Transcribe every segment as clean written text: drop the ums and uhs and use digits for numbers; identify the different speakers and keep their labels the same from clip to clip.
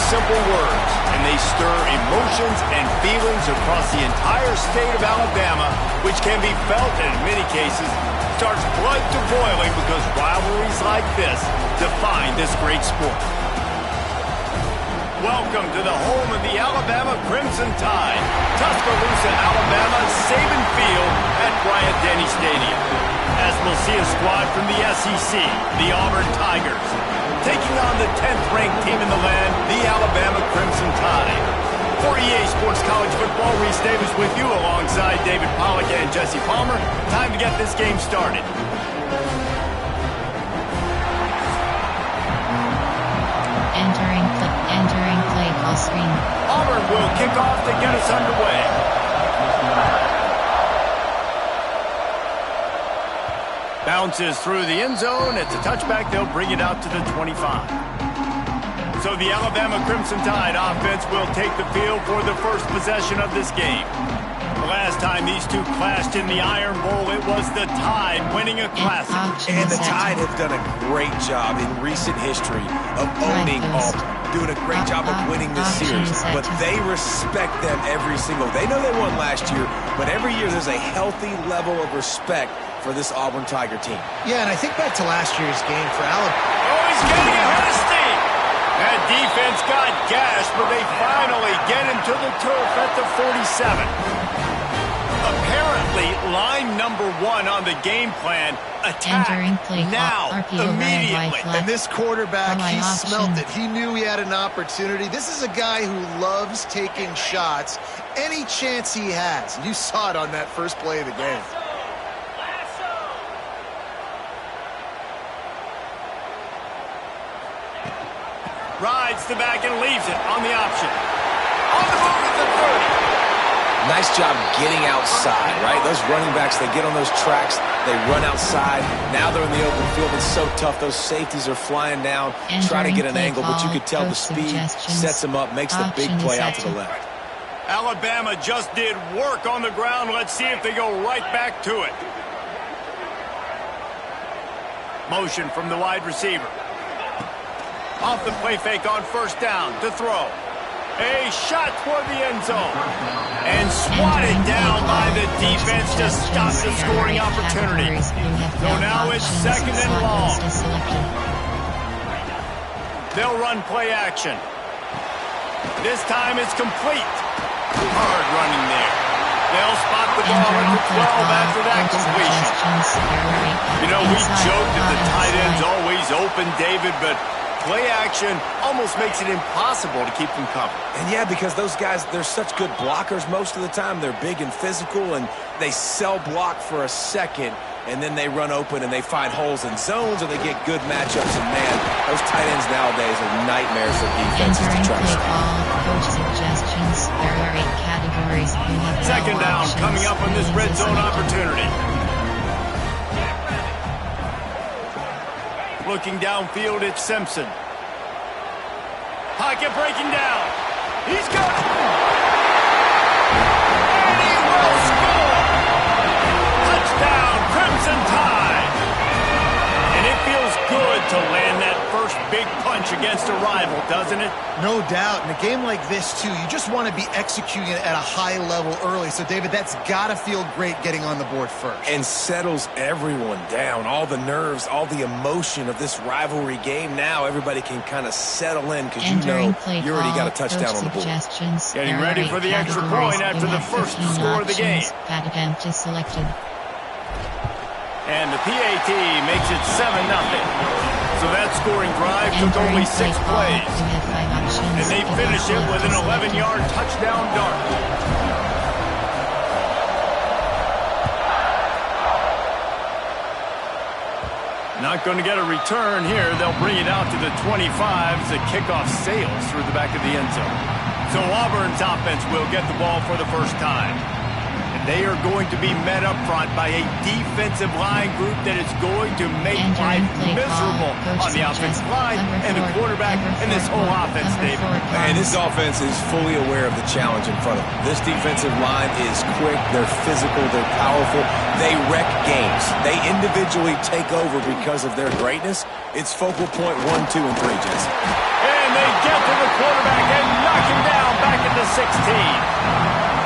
Speaker 1: simple words, and they stir emotions and feelings across the entire state of Alabama, which can be felt and in many cases starts blood to boiling because rivalries like this define this great sport. Welcome to the home of the Alabama Crimson Tide, Tuscaloosa, Alabama, Saban Field at Bryant-Denny Stadium. As we'll see a squad from the SEC, the Auburn Tigers, taking on the 10th-ranked team in the land, the Alabama Crimson Tide. For EA Sports College Football, Reese Davis with you alongside David Pollack and Jesse Palmer. Time to get this game started.
Speaker 2: Entering play call screen.
Speaker 1: Auburn will kick off to get us underway. Bounces through the end zone. It's a touchback. They'll bring it out to the 25. So the Alabama Crimson Tide offense will take the field for the first possession of this game. The last time these two clashed in the Iron Bowl, it was the Tide winning a classic.
Speaker 3: And the Tide have done a great job in recent history of owning Auburn, doing a great job of winning this series. But they respect them every single. They know they won last year, but every year there's a healthy level of respect for this Auburn Tiger team.
Speaker 4: Yeah, and I think back to last year's game for Alabama.
Speaker 1: Oh, he's getting ahead of steam. That defense got gashed, but they finally get him to the turf at the 47. Apparently, line number one on the game plan, attack now, immediately.
Speaker 4: And this quarterback, he smelled it. He knew he had an opportunity. This is a guy who loves taking shots any chance he has. You saw it on that first play of the game.
Speaker 1: Rides the back and leaves it on the option. On the move at the 30.
Speaker 3: Nice job getting outside, right? Those running backs, they get on those tracks, they run outside. Now they're in the open field. It's so tough. Those safeties are flying down, trying to get an angle, but you could tell the speed sets them up, makes the big play out to the left.
Speaker 1: Alabama just did work on the ground. Let's see if they go right back to it. Motion from the wide receiver. Off the play fake on first down to throw. A shot toward the end zone. And swatted down by the defense to stop the scoring opportunity. So now it's second and long. They'll run play action. This time it's complete. Hard running there. They'll spot the ball at the 12 after that completion. You know, we joked that the tight end's always open, David, but play action almost makes it impossible to keep them covered.
Speaker 3: And yeah, because those guys, they're such good blockers most of the time. They're big and physical, and they sell block for a second, and then they run open and they find holes in zones, and they get good matchups. And man, those tight ends nowadays are nightmares for defenses to try to stop.
Speaker 2: Coach suggestions. There are 8 categories.
Speaker 1: Second down coming up on this red zone opportunity. Looking downfield, it's Simpson. Pocket breaking down. He's got it. And he will score. Touchdown, Crimson Tide. And it feels good to land that first big punch against a rival, doesn't it?
Speaker 4: No doubt. In a game like this, too, you just want to be executing it at a high level early. So, David, that's got to feel great getting on the board first.
Speaker 3: And settles everyone down. All the nerves, all the emotion of this rivalry game. Now everybody can kind of settle in because you know you already got a touchdown on the board.
Speaker 1: Getting ready for the extra point after the first score of the game.
Speaker 2: Attempt is selected.
Speaker 1: And the PAT makes it 7-0. So that scoring drive took only 6 plays. And they finish it with an 11-yard touchdown dart. Not going to get a return here. They'll bring it out to the 25 as the kickoff sails through the back of the end zone. So Auburn's offense will get the ball for the first time. And they are going to be met up front by a defensive line group that is going to make life miserable on the offensive line and the quarterback and this whole offense, David.
Speaker 3: And this offense is fully aware of the challenge in front of them. This defensive line is quick, they're physical, they're powerful, they wreck games. They individually take over because of their greatness. It's focal point 1, 2, and 3, Jesse.
Speaker 1: And And they get to the quarterback and knock him down back at the 16.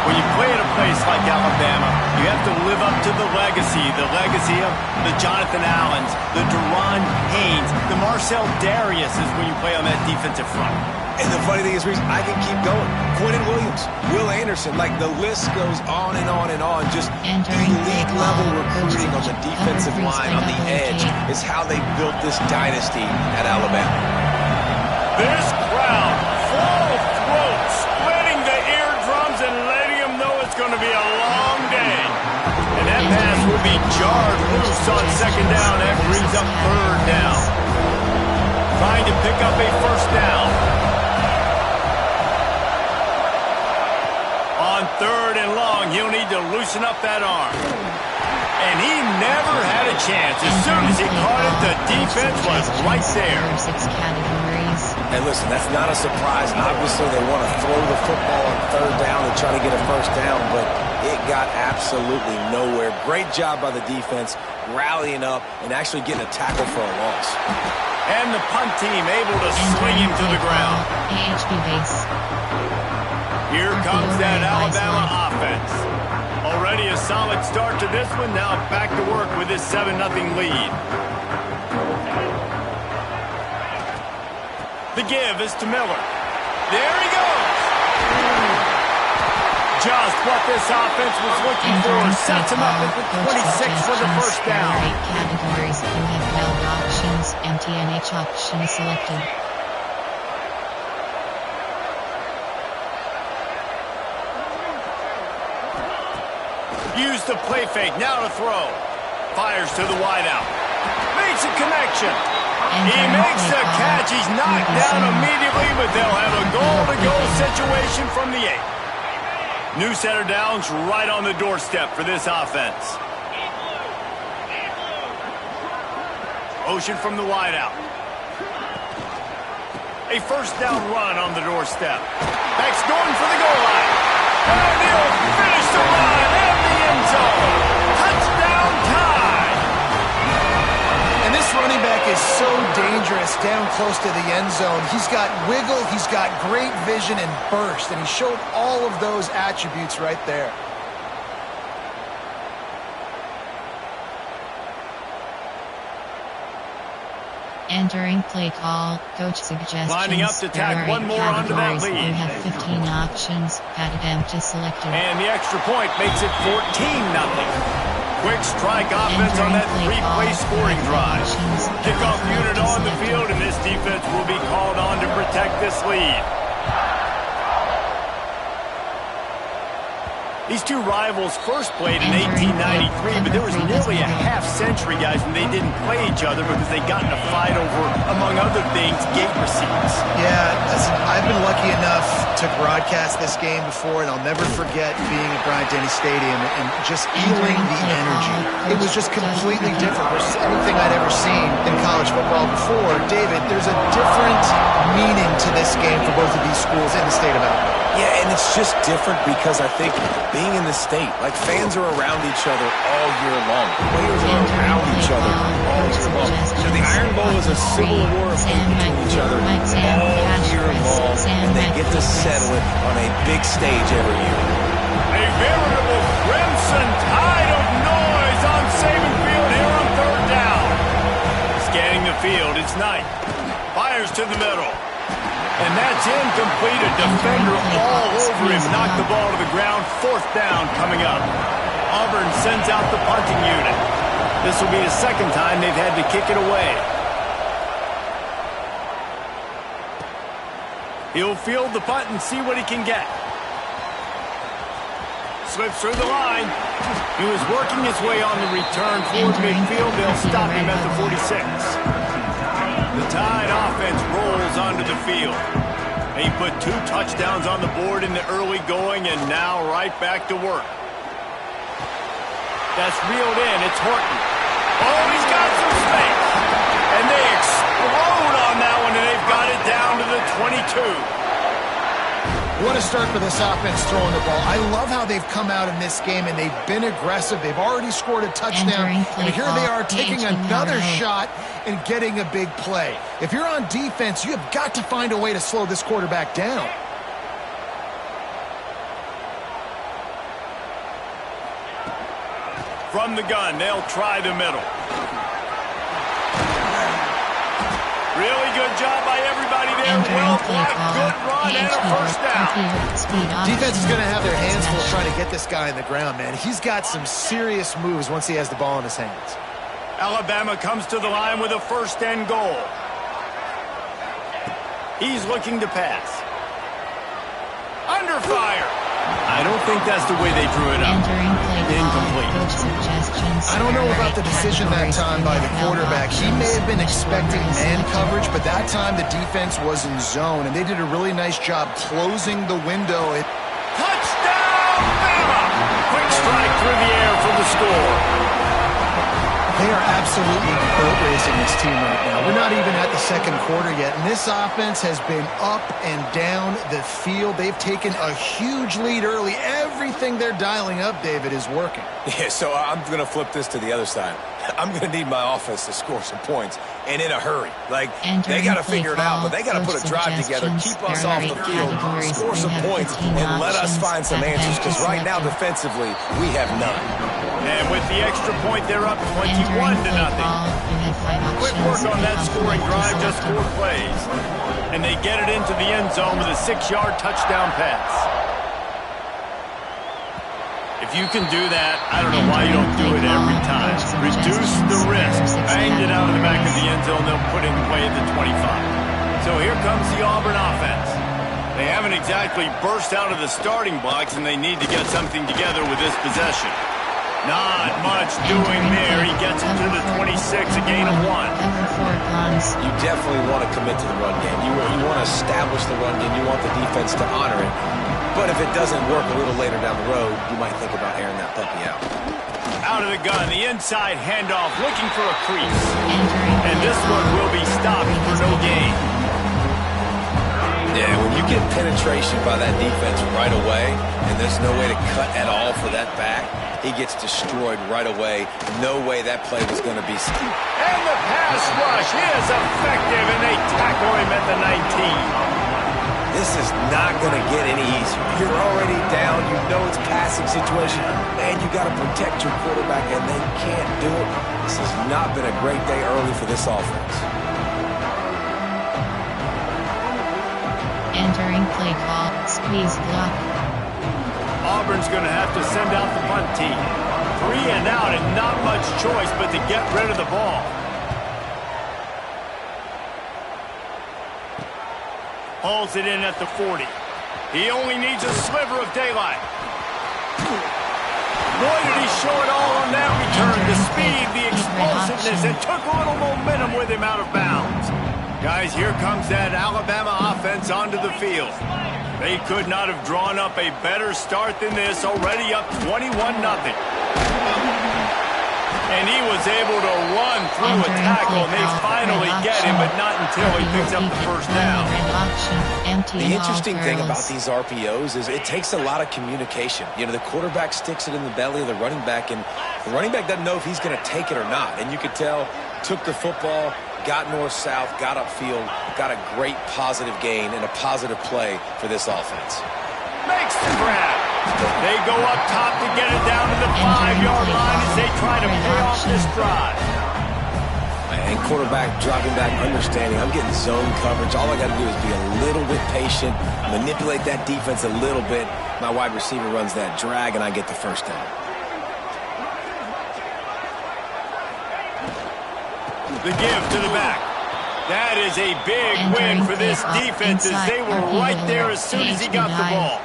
Speaker 1: When you play at a place like Alabama, you have to live up to the legacy of the Jonathan Allens, the Deron Haynes, the Marcel Dariuses when you play on that defensive front.
Speaker 3: And the funny thing is, Reese, I can keep going. Quentin Williams, Will Anderson, like the list goes on and on and on. Just elite level recruiting on the defensive line, on the edge, is how they built this dynasty at Alabama.
Speaker 1: This crowd, full of throats, splitting the eardrums and letting them know it's going to be a long day. And that pass will be jarred loose on second down. That brings up third down. Trying to pick up a first down. On third and long, he'll need to loosen up that arm. And he never had a chance. As soon as he caught it, the defense was right there.
Speaker 2: 6 categories.
Speaker 3: And listen, that's not a surprise. Obviously, they want to throw the football on third down and try to get a first down, but it got absolutely nowhere. Great job by the defense, rallying up and actually getting a tackle for a loss.
Speaker 1: And the punt team able to swing him to the ground.
Speaker 2: AHB base.
Speaker 1: Here comes that Alabama offense. Already a solid start to this one. Now back to work with this 7-0 lead. The give is to Miller. There he goes. Just what this offense was looking for. Sets him up at the 26 for the first down.
Speaker 2: There are 8 categories. You have weld options, MTNH option selected.
Speaker 1: Use the play fake, now to throw. Fires to the wideout. Makes a connection. He makes the catch. He's knocked down immediately, but they'll have a goal-to-go situation from the 8. New center downs right on the doorstep for this offense. Motion from the wideout. A first down run on the doorstep. Back's going for the goal line. And he'll finish the run in the end zone. Touchdown tie.
Speaker 4: And this running back is so dangerous down close to the end zone. He's got wiggle, he's got great vision and burst, and he showed all of those attributes right there.
Speaker 2: Entering play call, coach suggestions.
Speaker 1: Lining up to tack one more onto that lead.
Speaker 2: You have 15 options, padded empty selected.
Speaker 1: And the extra point makes it 14-0. Quick strike offense on that three-play scoring drive. Kickoff unit on the field, and this defense will be called on to protect this lead. These two rivals first played in 1893, but there was nearly a half-century, guys, when they didn't play each other because they got in a fight over, among other things, gate receipts.
Speaker 4: Yeah, listen, I've been lucky enough to broadcast this game before, and I'll never forget being at Bryant-Denny Stadium and just feeling the energy. It was just completely different versus anything I'd ever seen in college football before. David, there's a different meaning to this game for both of these schools in the state of Alabama.
Speaker 3: Yeah, and it's just different because I think being in the state, like fans are around each other all year long. Players are around each other all year long. So the Iron Bowl is a civil war of hate between each other all year long, and they get to settle it on a big stage every year.
Speaker 1: A veritable crimson tide of noise on Saban Field here on third down. Scanning the field, it's Knight. Fires to the middle. And that's incomplete. A defender all over him. Knocked the ball to the ground. Fourth down coming up. Auburn sends out the punting unit. This will be the second time they've had to kick it away. He'll field the punt and see what he can get. Slips through the line. He was working his way on the return toward midfield. They'll stop him at the 46. The Tide offense rolls onto the field. He put 2 touchdowns on the board in the early going, and now right back to work. That's reeled in. It's Horton. Oh, he's got some space. And they explode on that one, and they've got it down to the 22.
Speaker 4: What a start for this offense throwing the ball. I love how they've come out in this game, and they've been aggressive. They've already scored a touchdown, and here they are taking another shot and getting a big play. If you're on defense, you have got to find a way to slow this quarterback down.
Speaker 1: From the gun, they'll try the middle. Really good job by everybody there. Well blocked, good run, and a first down.
Speaker 4: Defense is going to have their hands full trying to get this guy in the ground, man. He's got some serious moves once he has the ball in his hands.
Speaker 1: Alabama comes to the line with a first and goal. He's looking to pass. Under fire. I don't think that's the way they drew it up. Incomplete.
Speaker 4: I don't know about the decision that time by the quarterback. He may have been expecting man coverage, but that time the defense was in zone, and they did a really nice job closing the window.
Speaker 1: Touchdown, Bama! Quick strike through the air for the score.
Speaker 4: They are absolutely boat racing this team right now. We're not even at the second quarter yet, and this offense has been up and down the field. They've taken a huge lead early. Everything they're dialing up, David, is working.
Speaker 3: Yeah, so I'm going to flip this to the other side. I'm going to need my offense to score some points, and in a hurry. Like, they got to figure it out, but they got to put a drive together, keep us off the field, score some points, and let us find some answers, because right now, defensively, we have none.
Speaker 1: And with the extra point, they're up 21-0. Quick work on that scoring drive, just 4 plays. And they get it into the end zone with a 6-yard touchdown pass. If you can do that, I don't know why you don't do it every time. Reduce the risk. Banged it out of the back of the end zone. They'll put it away at the 25. So here comes the Auburn offense. They haven't exactly burst out of the starting blocks, and they need to get something together with this possession. Not much doing there. He gets it to the 26, a gain of 1.
Speaker 3: You definitely want to commit to the run game. You want to establish the run game. You want the defense to honor it. But if it doesn't work a little later down the road, you might think about airing that puppy out.
Speaker 1: Out of the gun, the inside handoff, looking for a crease. And this one will be stopped for no gain.
Speaker 3: Yeah, when you get penetration by that defense right away, and there's no way to cut at all for that back, he gets destroyed right away. No way that play was going to be.
Speaker 1: And the pass rush is effective, and they tackle him at the 19.
Speaker 3: This is not going to get any easier. You're already down. You know it's passing situation. Man, you got to protect your quarterback, and they can't do it. This has not been a great day early for this offense.
Speaker 2: Entering play call, squeeze block.
Speaker 1: Auburn's going to have to send out the punt team. 3 and out, and not much choice but to get rid of the ball. Hauls it in at the 40. He only needs a sliver of daylight. Boy, did he show it all on that return. The speed, the explosiveness, and took a little momentum with him out of bounds. Guys, here comes that Alabama offense onto the field. They could not have drawn up a better start than this, already up 21-0. And he was able to run through a tackle, and they finally get him, but not until he picks up the first down.
Speaker 3: The interesting thing about these RPOs is it takes a lot of communication. You know, the quarterback sticks it in the belly of the running back, and the running back doesn't know if he's going to take it or not. And you could tell, took the football, got north-south, got upfield, got a great positive gain and a positive play for this offense.
Speaker 1: Makes the grab. They go up top to get it down to the 5-yard line as they try to pay off this drive.
Speaker 3: And quarterback dropping back, understanding, I'm getting zone coverage. All I got to do is be a little bit patient, manipulate that defense a little bit. My wide receiver runs that drag, and I get the first down.
Speaker 1: The give to the back. That is a big win for this defense as they were right there as soon as he got the ball.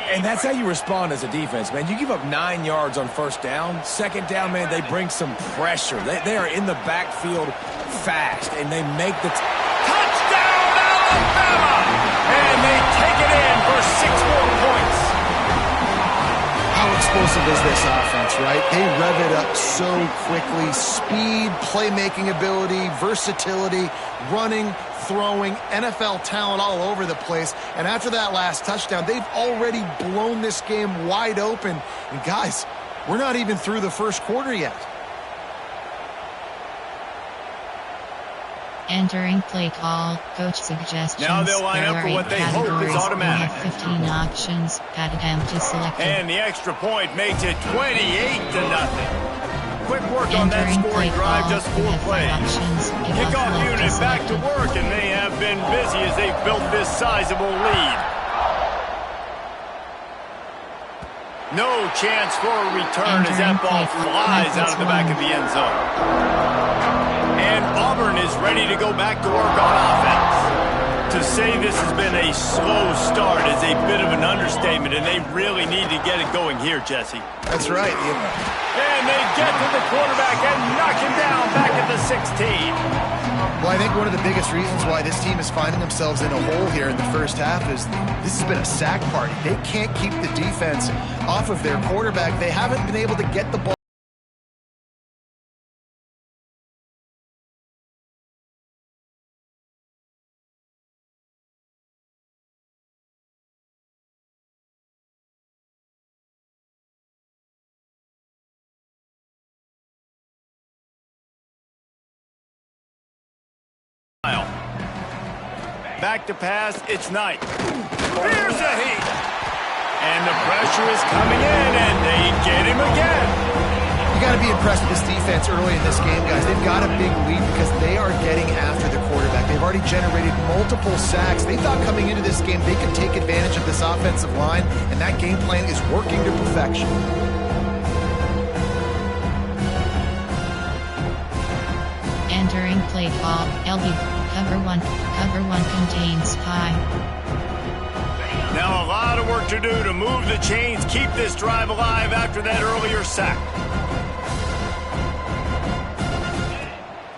Speaker 3: And that's how you respond as a defense, man. You give up 9 yards on first down. Second down, man, they bring some pressure. They are in the backfield fast, and they make the
Speaker 1: touchdown, Alabama! And they take it in for 6 more points.
Speaker 4: How explosive is this offense, right? They rev it up so quickly. Speed, playmaking ability, versatility, running, throwing, NFL talent all over the place. And after that last touchdown, they've already blown this game wide open. And guys, we're not even through the first quarter yet.
Speaker 2: Entering play call, coach suggestions.
Speaker 1: Now they'll line up for what they hope is automatic.
Speaker 2: You have 15 options, pat empty selected.
Speaker 1: And the extra point makes it 28-0. Quick work on that scoring drive, just 4 plays. Kickoff unit back to work, and they have been busy as they've built this sizable lead. No chance for a return as that ball flies out of the back of the end zone. And Auburn is ready to go back to work on offense. To say this has been a slow start is a bit of an understatement, and they really need to get it going here, Jesse.
Speaker 4: That's right.
Speaker 1: And they get to the quarterback and knock him down back at the 16.
Speaker 4: Well, I think one of the biggest reasons why this team is finding themselves in a hole here in the first half is this has been a sack party. They can't keep the defense off of their quarterback. They haven't been able to get the ball.
Speaker 1: Back to pass, it's Knight. Here's a heat. And the pressure is coming in, and they get him again.
Speaker 4: You got to be impressed with this defense early in this game, guys. They've got a big lead because they are getting after the quarterback. They've already generated multiple sacks. They thought coming into this game they could take advantage of this offensive line, and that game plan is working to perfection.
Speaker 2: Entering play call, LB. Cover one contains 5.
Speaker 1: Now a lot of work to do to move the chains, keep this drive alive after that earlier sack.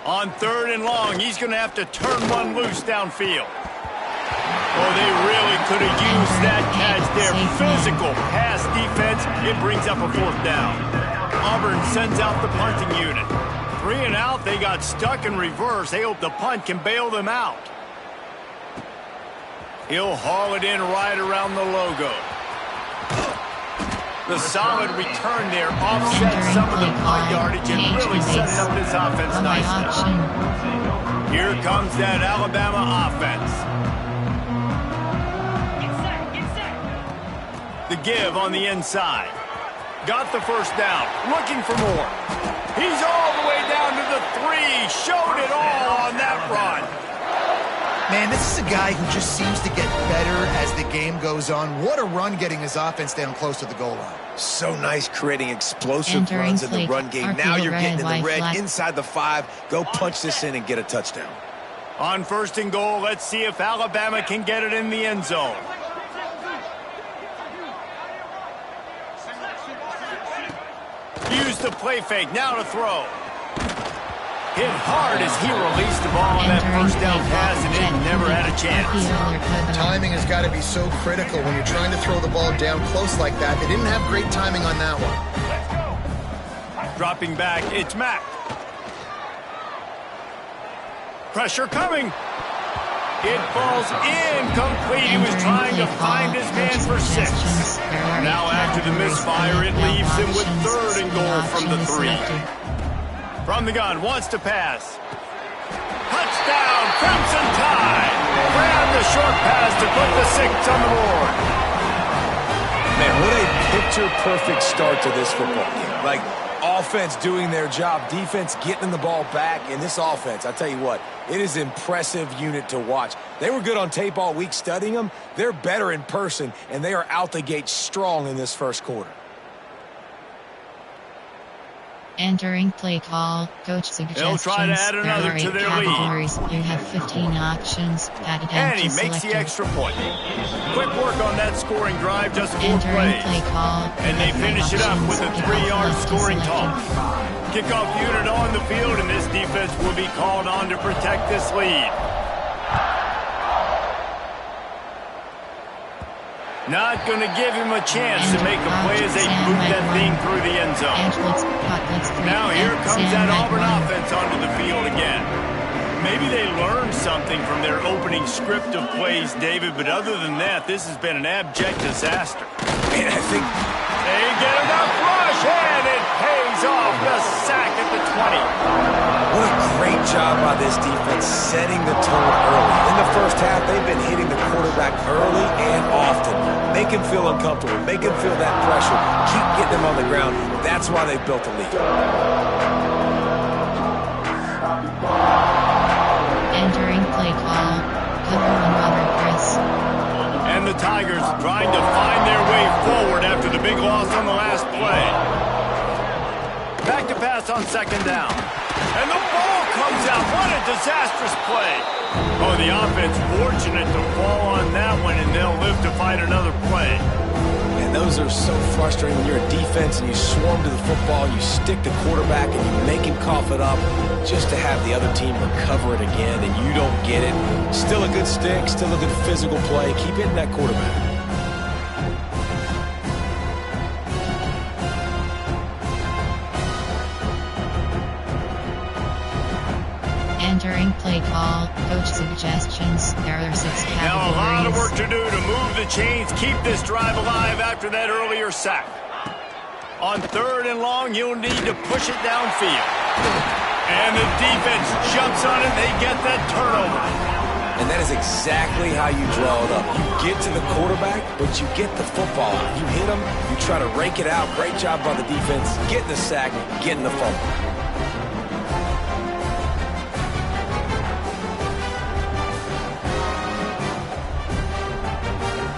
Speaker 1: On 3rd and long, he's going to have to turn one loose downfield. Oh, they really could have used that catch there. Physical pass defense, it brings up a 4th down. Auburn sends out the punting unit. 3 and out, they got stuck in reverse. They hope the punt can bail them out. He'll haul it in right around the logo. The solid return there offsets some of the punt yardage and really sets up this offense nicely. Here comes that Alabama offense. The give on the inside. Got the 1st down. Looking for more. He's all the way down to the 3. Showed it all on that run.
Speaker 4: Man, this is a guy who just seems to get better as the game goes on. What a run getting his offense down close to the goal line.
Speaker 3: So nice creating explosive runs in the run game. Now you're getting in the red inside the 5. Go punch this in and get a touchdown.
Speaker 1: On 1st and goal, let's see if Alabama can get it in the end zone. Use the play fake, now to throw. Hit hard as he released the ball on that 1st down pass, and it never had a chance.
Speaker 4: Timing has got to be so critical when you're trying to throw the ball down close like that. They didn't have great timing on that one.
Speaker 1: Dropping back, it's Mack. Pressure coming. It falls incomplete. He was trying to find his man for 6. Now after the misfire, it leaves him with 3rd and goal from the 3. From the gun, wants to pass. Touchdown, Crimson Tide. Grab the short pass to put the 6 on the board.
Speaker 3: Man, what a picture-perfect start to this football game. Like, offense doing their job, defense getting the ball back, and this offense, I tell you what, it is an impressive unit to watch. They were good on tape all week studying them. They're better in person, and they are out the gate strong in this first quarter.
Speaker 2: Entering play call, coach suggestions.
Speaker 1: They'll try to add another to their lead.
Speaker 2: You have 15 options, pat
Speaker 1: and he makes the extra point. Quick work on that scoring drive, just 4
Speaker 2: Entering
Speaker 1: plays.
Speaker 2: play call,
Speaker 1: And they finish it up with a 3-yard scoring toss. Kickoff unit on the field, and this defense will be called on to protect this lead. Not going to give him a chance to make a play as they boot that thing through the end zone. Now here comes that Auburn offense onto the field again. Maybe they learned something from their opening script of plays, David, but other than that, this has been an abject disaster.
Speaker 3: Man, I think
Speaker 1: they get enough rush, and it pays off. The sack at the 20.
Speaker 3: What a great job by this defense setting the tone early. In the first half, they've been hitting the quarterback early and often. Make him feel uncomfortable. Make him feel that pressure. Keep getting him on the ground. That's why they've built a lead.
Speaker 2: Entering play call. Cover one Robert Chris.
Speaker 1: And the Tigers trying to find their way forward after the big loss on the last play. Back to pass on second down. And the ball comes out. What a disastrous play. Oh, the offense fortunate to fall on that one, and they'll live to fight another play.
Speaker 3: And those are so frustrating when you're a defense and you swarm to the football, you stick the quarterback, and you make him cough it up just to have the other team recover it again, and you don't get it. Still a good stick, still a good physical play. Keep hitting that quarterback.
Speaker 2: Entering play call, coach suggestions. There are 6 categories.
Speaker 1: Now a lot of work to do to move the chains, keep this drive alive after that earlier sack. On 3rd and long, you'll need to push it downfield. And the defense jumps on it, they get that turnover.
Speaker 3: And that is exactly how you draw it up. You get to the quarterback, but you get the football. You hit him, you try to rake it out. Great job by the defense, getting the sack, getting the fumble.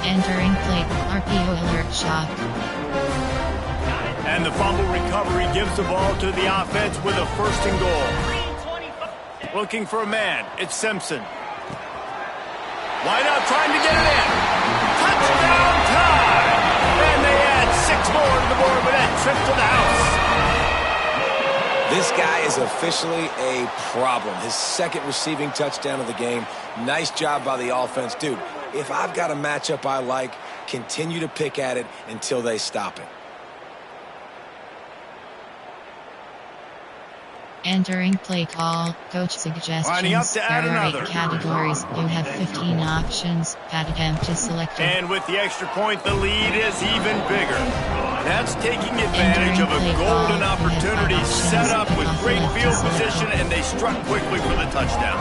Speaker 2: Entering play, RPO alert shock.
Speaker 1: And the fumble recovery gives the ball to the offense with a 1st and goal. Looking for a man, it's Simpson. Wide out trying to get it in. Touchdown time! And they add 6 more to the board with that trip to the house.
Speaker 3: This guy is officially a problem. His 2nd receiving touchdown of the game. Nice job by the offense. Dude, if I've got a matchup I like, continue to pick at it until they stop it.
Speaker 2: Entering play call, coach suggestions.
Speaker 1: Lining up to add
Speaker 2: there are 8
Speaker 1: another.
Speaker 2: categories. You have 15 options. Pat attempt is selected.
Speaker 1: And with the extra point, the lead is even bigger. That's taking advantage of a golden opportunity set up with great field position, and they struck quickly for the touchdown.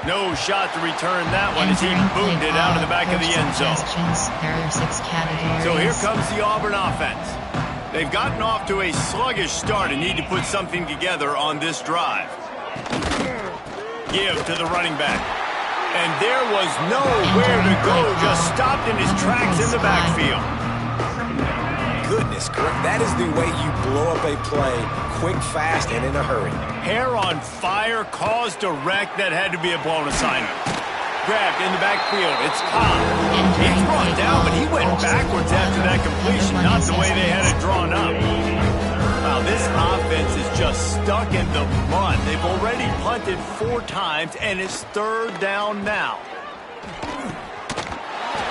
Speaker 1: No shot to return that one as he booted it out of the back of the end zone.
Speaker 2: There are 6 categories.
Speaker 1: So here comes the Auburn offense. They've gotten off to a sluggish start and need to put something together on this drive. Give to the running back. And there was nowhere to go, just stopped in his tracks in the backfield.
Speaker 3: Goodness, correct. That is the way you blow up a play, quick, fast, and in a hurry.
Speaker 1: Hair on fire, caused a wreck that had to be a blown assignment. Grabbed in the backfield, it's Cobb. He's brought down, but he went backwards after that completion, not the way they had it drawn up. Wow, this offense is just stuck in the mud. They've already punted 4 times, and it's 3rd down now.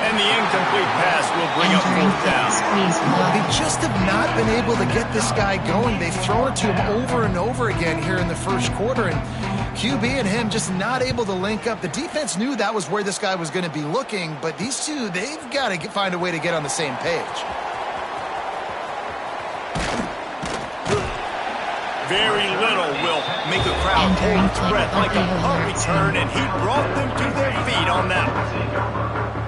Speaker 1: And the incomplete pass will bring up 4th down.
Speaker 4: They just have not been able to get this guy going. They've thrown it to him over and over again here in the 1st quarter, and QB and him just not able to link up. The defense knew that was where this guy was going to be looking, but these two, they've got to find a way to get on the same page.
Speaker 1: Very little will make a crowd hold its breath like a punt return, and he brought them to their feet on that one.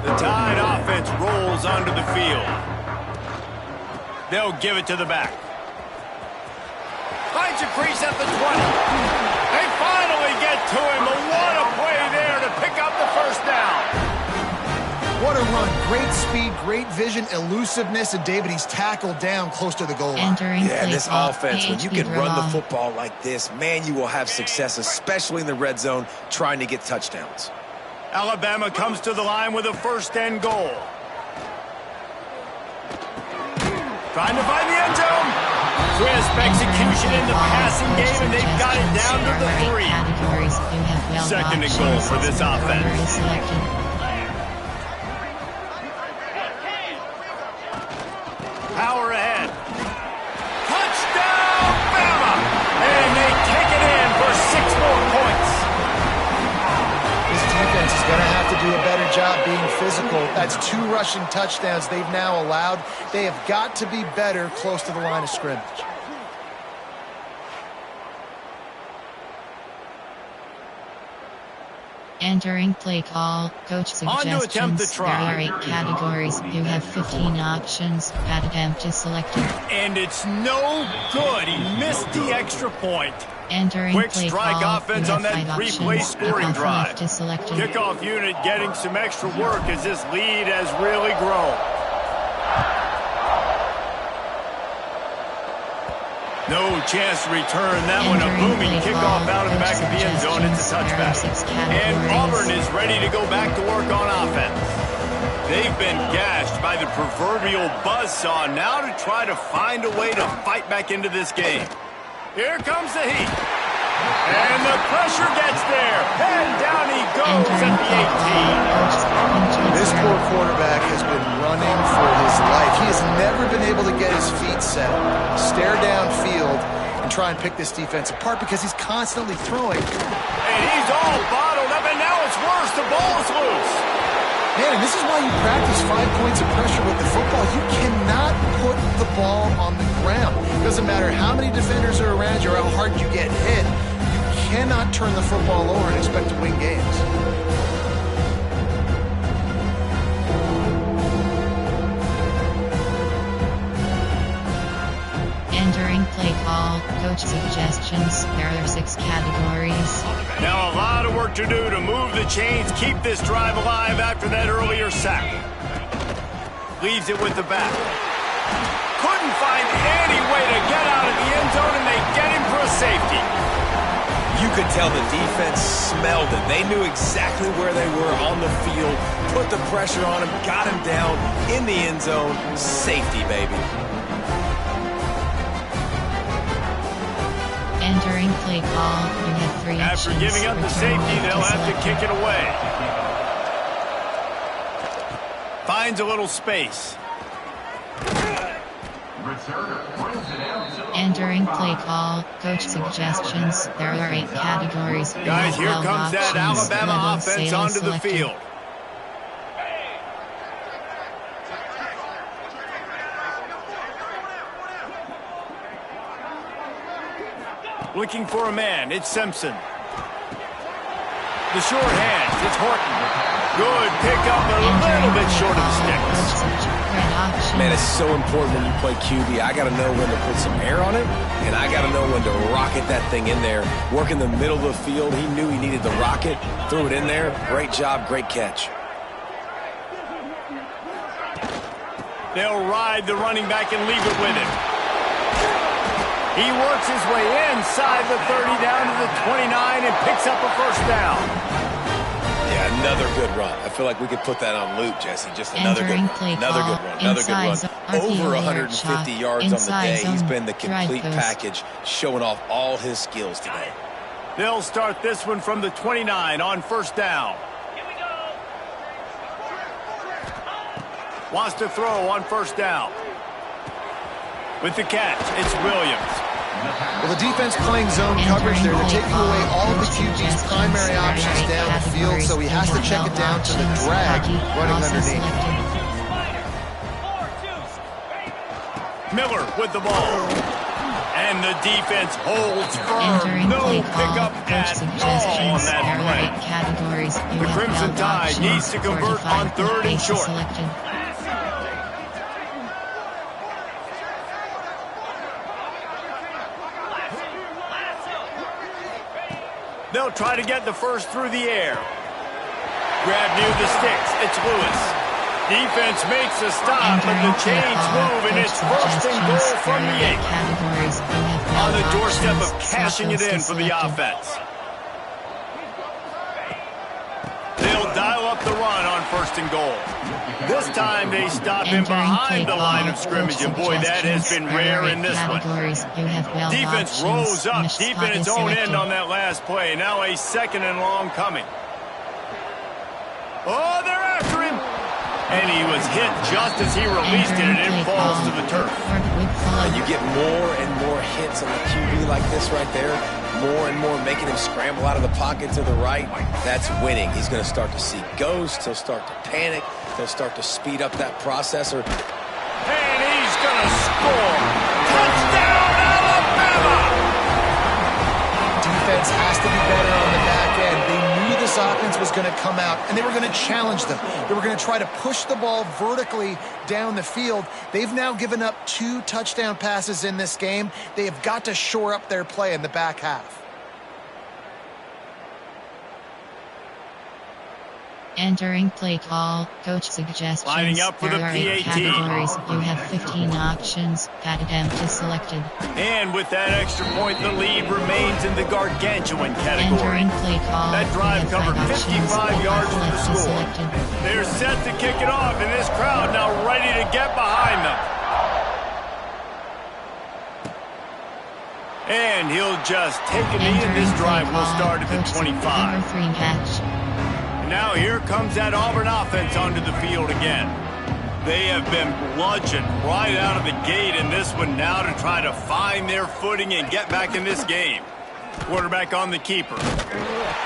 Speaker 1: The Tide offense rolls onto the field. They'll give it to the back. Finds a crease at the 20. They finally get to him, but what a play there to pick up the 1st down.
Speaker 4: What a run. Great speed, great vision, elusiveness, and David, he's tackled down close to the goal line.
Speaker 3: Yeah, this offense, when you can run the football like this, man, you will have success, especially in the red zone, trying to get touchdowns.
Speaker 1: Alabama comes to the line with a 1st and goal. Trying to find the end zone. Crisp execution in the passing game, and they've got it down to the 3. Second and goal for this offense. Power ahead. Touchdown, Bama! And they take it in for 6 more points.
Speaker 4: This defense is going to have to do a better job being physical. That's 2 rushing touchdowns they've now allowed. They have got to be better close to the line of scrimmage.
Speaker 2: Entering play call, coach suggestions. There are 8 categories. You have 15 options. At attempt is selected.
Speaker 1: And it's no good. He missed the extra point.
Speaker 2: Entering
Speaker 1: Quick
Speaker 2: play
Speaker 1: strike
Speaker 2: call,
Speaker 1: offense on that 3-play scoring drive. Kickoff unit getting some extra work as this lead has really grown. No chance to return that one. A booming kickoff out of the back of the end zone. It's a touchback. And Auburn is ready to go back to work on offense. They've been gashed by the proverbial buzzsaw. Now to try to find a way to fight back into this game. Here comes the heat. And the pressure gets there. And down he goes at the 18.
Speaker 4: This poor quarterback has been running for his life. He has never been able to get his feet set, stare downfield, and try and pick this defense apart because he's constantly throwing.
Speaker 1: And he's all bottled up, and now it's worse. The ball's loose.
Speaker 4: Man, and this is why you practice 5 points of pressure with the football. You cannot put the ball on the ground. It doesn't matter how many defenders are around you or how hard you get hit. You cannot turn the football over and expect to win games.
Speaker 2: Entering play call, coach suggestions. There are 6 categories.
Speaker 1: Now a lot of work to do to move the chains, keep this drive alive after that earlier sack. Leaves it with the back. Couldn't find any way to get out of the end zone, and they get him for a safety.
Speaker 3: You could tell the defense smelled it. They knew exactly where they were on the field, put the pressure on him, got him down in the end zone. Safety, baby.
Speaker 2: Entering play call, you have 3
Speaker 1: After
Speaker 2: options.
Speaker 1: giving up the safety, they'll have to kick it away. Finds a little space.
Speaker 2: Entering play call, coach suggestions. There are 8 categories.
Speaker 1: Guys, here comes that Alabama offense onto the field. Looking for a man. It's Simpson. The short hands. It's Horton. Good pickup, a little bit short of the sticks.
Speaker 3: Man, it's so important when you play QB. I got to know when to put some air on it, and I got to know when to rocket that thing in there. Work in the middle of the field. He knew he needed the rocket. Threw it in there. Great job. Great catch.
Speaker 1: They'll ride the running back and leave it with him. He works his way inside the 30 down to the 29 and picks up a first down.
Speaker 3: Yeah, another good run. I feel like we could put that on loop, Jesse. Just another good run. Another good run. Another good run. Over 150 yards on the day. He's been the complete package, showing off all his skills today.
Speaker 1: They'll start this one from the 29 on first down. Wants to throw on first down. With the catch, it's Williams.
Speaker 4: Well, the defense playing zone coverage there. They're taking away all of the QB's primary options down the field, so he has to check it down to the drag running underneath.
Speaker 1: Miller with the ball. And the defense holds firm. No pickup at all on that play. The Crimson Tide needs to convert on 3rd and short. They'll try to get the first through the air. Grab near the sticks. It's Lewis. Defense makes a stop, but the chains move, and it's 1st and goal from the 8. On the doorstep of cashing it in for the offense. They'll dial up the run on 1st first and goal. This time they stop him behind the line of scrimmage, and boy, that has been rare in this one. Defense rose up deep in its own end on that last play. Now a second and long coming. Oh, they're after him. And he was hit just as he released it, and it falls to the turf.
Speaker 3: You get more and more hits on the QB like this right there. More and more making him scramble out of the pocket to the right. That's winning. He's going to start to see ghosts. He'll start to panic. He'll start to speed up that processor.
Speaker 1: And he's going to score. Touchdown, Alabama!
Speaker 4: Defense has to be better on the back end. They knew this offense was going to come out, and they were going to challenge them. They were going to try to push the ball vertically down the field. They've now given up 2 touchdown passes in this game. They have got to shore up their play in the back half.
Speaker 2: Entering play call, coach suggestions.
Speaker 1: Lining up for the PAT.
Speaker 2: Categories. You have 15 options. Pat empty selected.
Speaker 1: And with that extra point, the lead remains in the gargantuan category.
Speaker 2: Entering play call.
Speaker 1: That drive covered 55 yards for the score.
Speaker 2: Selected.
Speaker 1: They're set to kick it off, and this crowd now ready to get behind them. And he'll just take a knee, and this drive will start at the 25. Now here comes that Auburn offense onto the field again. They have been bludgeoned right out of the gate in this one now to try to find their footing and get back in this game. Quarterback on the keeper.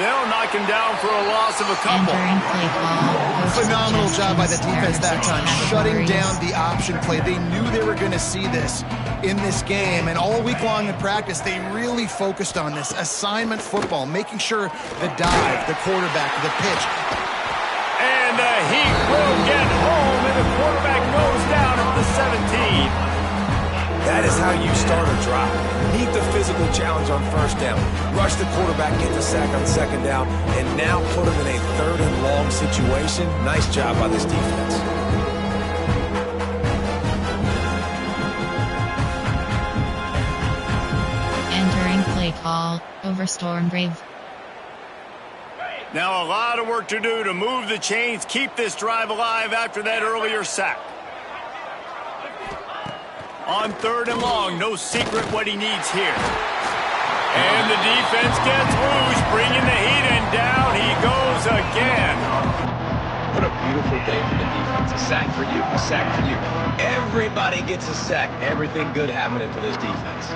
Speaker 1: They'll knock him down for a loss of a couple.
Speaker 4: Phenomenal job by the defense that time, shutting down the option play. They knew they were going to see this in this game, and all week long in practice, they really focused on this assignment football, making sure the dive, the quarterback, the pitch.
Speaker 1: And he will get home, and the quarterback goes down at the 17.
Speaker 3: That is how you start a drive. Meet the physical challenge on first down. Rush the quarterback, get the sack on second down, and now put him in a third and long situation. Nice job by this defense.
Speaker 2: Entering play call, over Storm Brave.
Speaker 1: Now a lot of work to do to move the chains, keep this drive alive after that earlier sack. On third and long, no secret what he needs here. And the defense gets loose, bringing the heat, and down he goes again.
Speaker 3: What a beautiful day for the defense. A sack for you, a sack for you. Everybody gets a sack. Everything good happening for this defense.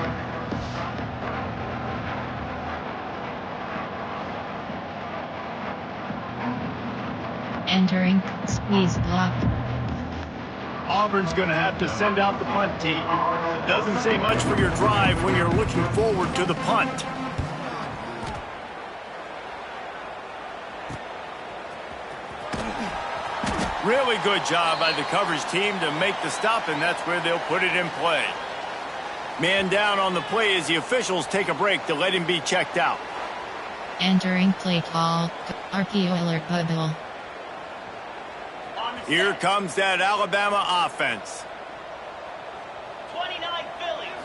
Speaker 2: Entering squeeze block.
Speaker 1: Auburn's going to have to send out the punt team. Doesn't say much for your drive when you're looking forward to the punt. Really good job by the coverage team to make the stop, and that's where they'll put it in play. Man down on the play as the officials take a break to let him be checked out.
Speaker 2: Entering play call, RPO alert bubble.
Speaker 1: Here comes that Alabama offense.
Speaker 5: 29 Phillies.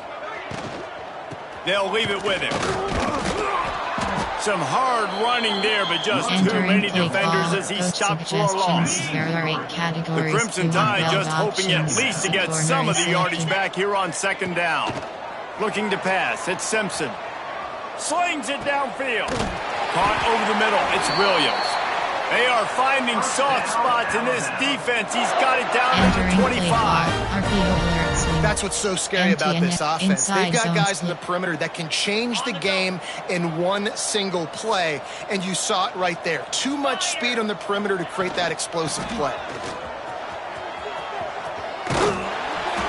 Speaker 1: They'll leave it with him. Some hard running there, but just too many defenders as he stopped for a loss. The Crimson Tide just hoping at least to get some of the yardage back here on second down. Looking to pass, it's Simpson. Slings it downfield. Caught over the middle, it's Williams. They are finding soft spots in this defense. He's got it down to the 25.
Speaker 4: That's what's so scary about this offense. They've got guys in the perimeter that can change the game in one single play, and you saw it right there. Too much speed on the perimeter to create that explosive play.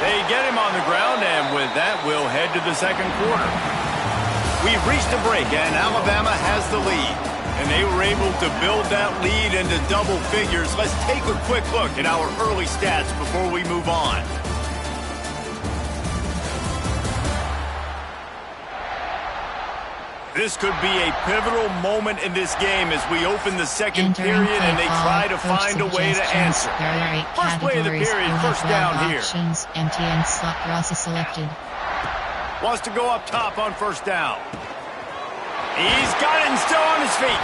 Speaker 1: They get him on the ground, and with that, we'll head to the second quarter. We've reached a break, and Alabama has the lead. And they were able to build that lead into double figures. Let's take a quick look at our early stats before we move on. This could be a pivotal moment in this game as we open the second period and they try to find a way to answer. First play of the period, first down here.
Speaker 2: Empty and slot process selected.
Speaker 1: Wants to go up top on first down. He's got it and still on his feet.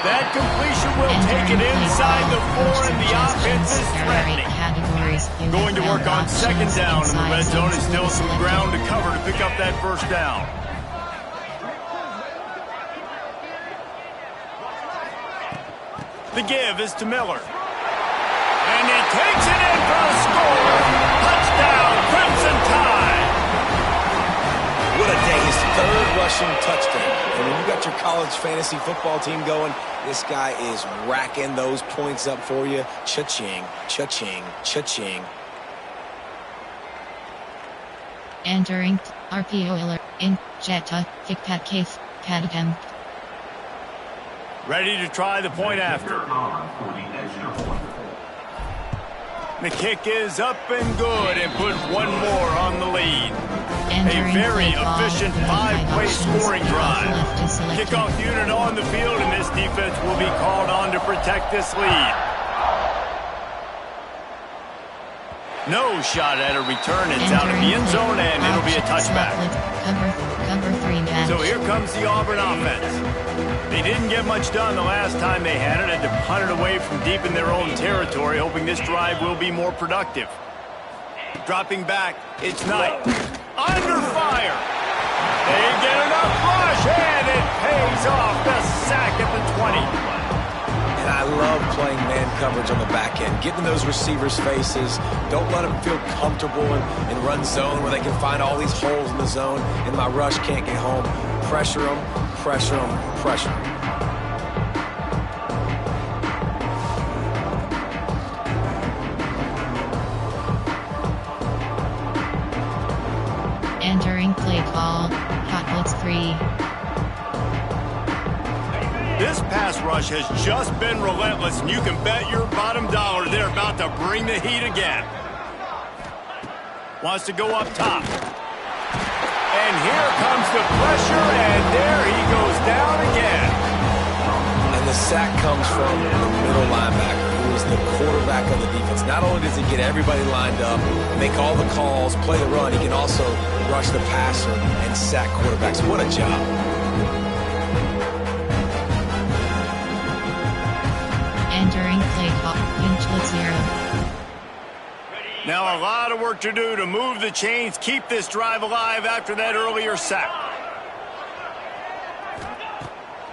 Speaker 1: That completion will take it inside the 4, and the offense is threatening. Going to work on second down, and the red zone is still some ground to cover to pick up that first down. The give is to Miller. And he takes it in for a score. Touchdown, Crimson Tide.
Speaker 3: What a day. His third rushing touchdown. And when you got your college fantasy football team going, this guy is racking those points up for you. Cha-ching, cha-ching, cha-ching.
Speaker 2: Entering RPO alert in Jetta, kickback case, Padham.
Speaker 1: Ready to try the point after. The kick is up and good and put one more on the lead. A very efficient 5-play scoring drive. Kickoff unit on the field, and this defense will be called on to protect this lead. No shot at a return. It's out of the end zone, and it'll be a touchback.
Speaker 2: Cover 3 match.
Speaker 1: So here comes the Auburn offense. They didn't get much done the last time they had it, and to punt it away from deep in their own territory, hoping this drive will be more productive. Dropping back, it's Knight. Under fire. They get enough rush, and it pays off. The sack at the 20.
Speaker 3: And I love playing man coverage on the back end, getting in those receivers' faces. Don't let them feel comfortable in run zone where they can find all these holes in the zone, and my rush can't get home. Pressure them, pressure them, pressure them.
Speaker 2: Entering play call, Hot Blitz 3.
Speaker 1: This pass rush has just been relentless, and you can bet your bottom dollar they're about to bring the heat again. Wants to go up top. And here comes the pressure, and there he goes down again.
Speaker 3: And the sack comes from the middle linebacker, who is the quarterback of the defense. Not only does he get everybody lined up, make all the calls, play the run, he can also rush the passer and sack quarterbacks. What a job.
Speaker 2: Entering play call, pinch with 0.
Speaker 1: Now a lot of work to do to move the chains, keep this drive alive after that earlier sack.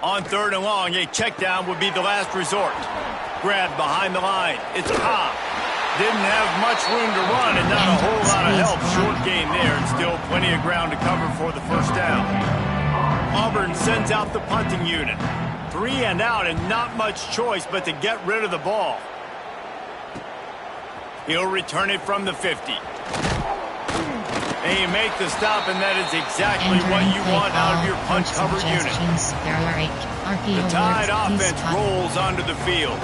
Speaker 1: On third and long, a check down would be the last resort. Grabbed behind the line. It's Cobb. Didn't have much room to run and not a whole lot of help. Short gain there and still plenty of ground to cover for the first down. Auburn sends out the punting unit. 3 and out and not much choice but to get rid of the ball. He'll return it from the 50. And you make the stop, and that is exactly what you want out of your punch cover unit. The Tide offense rolls onto the field.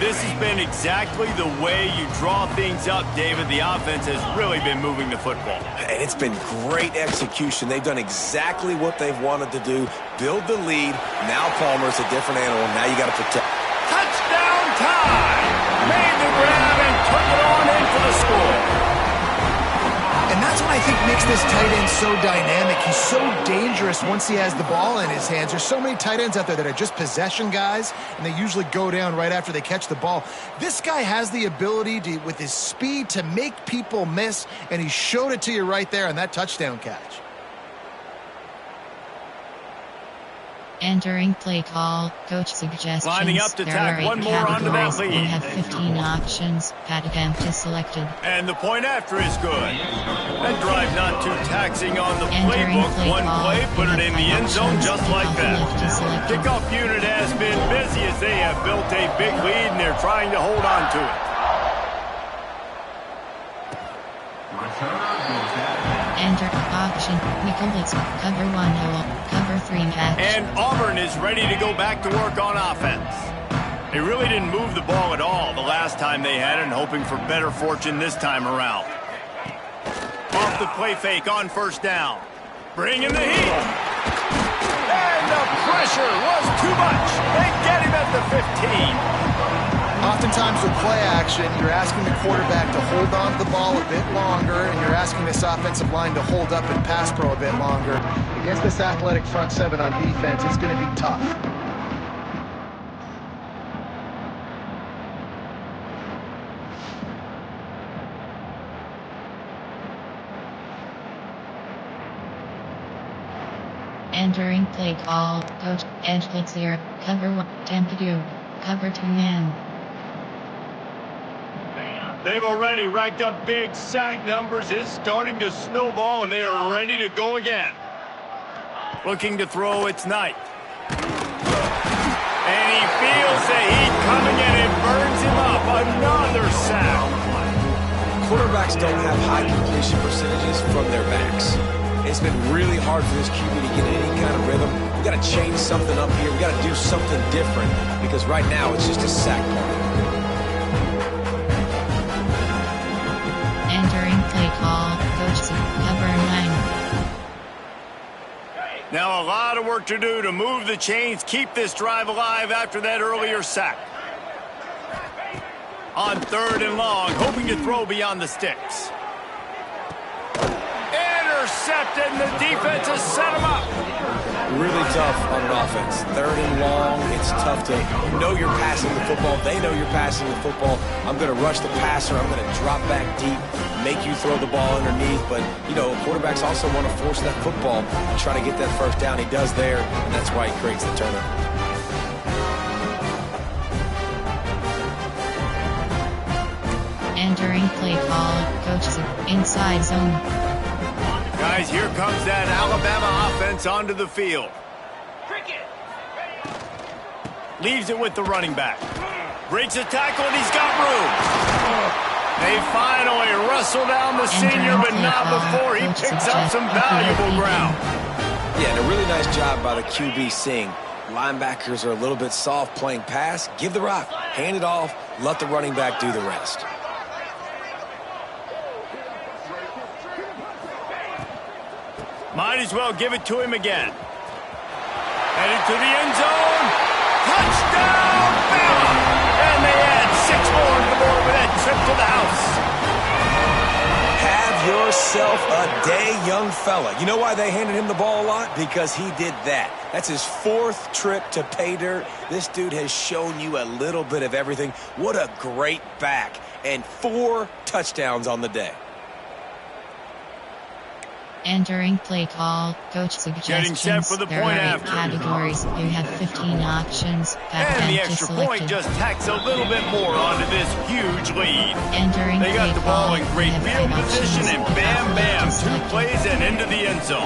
Speaker 1: This has been exactly the way you draw things up, David. The offense has really been moving the football.
Speaker 3: And it's been great execution. They've done exactly what they've wanted to do. Build the lead. Now Palmer's a different animal. Now you got to protect.
Speaker 1: Touchdown Tide! Made the grab and took it on in for the score.
Speaker 4: And that's what I think makes this tight end so dynamic. He's so dangerous once he has the ball in his hands. There's so many tight ends out there that are just possession guys, and they usually go down right after they catch the ball. This guy has the ability to, with his speed, to make people miss, and he showed it to you right there on that touchdown catch.
Speaker 2: Entering play call, coach suggestions.
Speaker 1: Lining up to tack one more onto that lead.
Speaker 2: You have 15 options. Padham is selected.
Speaker 1: And the point after is good. That drive not too taxing on the playbook. One play, put it in the end zone just like that. Kickoff unit has been busy as they have built a big lead and they're trying to hold on to it.
Speaker 2: Enter option, Nicholas, cover 1 hole, cover 3 match.
Speaker 1: And Auburn is ready to go back to work on offense. They really didn't move the ball at all the last time they had it, and hoping for better fortune this time around. Off the play fake on first down. Bringing the heat. And the pressure was too much. They get him at the 15.
Speaker 4: Oftentimes with play action, you're asking the quarterback to hold on to the ball a bit longer, and you're asking this offensive line to hold up and pass pro a bit longer. Against this athletic front seven on defense, it's going to be tough.
Speaker 2: Entering play call, coach, edge blitzer, cover 1, tempo 2, cover 2 man.
Speaker 1: They've already racked up big sack numbers. It's starting to snowball, and they are ready to go again. Looking to throw, it's Knight. And he feels the heat coming, and it burns him up. Another sack.
Speaker 3: Quarterbacks don't have high completion percentages from their backs. It's been really hard for this QB to get any kind of rhythm. We got to change something up here. We got to do something different because right now it's just a sack party.
Speaker 2: Entering play call, coach, cover 9.
Speaker 1: Now a lot of work to do to move the chains, keep this drive alive after that earlier sack. On 3rd and long, hoping to throw beyond the sticks. Intercepted, and the defense has set him up.
Speaker 3: Really tough on an offense. 3rd and long, it's tough to, you know you're passing the football. They know you're passing the football. I'm going to rush the passer. I'm going to drop back deep, make you throw the ball underneath. But, you know, quarterbacks also want to force that football and try to get that first down. He does there, and that's why he creates the turnover.
Speaker 2: Entering play call, coach, inside zone.
Speaker 1: Guys, here comes that Alabama offense onto the field. Leaves it with the running back. Breaks a tackle, and he's got room. They finally wrestle down the senior, but not before he picks up some valuable ground.
Speaker 3: Yeah, and a really nice job by the QB seeing linebackers are a little bit soft playing pass. Give the rock, hand it off, let the running back do the rest.
Speaker 1: Might as well give it to him again. Headed to the end zone. Touchdown, Bama! And they add 6 more on the board with that trip to the house.
Speaker 3: Have yourself a day, young fella. You know why they handed him the ball a lot? Because he did that. That's his 4th trip to pay dirt. This dude has shown you a little bit of everything. What a great back. And 4 touchdowns on the day.
Speaker 2: Entering play call, coach suggestions.
Speaker 1: Set for the
Speaker 2: there
Speaker 1: point
Speaker 2: are 8
Speaker 1: after.
Speaker 2: categories. You have 15 options.
Speaker 1: And the extra point just tacks a little bit more onto this huge lead.
Speaker 2: Entering
Speaker 1: they got the ball in great
Speaker 2: you
Speaker 1: field
Speaker 2: have
Speaker 1: position,
Speaker 2: options.
Speaker 1: and bam, bam, 2 plays and into the end zone.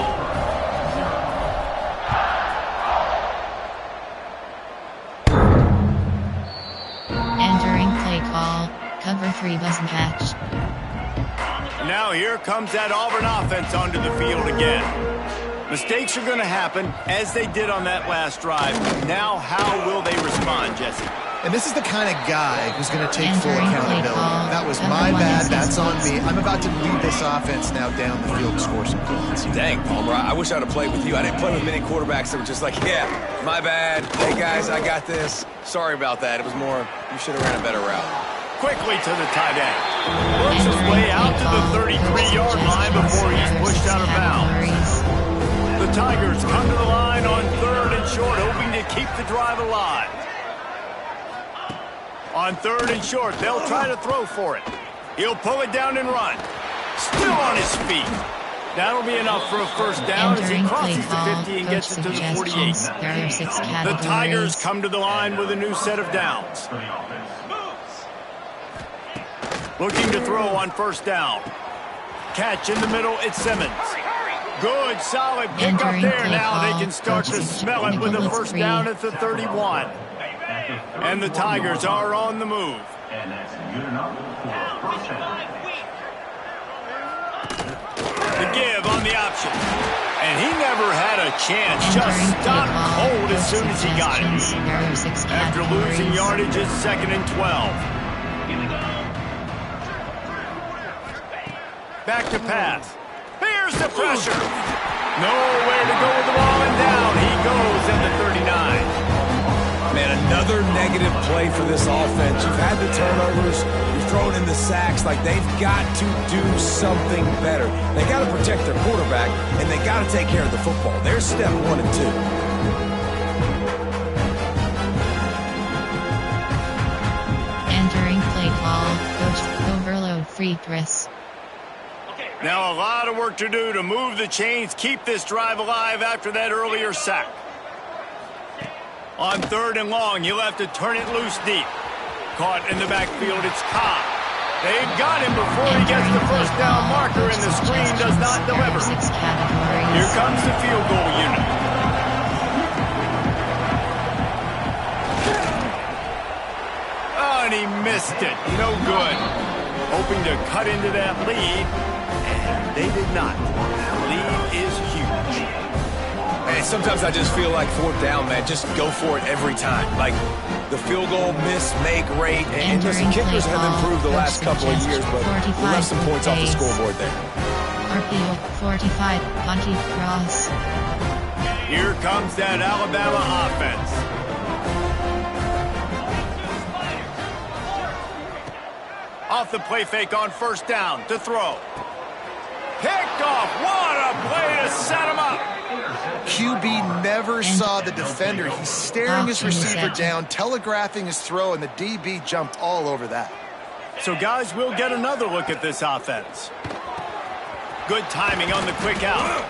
Speaker 2: Entering play call, cover 3 buzz catch.
Speaker 1: Now here comes that Auburn offense onto the field again. Mistakes are going to happen, as they did on that last drive. Now how will they respond, Jesse?
Speaker 4: And this is the kind of guy who's going to take full accountability. That was my bad. That's on me. I'm about to lead this offense now down the field to score some points.
Speaker 3: Dang, Palmer, I wish I'd have played with you. I didn't play with many quarterbacks that were just like, yeah, my bad. Hey, guys, I got this. Sorry about that. It was more, you should have ran a better route.
Speaker 1: Quickly to the tight end. Works his way out to the 33-yard line before he's pushed out of bounds. The Tigers come to the line on 3rd and short, hoping to keep the drive alive. On 3rd and short, they'll try to throw for it. He'll pull it down and run. Still on his feet. That'll be enough for a first down as he crosses the 50 and gets it to the 48.
Speaker 2: There are 6 categories.
Speaker 1: The Tigers come to the line with a new set of downs. Looking to throw on 1st down. Catch in the middle, it's Simmons. Good, solid pick up there. Now they can start to smell it with a 1st down at the 31. And the Tigers are on the move. The give on the option. And he never had a chance. Just stopped cold as soon as he got it. After losing yardage, it's 2nd and 12. Back to pass. Here's the pressure. Nowhere to go with the ball, and down he goes at the 39.
Speaker 3: Man, another negative play for this offense. You've had the turnovers. You've thrown in the sacks. Like, they've got to do something better. They got to protect their quarterback, and they got to take care of the football. There's step 1 and 2.
Speaker 2: Entering play call, coach overload free press.
Speaker 5: Okay,
Speaker 1: Now a lot of work to do to move the chains, keep this drive alive after that earlier sack. On 3rd and long, he'll have to turn it loose deep. Caught in the backfield, it's Cobb. They've got him before he gets the first down marker, and the screen does not deliver. Here comes the field goal unit. Oh, and he missed it. No good. Hoping to cut into that lead, and they did not. That lead is huge.
Speaker 3: And sometimes I just feel like 4th down, man, just go for it every time. Like, the field goal miss, make great. And listen, kickers have improved the last couple of years, but we left some points off the scoreboard there.
Speaker 2: RPO 45, Punty Cross.
Speaker 1: Here comes that Alabama offense. Off the play fake on 1st down to throw. Picked off. What a play to set him up.
Speaker 4: QB never saw the defender. He's staring his receiver down, telegraphing his throw, and the DB jumped all over that.
Speaker 1: So, guys, we'll get another look at this offense. Good timing on the quick out.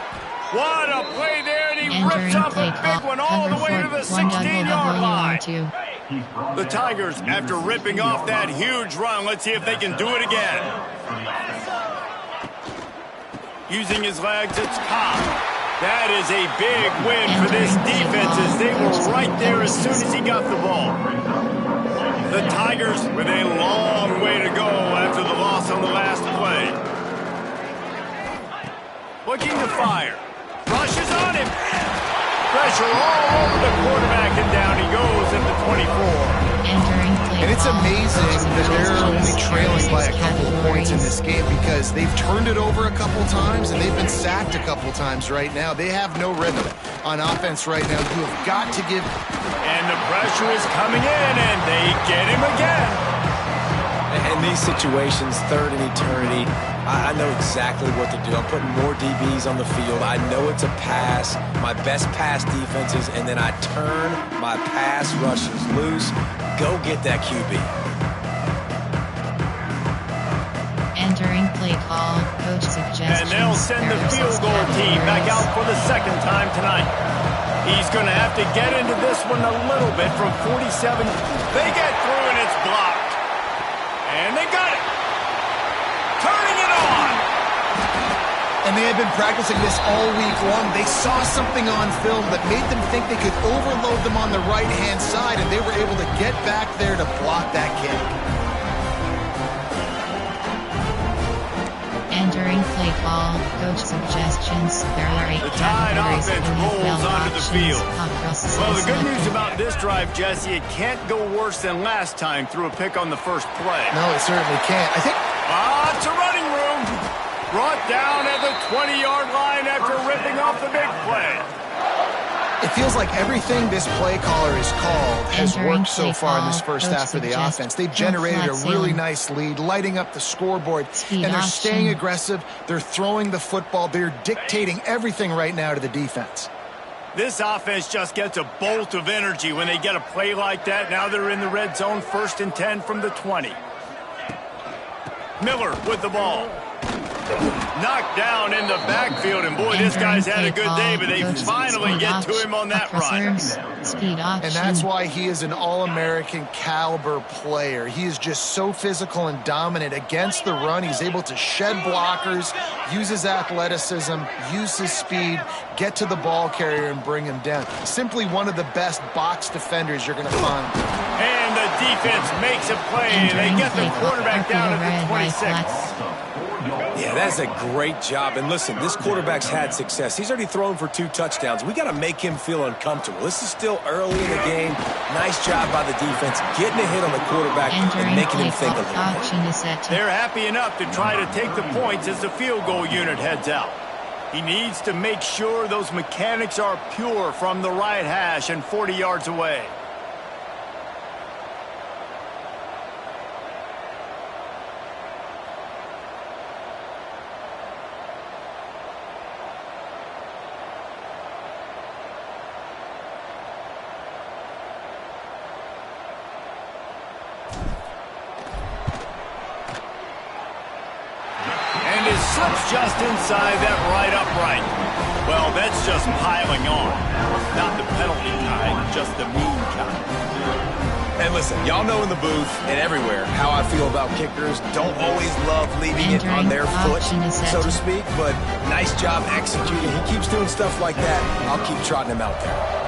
Speaker 1: What a play there, and he rips off a big one all the way to the 16-yard line. The Tigers, after ripping off that huge run, let's see if they can do it again. Using his legs, it's Cobb. That is a big win for this defense as they were right there as soon as he got the ball. The Tigers with a long way to go after the loss on the last play. Looking to fire. Rushes on him. Pressure all over the quarterback, and down he goes at the 24.
Speaker 4: And it's amazing that they're only trailing by a couple of points in this game because they've turned it over a couple times and they've been sacked a couple times right now. They have no rhythm on offense right now. You have got to give.
Speaker 1: And the pressure is coming in, and they get him again.
Speaker 3: In these situations, 3rd and eternity, I know exactly what to do. I'm putting more DBs on the field. I know it's a pass, my best pass defenses, and then I turn my pass rushes loose. Go get that QB.
Speaker 2: Entering play call, coach suggestions.
Speaker 1: And they'll send the field goal team back out for the 2nd time tonight. He's going to have to get into this one a little bit from 47. They get through, and it's blocked. And they got it. Turning it on.
Speaker 4: And they had been practicing this all week long. They saw something on film that made them think they could overload them on the right-hand side, and they were able to get back there to block that kick.
Speaker 2: Entering play call, coach suggestions. There are 8
Speaker 1: The Tide
Speaker 2: categories
Speaker 1: offense
Speaker 2: of
Speaker 1: rolls
Speaker 2: NFL
Speaker 1: onto the
Speaker 2: options.
Speaker 1: field. Well, the good news
Speaker 2: selected.
Speaker 1: about this drive, Jesse, it can't go worse than last time through a pick on the first play.
Speaker 4: No, it certainly can't. I think.
Speaker 1: It's a running room. Brought down at the 20-yard line after ripping off the big play.
Speaker 4: It feels like everything this play caller has called has worked so far in this first half of the offense. They've generated a really nice lead, lighting up the scoreboard, and they're staying aggressive. They're throwing the football. They're dictating everything right now to the defense.
Speaker 1: This offense just gets a bolt of energy when they get a play like that. Now they're in the red zone, 1st and 10 from the 20. Miller with the ball. Knocked down in the backfield, and boy, this guy's had a good day, but they finally get to him on that run.
Speaker 4: And that's why he is an all-American caliber player. He is just so physical and dominant against the run. He's able to shed blockers, use his athleticism, use his speed, get to the ball carrier and bring him down. Simply one of the best box defenders you're going to find.
Speaker 1: And the defense makes a play, and they get the quarterback down at the 26.
Speaker 3: Yeah, that's a great job. And listen, this quarterback's had success. He's already thrown for 2 touchdowns. We got to make him feel uncomfortable. This is still early in the game. Nice job by the defense, getting a hit on the quarterback and making him think a little more.
Speaker 1: They're happy enough to try to take the points as the field goal unit heads out. He needs to make sure those mechanics are pure from the right hash and 40 yards away. is slips just inside that right upright. Well, that's just piling on. Not the penalty kind, just the mean kind.
Speaker 3: And listen, y'all know in the booth and everywhere how I feel about kickers. Don't always love leaving it on their foot, so to speak, but nice job executing. He keeps doing stuff like that. I'll keep trotting him out there.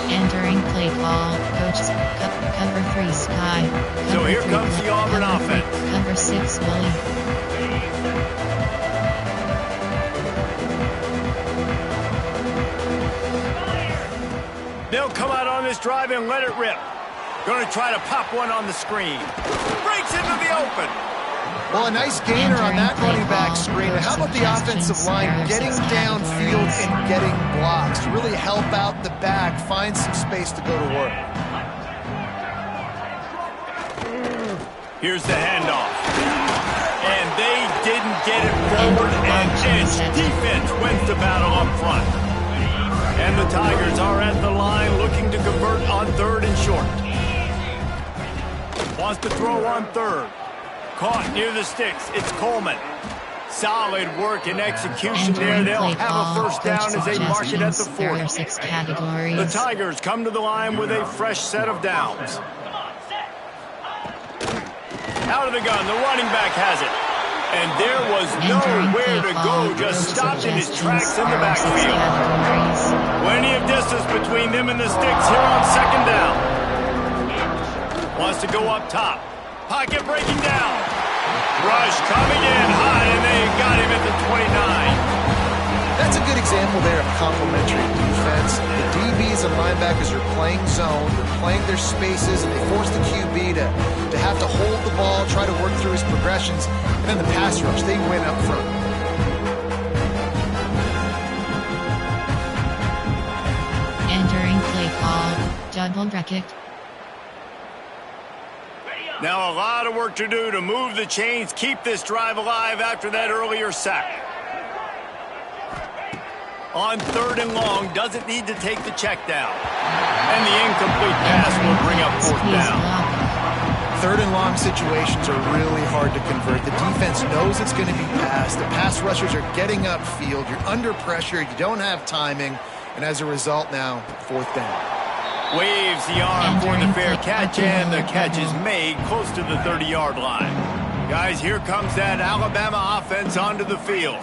Speaker 2: Entering play call, coach, cover 3 Sky.
Speaker 1: So here comes the Auburn offense.
Speaker 2: Cover 6 Willie.
Speaker 1: They'll come out on this drive and let it rip. Going to try to pop one on the screen. Breaks into the open.
Speaker 4: Well, a nice gainer on that running back screen. And how about the offensive line getting downfield and getting blocks to really help out the back, find some space to go to work.
Speaker 1: Here's the handoff. And they didn't get it forward, and its defense wins the battle up front. And the Tigers are at the line looking to convert on 3rd and short. Wants to throw on 3rd. Caught near the sticks. It's Coleman. Solid work and execution there. They'll have a first down as they mark it at the 40. The Tigers come to the line with a fresh set of downs. Out of the gun, the running back has it. And there was nowhere to go, just stopped in his tracks in the backfield. Plenty of distance between them and the sticks here on 2nd down. Wants to go up top. Pocket breaking down. Rush coming in hot, and they got him at the 29.
Speaker 4: That's a good example there of complementary defense. The DBs and linebackers are playing zone, they're playing their spaces, and they force the QB to have to hold the ball, try to work through his progressions, and then the pass rush, they win up front.
Speaker 2: Entering play call, double bracket.
Speaker 1: Now a lot of work to do to move the chains, keep this drive alive after that earlier sack. On 3rd and long, doesn't need to take the check down. And the incomplete pass will bring up 4th down.
Speaker 4: 3rd and long situations are really hard to convert. The defense knows it's going to be passed. The pass rushers are getting upfield. You're under pressure. You don't have timing. And as a result now, 4th down.
Speaker 1: Waves the arm for the fair catch, and the catch is made close to the 30-yard line. Guys, here comes that Alabama offense onto the field.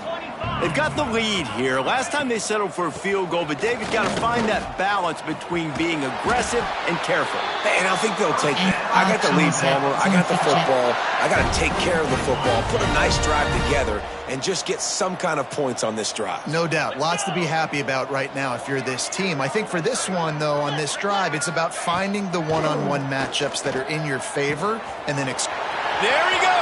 Speaker 1: They've got the lead here. Last time they settled for a field goal, but David got to find that balance between being aggressive and careful.
Speaker 3: And I think they'll take that. I got the lead, Palmer. I got the football. I got to take care of the football, put a nice drive together, and just get some kind of points on this drive.
Speaker 4: No doubt. Lots to be happy about right now if you're this team. I think for this one, though, on this drive, it's about finding the one-on-one matchups that are in your favor, and then...
Speaker 1: There he goes!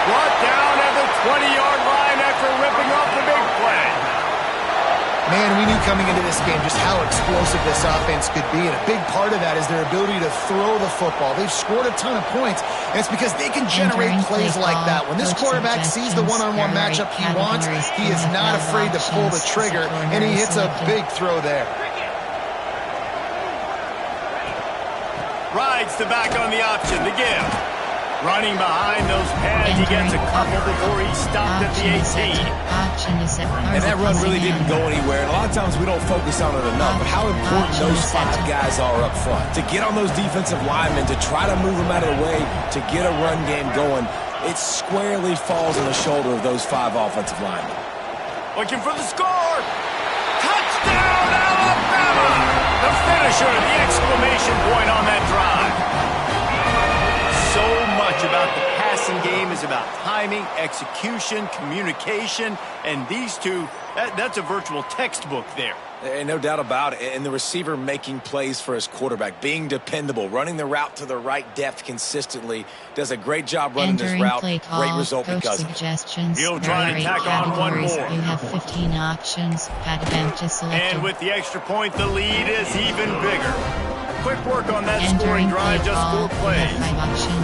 Speaker 1: Brought down at the 20-yard line after ripping off the big play.
Speaker 4: Man, we knew coming into this game just how explosive this offense could be, and a big part of that is their ability to throw the football. They've scored a ton of points, and it's because they can generate plays like that. When this quarterback sees the one-on-one matchup he wants, he is not afraid to pull the trigger, and he hits a big throw there.
Speaker 1: Rides the back on the option, the give. Running behind those pads, he gets a couple before he stopped at the 18.
Speaker 3: And that run really didn't go anywhere. And a lot of times we don't focus on it enough, but how important those 5 guys are up front. To get on those defensive linemen, to try to move them out of the way, to get a run game going, it squarely falls on the shoulder of those 5 offensive linemen.
Speaker 1: Looking for the score. Touchdown, Alabama! The finisher, the exclamation point on that drive. So much about the passing game is about timing, execution, communication, and these two, that's a virtual textbook there.
Speaker 3: And no doubt about it. And the receiver making plays for his quarterback, being dependable, running the route to the right depth consistently, does a great job running this route. Great result because of it.
Speaker 1: He'll try to tack on one more.
Speaker 2: You have 15 options.
Speaker 1: And with the extra point, the lead is even bigger. Quick work on that scoring drive, just 4 plays.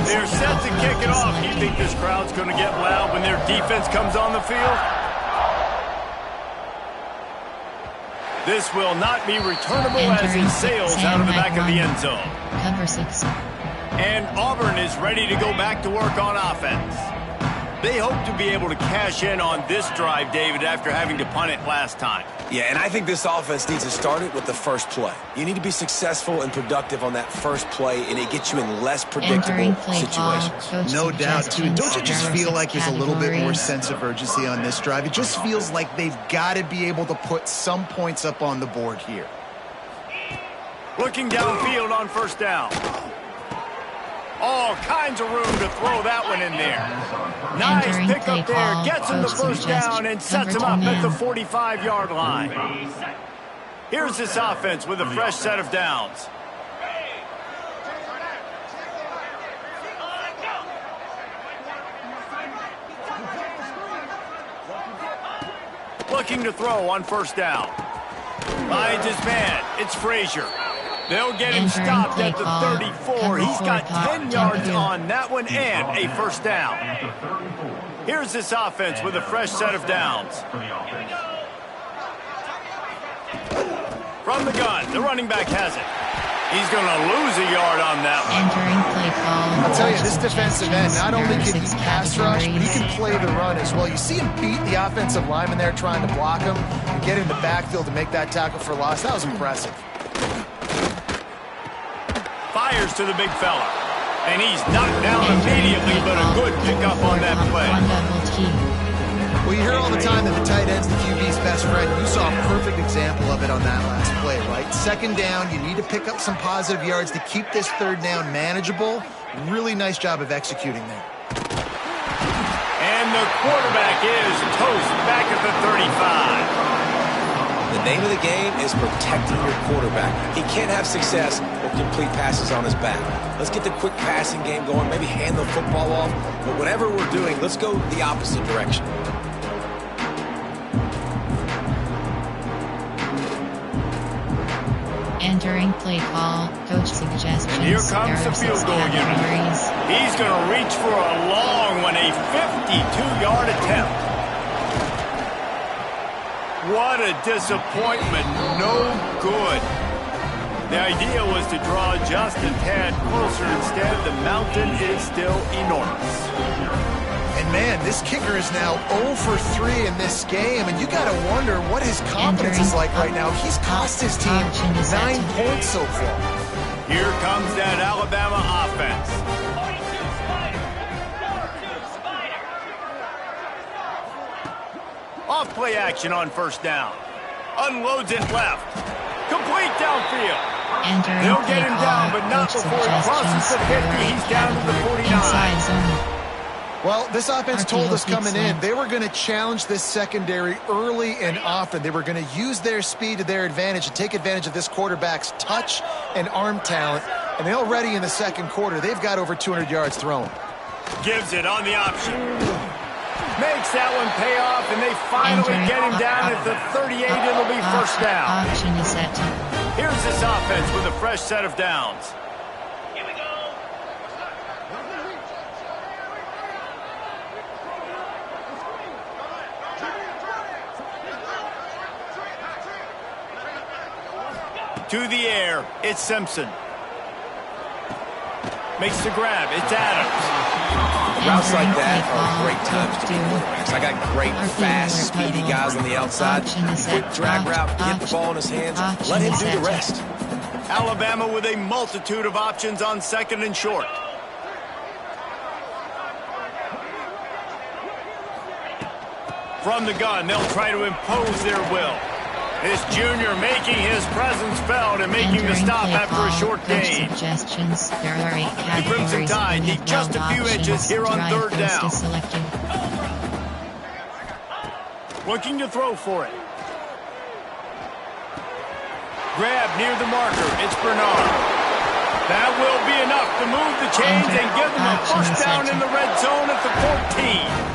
Speaker 1: They're set to kick it off. Do you think this crowd's going to get loud when their defense comes on the field? This will not be returnable as it sails out of the back of the end zone.
Speaker 2: Cover 6.
Speaker 1: And Auburn is ready to go back to work on offense. They hope to be able to cash in on this drive, David, after having to punt it last time.
Speaker 3: Yeah, and I think this offense needs to start it with the first play. You need to be successful and productive on that first play, and it gets you in less predictable situations.
Speaker 4: No doubt, too. Don't you just feel like there's a little bit more sense of urgency on this drive? It just feels like they've got to be able to put some points up on the board here.
Speaker 1: Looking downfield on first down. All kinds of room to throw that one in there. Nice pickup there. Gets him the first down and sets him up at the 45-yard line. Here's this offense with a fresh set of downs. Looking to throw on first down. Finds his man. It's Frazier. They'll get him stopped at the 34. He's got 10 yards on that one and a first down. Here's this offense with a fresh set of downs. From the gun, the running back has it. He's going to lose a yard on that one.
Speaker 4: I'll tell you, this defensive end, not only can he pass rush, but he can play the run as well. You see him beat the offensive lineman there trying to block him and get in the backfield to make that tackle for loss. That was impressive.
Speaker 1: Fires to the big fella. And he's knocked down immediately, but a good pickup on that play.
Speaker 4: Well, you hear all the time that the tight end's the QB's best friend. You saw a perfect example of it on that last play, right? Second down, you need to pick up some positive yards to keep this third down manageable. Really nice job of executing there.
Speaker 1: And the quarterback is toast back at the 35.
Speaker 3: The name of the game is protecting your quarterback. He can't have success or complete passes on his back. Let's get the quick passing game going, maybe hand the football off. But whatever we're doing, let's go the opposite direction.
Speaker 2: Entering play call, coach suggestions.
Speaker 1: And here comes the field goal unit. He's going to reach for a long one, a 52-yard attempt. What a disappointment. No good. The idea was to draw just a tad closer. Instead, the mountain is still enormous.
Speaker 4: And, man, this kicker is now 0 for 3 in this game, and you got to wonder what his confidence is like right now. He's cost his team 9 points so far.
Speaker 1: Here comes that Alabama offense. Off play action on first down. Unloads it left. Complete downfield. They'll get him down, but not before he crosses the 50. He's down to the 49.
Speaker 4: Well, this offense told us coming in they were going to challenge this secondary early and often. They were going to use their speed to their advantage and take advantage of this quarterback's touch and arm talent. And they already in the second quarter, they've got over 200 yards thrown.
Speaker 1: Gives it on the option. Makes that one pay off, and they finally get him down at the 38. It'll be first down.
Speaker 2: Option is set.
Speaker 1: Here's this offense with a fresh set of downs.
Speaker 5: Here we go.
Speaker 1: To the air, it's Simpson. Makes the grab, it's Adams.
Speaker 3: Routes like that are great times to be quarterbacks. I got great, fast, speedy guys on the outside. Quick drag route, get the ball in his hands, let him do the rest.
Speaker 1: Alabama with a multitude of options on second and short. From the gun, they'll try to impose their will. This junior making his presence felt and making the stop after a short gain. The Crimson Tide need just a few inches here on third down. Looking to throw for it. Grab near the marker. It's Bernard. That will be enough to move the chains and give them a first down in the red zone at the 14.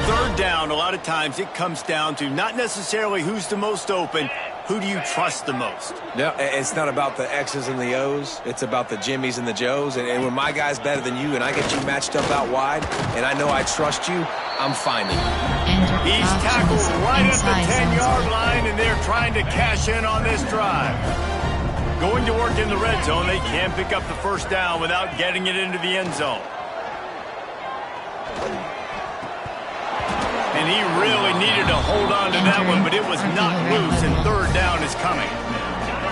Speaker 1: Third down, a lot of times it comes down to not necessarily who's the most open, who do you trust the most?
Speaker 3: No, it's not about the X's and the O's. It's about the Jimmys and the Joes. And when my guy's better than you and I get you matched up out wide and I know I trust you, I'm finding.
Speaker 1: He's tackled right at the 10-yard line, and they're trying to cash in on this drive. Going to work in the red zone, they can't pick up the first down without getting it into the end zone. And he really needed to hold on to that one, but it was knocked loose, and third down is coming.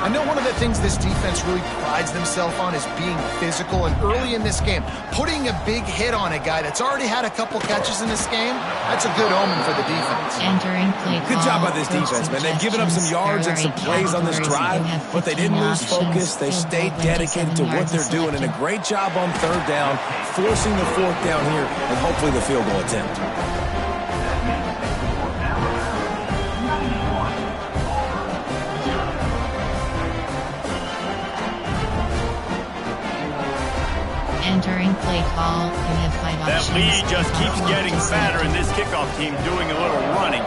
Speaker 4: I know one of the things this defense really prides themselves on is being physical, and early in this game, putting a big hit on a guy that's already had a couple catches in this game, that's a good omen for the defense.
Speaker 3: Good job by this defense, man. They've given up some yards and some plays on this drive, but they didn't lose focus. They stayed dedicated to what they're doing, and a great job on third down, forcing the fourth down here, and hopefully the field goal attempt.
Speaker 2: Entering play call, you have 5 options.
Speaker 1: That lead just keeps getting fatter, and this kickoff team doing a little running.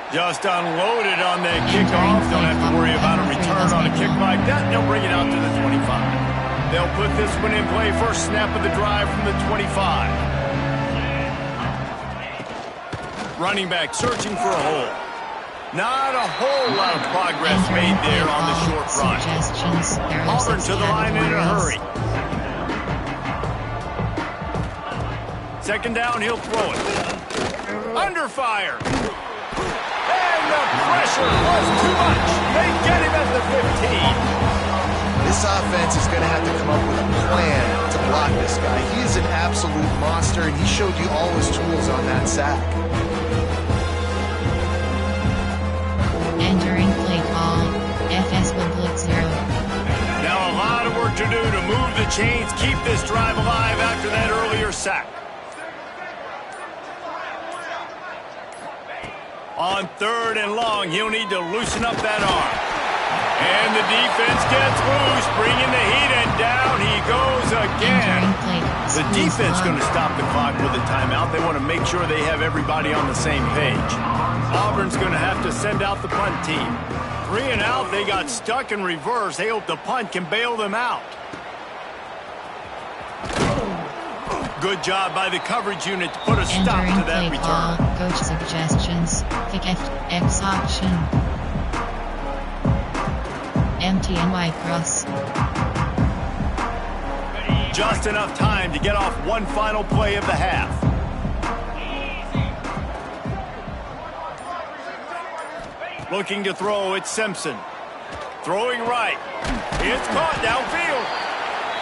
Speaker 1: Just unloaded on the kickoff. Don't have to worry about a return on a kick like that. They'll bring it out to the 25. They'll put this one in play. First snap of the drive from the 25. Running back searching for a hole. Not a whole lot of progress made there on the short run. Auburn to the line in a hurry. Second down, he'll throw it. Under fire. And the pressure was too much. They get him at the 15.
Speaker 4: This offense is going to have to come up with a plan to block this guy. He is an absolute monster, and he showed you all his tools on that sack.
Speaker 2: Entering play call, FS will blitz 0.
Speaker 1: Now a lot of work to do to move the chains, keep this drive alive after that earlier sack. On third and long, he'll need to loosen up that arm. And the defense gets loose, bringing the heat, and down he goes again. The defense going to stop the clock with a timeout. They want to make sure they have everybody on the same page. Auburn's going to have to send out the punt team. 3 and out, they got stuck in reverse. They hope the punt can bail them out. Good job by the coverage unit to put a stop to that return.
Speaker 2: Coach suggestions. Pick X option. Empty and Y cross.
Speaker 1: Just enough time to get off one final play of the half. Looking to throw, it's Simpson. Throwing right. It's caught downfield.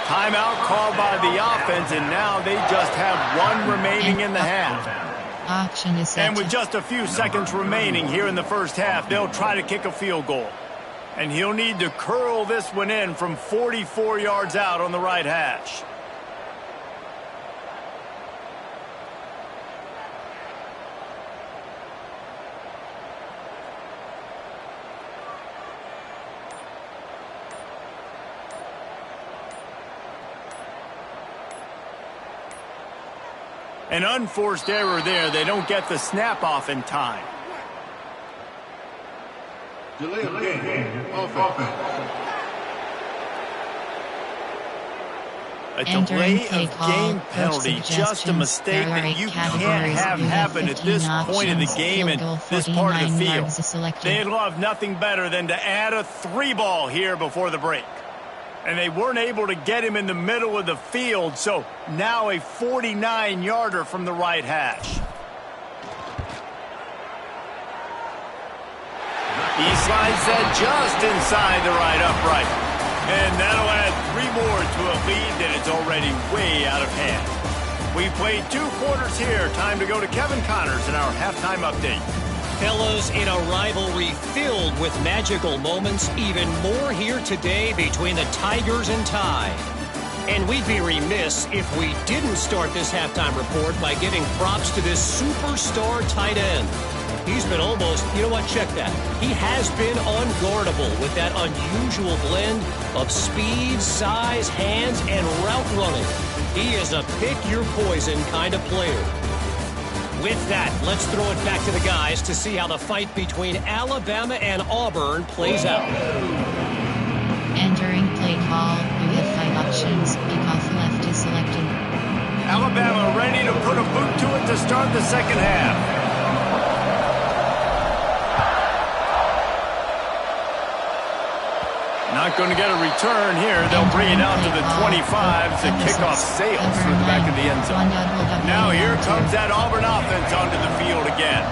Speaker 1: Timeout called by the offense, and now they just have one remaining in the half.
Speaker 2: Option is set.
Speaker 1: And with just a few seconds remaining here in the first half, they'll try to kick a field goal. And he'll need to curl this one in from 44 yards out on the right hash. An unforced error there. They don't get the snap off in time.
Speaker 6: Delay of game. Offense.
Speaker 1: A delay of game penalty, just a mistake that you can't have happen at this point of the game and this part of the field. They'd love nothing better than to add a 3-ball here before the break. And they weren't able to get him in the middle of the field, so now a 49-yarder from the right hash. He slides that just inside the right upright. And that'll add 3 more to a lead that is already way out of hand. We played 2 quarters here. Time to go to Kevin Connors in our halftime update.
Speaker 7: Fellas, in a rivalry filled with magical moments, even more here today between the Tigers and Tide. And we'd be remiss if we didn't start this halftime report by giving props to this superstar tight end. He's been almost, you know what, check that. He has been unguardable with that unusual blend of speed, size, hands, and route running. He is a pick-your-poison kind of player. With that, let's throw it back to the guys to see how the fight between Alabama and Auburn plays out.
Speaker 2: Entering play call, you have 5 options. Pick off left is
Speaker 1: Alabama ready to put a boot to it to start the second half. Not going to get a return here. They'll bring it out to the 25 as the kickoff sails through the back of the end zone. Now here comes that Auburn offense onto the field again.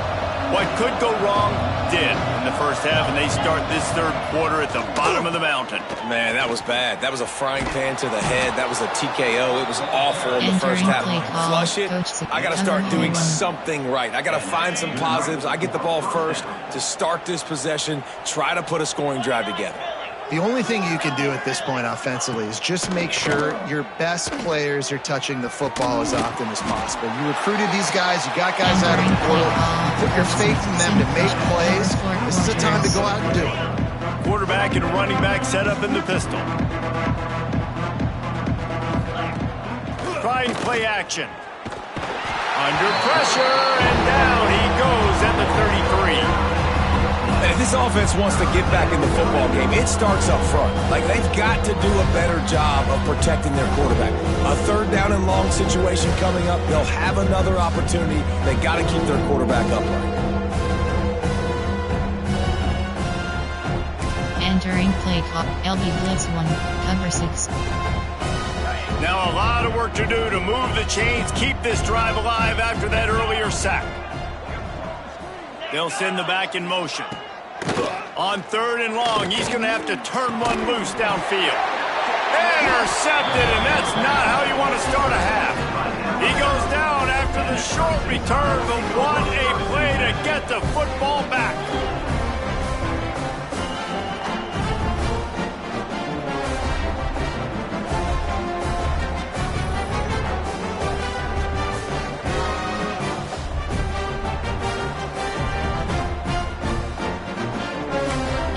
Speaker 1: What could go wrong did in the first half, and they start this third quarter at the bottom of the mountain.
Speaker 3: Man, that was bad. That was a frying pan to the head. That was a TKO. It was awful in the first half. Flush it. I got to start doing something right. I got to find some positives. I get the ball first to start this possession, try to put a scoring drive together.
Speaker 4: The only thing you can do at this point offensively is just make sure your best players are touching the football as often as possible. You recruited these guys. You got guys out of the portal. You put your faith in them to make plays. This is a time to go out and do it.
Speaker 1: Quarterback and running back set up in the pistol. Trying play action. Under pressure, and down he goes at the 33.
Speaker 3: If this offense wants to get back in the football game, it starts up front. Like, they've got to do a better job of protecting their quarterback. A third down and long situation coming up, they'll have another opportunity. They got to keep their quarterback upright.
Speaker 2: Entering play call, LB Blitz 1, cover 6.
Speaker 1: Now a lot of work to do to move the chains, keep this drive alive after that earlier sack. They'll send the back in motion. On third and long, he's going to have to turn one loose downfield. Intercepted, and that's not how you want to start a half. He goes down after the short return, but what a play to get the football back.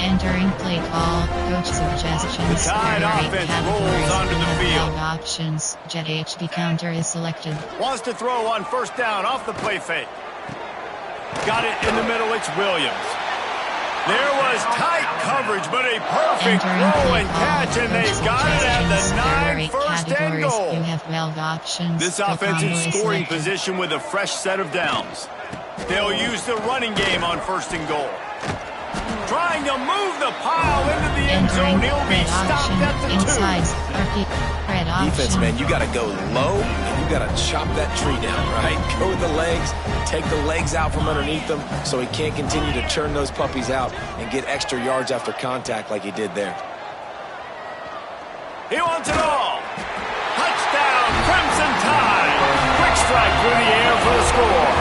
Speaker 2: Entering play call, coach suggestions.
Speaker 1: The Tide offense rolls onto the field.
Speaker 2: Options, Jet HB counter is selected.
Speaker 1: Wants to throw on first down off the play fake. Got it in the middle, it's Williams. There was tight coverage, but a perfect throw and catch, and they've got it at the 9, first and goal.
Speaker 2: You have 12 options.
Speaker 1: This offense in scoring position with a fresh set of downs. They'll use the running game on first and goal. Trying to move the pile into the end zone. He'll be stopped at the 2.
Speaker 3: Defense, man, you got to go low, and you got to chop that tree down, right? Go with the legs, take the legs out from underneath them so he can't continue to churn those puppies out and get extra yards after contact like he did there.
Speaker 1: He wants it all. Touchdown, Crimson Tide. Quick strike through the air for the score.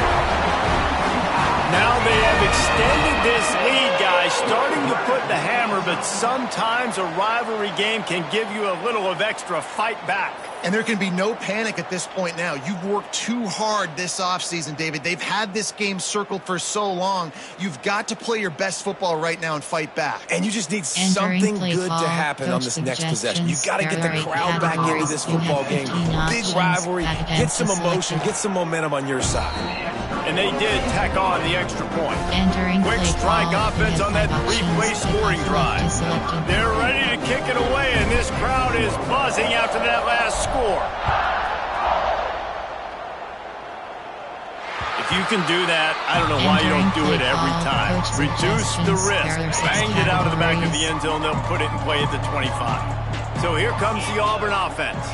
Speaker 1: Now they have extended this lead, guys, starting to put the hammer, but sometimes a rivalry game can give you a little of extra fight back.
Speaker 4: And there can be no panic at this point now. You've worked too hard this offseason, David. They've had this game circled for so long. You've got to play your best football right now and fight back.
Speaker 3: And you just need something good to happen on this next possession. You've got to get the crowd back into this football game. Big rivalry. Get some emotion. Get some momentum on your side.
Speaker 1: And they did tack on the extra point.
Speaker 2: Quick
Speaker 1: strike offense on that three-play scoring drive. They're ready to kick it away, and this crowd is buzzing after that last score. If you can do that, I don't know why you don't do it every time. Reduce the risk. Banged it out of the back of the end zone. They'll put it in play at the 25. So here comes the Auburn offense.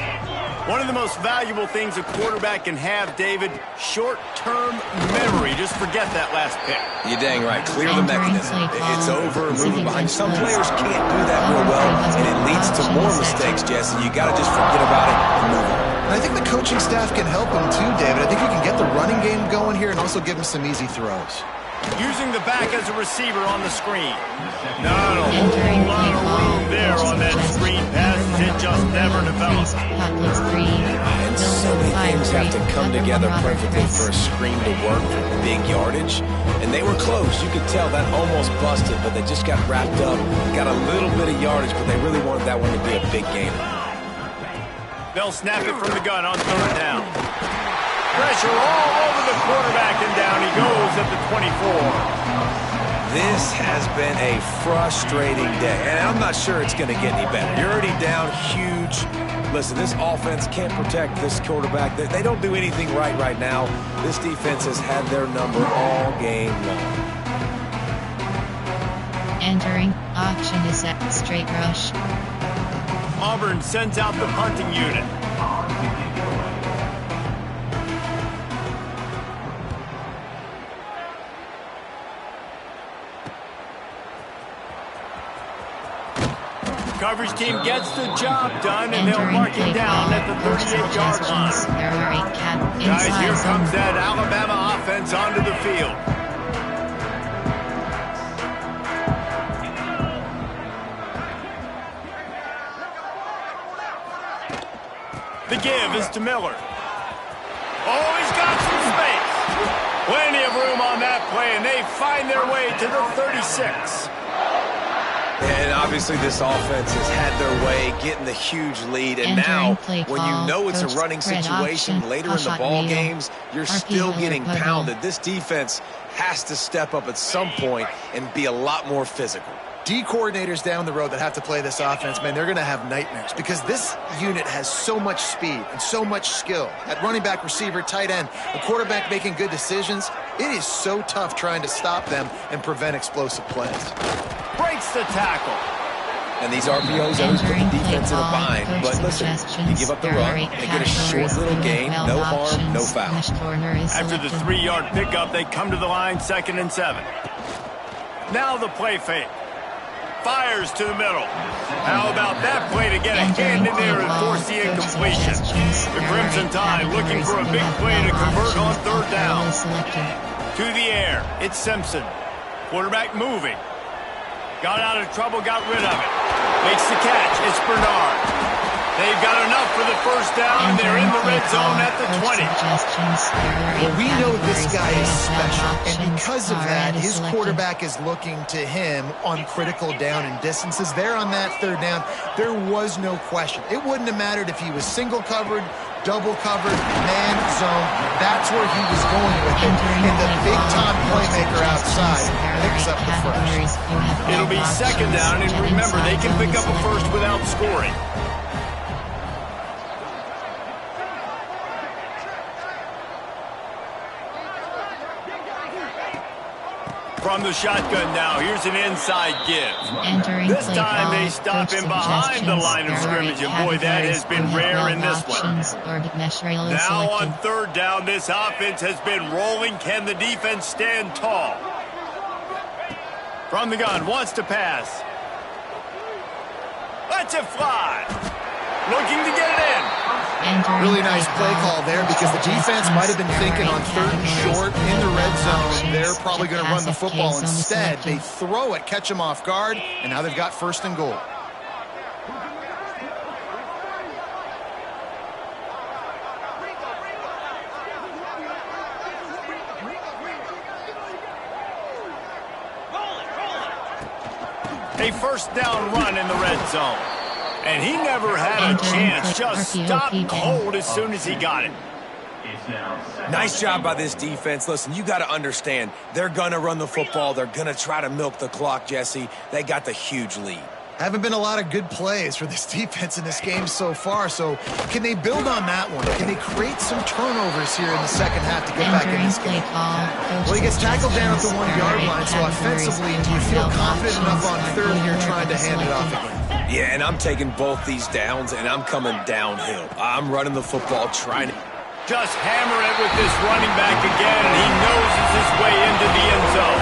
Speaker 1: One of the most valuable things a quarterback can have, David, short-term memory. Just forget that last pick.
Speaker 3: You're dang right. Clear the mechanism. It's over, moving behind. Some players can't do that real well, and it leads to more mistakes, Jesse. You got to just forget about it and move on.
Speaker 4: And I think the coaching staff can help him too, David. I think you can get the running game going here and also give him some easy throws.
Speaker 1: Using the back as a receiver on the screen. Not a whole lot of room there on that screen pass. It just never develops.
Speaker 3: And so many things have to come together perfectly for a screen to work for big yardage. And they were close. You could tell that almost busted, but they just got wrapped up. Got a little bit of yardage, but they really wanted that one to be a big game.
Speaker 1: They'll snap it from the gun on third down. Pressure all over the quarterback, and down he goes at the 24.
Speaker 3: This has been a frustrating day, and I'm not sure it's going to get any better. You're already down huge. Listen, this offense can't protect this quarterback. They don't do anything right now. This defense has had their number all game long.
Speaker 2: Entering auction is at straight rush.
Speaker 1: Auburn sends out the punting unit. Coverage team gets the job done, and they'll mark it down at the 38-yard line. Guys, here comes that Alabama offense onto the field. The give is to Miller. Oh, he's got some space. Plenty of room on that play, and they find their way to the 36.
Speaker 3: And obviously this offense has had their way getting the huge lead. And now, when you know it's a running situation later in the ball games, you're still getting pounded. This defense has to step up at some point and be a lot more physical.
Speaker 4: D coordinators down the road that have to play this offense, man, they're going to have nightmares because this unit has so much speed and so much skill. At running back, receiver, tight end, the quarterback making good decisions, it is so tough trying to stop them and prevent explosive plays.
Speaker 1: Breaks the tackle.
Speaker 3: And these RPOs always put the defense in a bind. But listen, you give up the run, they get a short little gain, no harm, no foul.
Speaker 1: After the 3-yard pickup, they come to the line, 2nd and 7. Now the play fake. Fires to the middle. How about that play to get a hand in there and force the incompletion? The Crimson Tide looking for a big play to convert on 3rd down. To the air, it's Simpson. Quarterback moving. Got out of trouble, got rid of it. Makes the catch, it's Bernard. They've got enough for the 1st down, and they're in the red zone at the 20.
Speaker 4: Well, we know this guy is special, and because of that, his quarterback is looking to him on critical down and distances. There on that 3rd down, there was no question. It wouldn't have mattered if he was single covered, double covered, man zone. That's where he was going with it. And the big-time playmaker outside picks up the first.
Speaker 1: It'll be 2nd down, and remember, they can pick up a first without scoring. From the shotgun now, here's an inside give. This time they stop him behind the line of scrimmage, and boy, that has been rare in this one. Now on 3rd down, this offense has been rolling. Can the defense stand tall? From the gun, wants to pass. Lets it fly. Looking to get it in.
Speaker 4: Really nice play call there because the defense might have been thinking on 3rd and short in the red zone. They're probably going to run the football instead. They throw it, catch them off guard, and now they've got 1st and goal.
Speaker 1: A 1st down run in the red zone. And he never had a chance, just stopped cold as soon as he got it.
Speaker 3: Nice job by this defense. Listen, you got to understand, they're going to run the football. They're going to try to milk the clock, Jesse. They got the huge lead.
Speaker 4: Haven't been a lot of good plays for this defense in this game so far, so can they build on that one? Can they create some turnovers here in the 2nd half to get back in this game? Well, he gets tackled down at the 1-yard line, so offensively, do you feel confident enough on 3rd here trying to hand it off again?
Speaker 3: Yeah, and I'm taking both these downs, and I'm coming downhill. I'm running the football, trying to
Speaker 1: just hammer it with this running back again, and he noses his way into the end zone.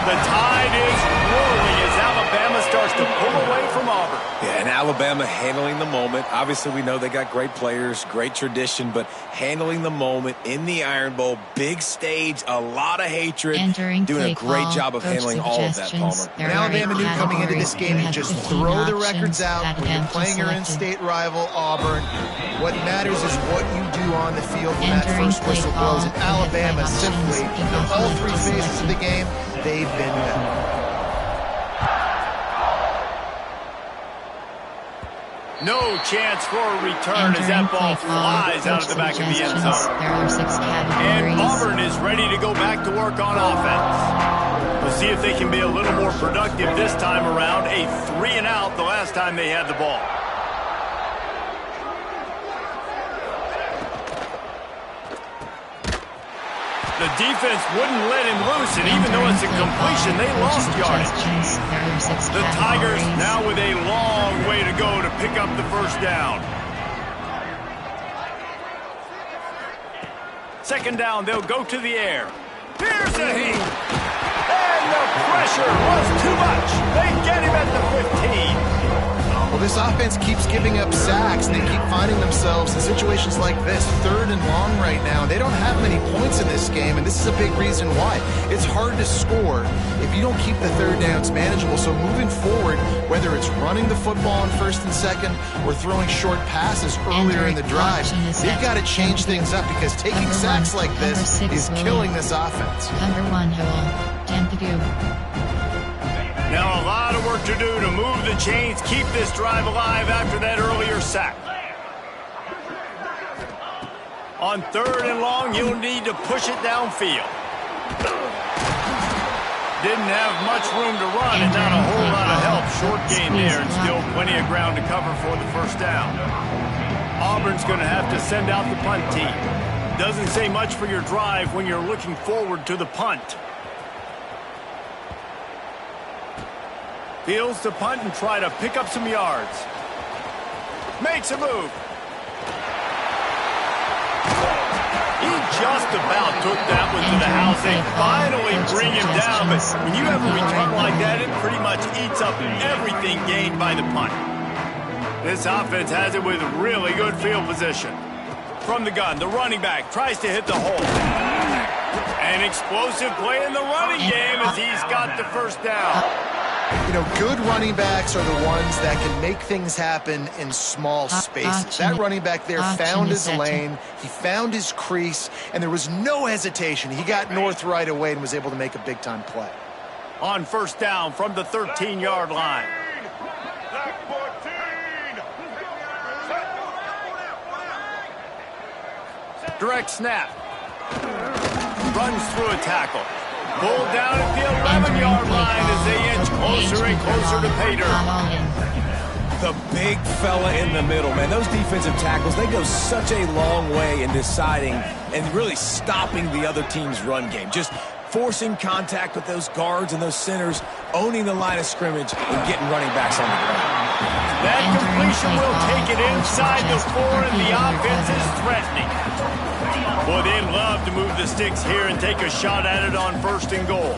Speaker 1: The tide is rolling as Alabama starts to pull away from Auburn.
Speaker 3: Yeah, and Alabama handling the moment. Obviously, we know they got great players, great tradition, but handling the moment in the Iron Bowl, big stage, a lot of hatred, doing a great job of handling all of that, Palmer.
Speaker 4: And Alabama knew coming into this game to just throw the records out when you're playing your in-state rival, Auburn. What matters is what you do on the field when that first whistle blows. And Alabama simply, in all 3 phases of the game, they've been better.
Speaker 1: No chance for a return as that ball flies out of the back of the end zone. And Auburn is ready to go back to work on offense. We'll see if they can be a little more productive this time around. A 3-and-out the last time they had the ball. The defense wouldn't let him loose, and even though it's a completion, they lost yardage. The Tigers now with a long way to go to pick up the first down. Second down, they'll go to the air. Here's the heat. And the pressure was too much. They get him at the 15.
Speaker 4: Well, this offense keeps giving up sacks, and they keep finding themselves in situations like this, 3rd and long right now. They don't have many points in this game, and this is a big reason why. It's hard to score if you don't keep the 3rd downs manageable. So moving forward, whether it's running the football on 1st and 2nd or throwing short passes earlier in the drive, they've got to change things up because taking sacks like this is killing this offense.
Speaker 2: Number 1 hole, Tampa.
Speaker 1: Now a lot of work to do to move the chains, keep this drive alive after that earlier sack. On 3rd and long, you'll need to push it downfield. Didn't have much room to run and not a whole lot of help. Short gain there and still plenty of ground to cover for the first down. Auburn's going to have to send out the punt team. Doesn't say much for your drive when you're looking forward to the punt. Fields to punt and try to pick up some yards. Makes a move. He just about took that one to the house. They finally bring him down, but when you have a return like that, it pretty much eats up everything gained by the punt. This offense has it with really good field position. From the gun, the running back tries to hit the hole. An explosive play in the running game as he's got the first down.
Speaker 4: You know, good running backs are the ones that can make things happen in small spaces. That running back there found his lane, he found his crease, and there was no hesitation. He got north right away and was able to make a big-time play.
Speaker 1: On first down from the 13-yard line. Direct snap. Runs through a tackle. Pulled down at the 11-yard line as they inch closer and closer to pay dirt.
Speaker 3: The big fella in the middle, man. Those defensive tackles, they go such a long way in deciding and really stopping the other team's run game. Just forcing contact with those guards and those centers, owning the line of scrimmage, and getting running backs on the ground.
Speaker 1: That completion will take it inside the 4, and the offense is threatening. Boy, they'd love to move the sticks here and take a shot at it on 1st and goal.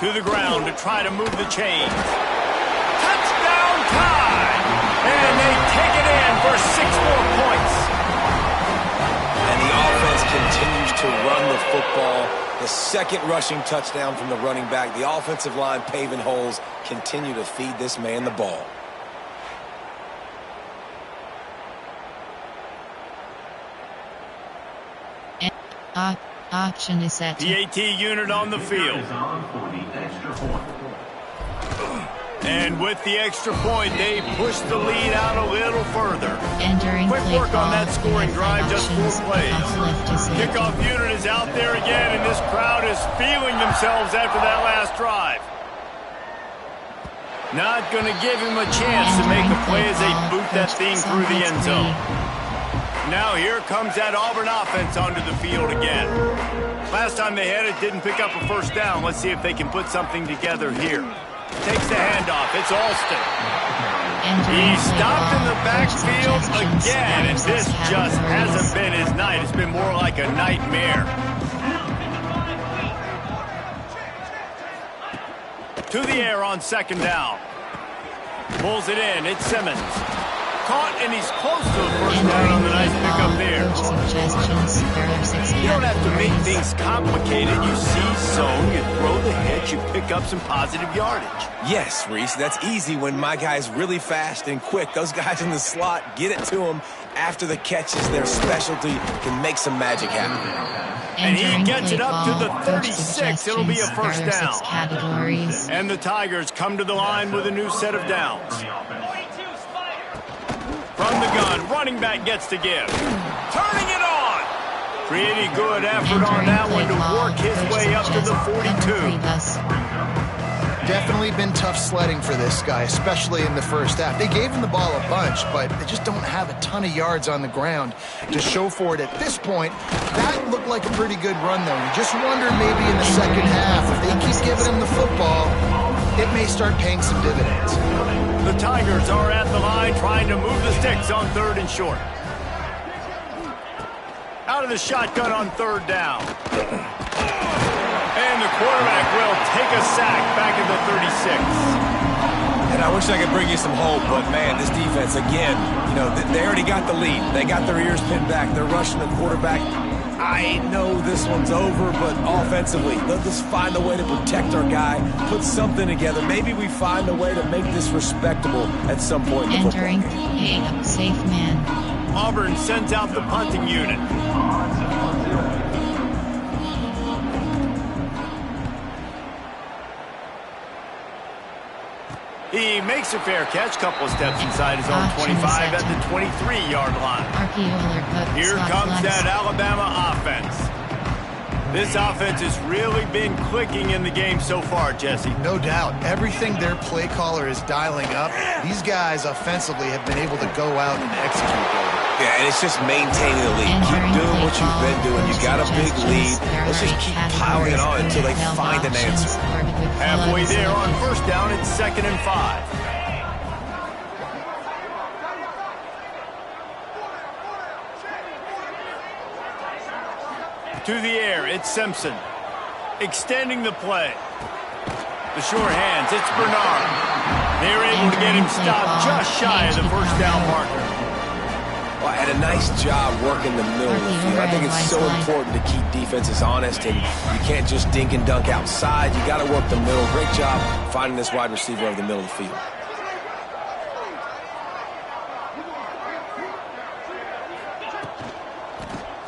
Speaker 1: To the ground to try to move the chains. Touchdown time! And they take it in for 6 more points.
Speaker 3: And the offense continues to run the football. The second rushing touchdown from the running back. The offensive line paving holes, continue to feed this man the ball.
Speaker 2: Option is set.
Speaker 1: PAT unit on the field. And with the extra point, they push the lead out a little further. Quick work on that scoring drive, just 4 plays. Kickoff unit is out there again, and this crowd is feeling themselves after that last drive. Not going to give him a chance to make a play as they boot that thing through the end zone. Now here comes that Auburn offense onto the field again. Last time they had it, didn't pick up a first down. Let's see if they can put something together here. Takes the handoff. It's Alston. He stopped in the backfield again, and this just hasn't been his night. It's been more like a nightmare. To the air on 2nd down. Pulls it in. It's Simmons. Caught, and he's close to a first down on the nice pickup there. You don't have to make things complicated. You see zone, you throw the hitch, you pick up some positive yardage.
Speaker 3: Yes, Reese, that's easy when my guy's really fast and quick. Those guys in the slot, get it to them after the catch is their specialty, can make some magic happen.
Speaker 1: And he gets it up to the 36. It'll be a first down. And the Tigers come to the line with a new set of downs. From the gun, running back gets to give. Turning it on. Pretty good effort on that one to work his way up to the 42.
Speaker 4: definitely been tough sledding for this guy, especially in the first half. They gave him the ball a bunch, but they just don't have a ton of yards on the ground to show for it at this point. That looked like a pretty good run, though. You just wonder maybe in the second half, if they keep giving him the football, it may start paying some dividends.
Speaker 1: The Tigers are at the line trying to move the sticks on 3rd and short. Out of the shotgun on 3rd down. And the quarterback will take a sack back at the 36.
Speaker 3: And I wish I could bring you some hope, but, man, this defense, again, you know, they already got the lead. They got their ears pinned back. They're rushing the quarterback. I know this one's over, but offensively, they'll just find a way to protect our guy, put something together. Maybe we find a way to make this respectable at some point in the football game.
Speaker 2: Entering, safe man.
Speaker 1: Auburn sends out the punting unit. He makes a fair catch, couple of steps inside his own 25 at the 23-yard line. Here comes that Alabama offense. This offense has really been clicking in the game so far, Jesse.
Speaker 4: No doubt. Everything their play caller is dialing up, these guys offensively have been able to go out and execute.
Speaker 3: Yeah, and it's just maintaining the lead. Keep doing what you've been doing. You got a big lead. Let's just keep piling it on until they find an answer.
Speaker 1: Halfway there on 1st down, it's 2nd and 5. To the air, it's Simpson. Extending the play. The sure hands, it's Bernard. They're able to get him stopped just shy of the 1st down marker.
Speaker 3: Well, and a nice job working the middle of the field. I think it's so important to keep defenses honest, and you can't just dink and dunk outside. You got to work the middle. Great job finding this wide receiver over the middle of the field.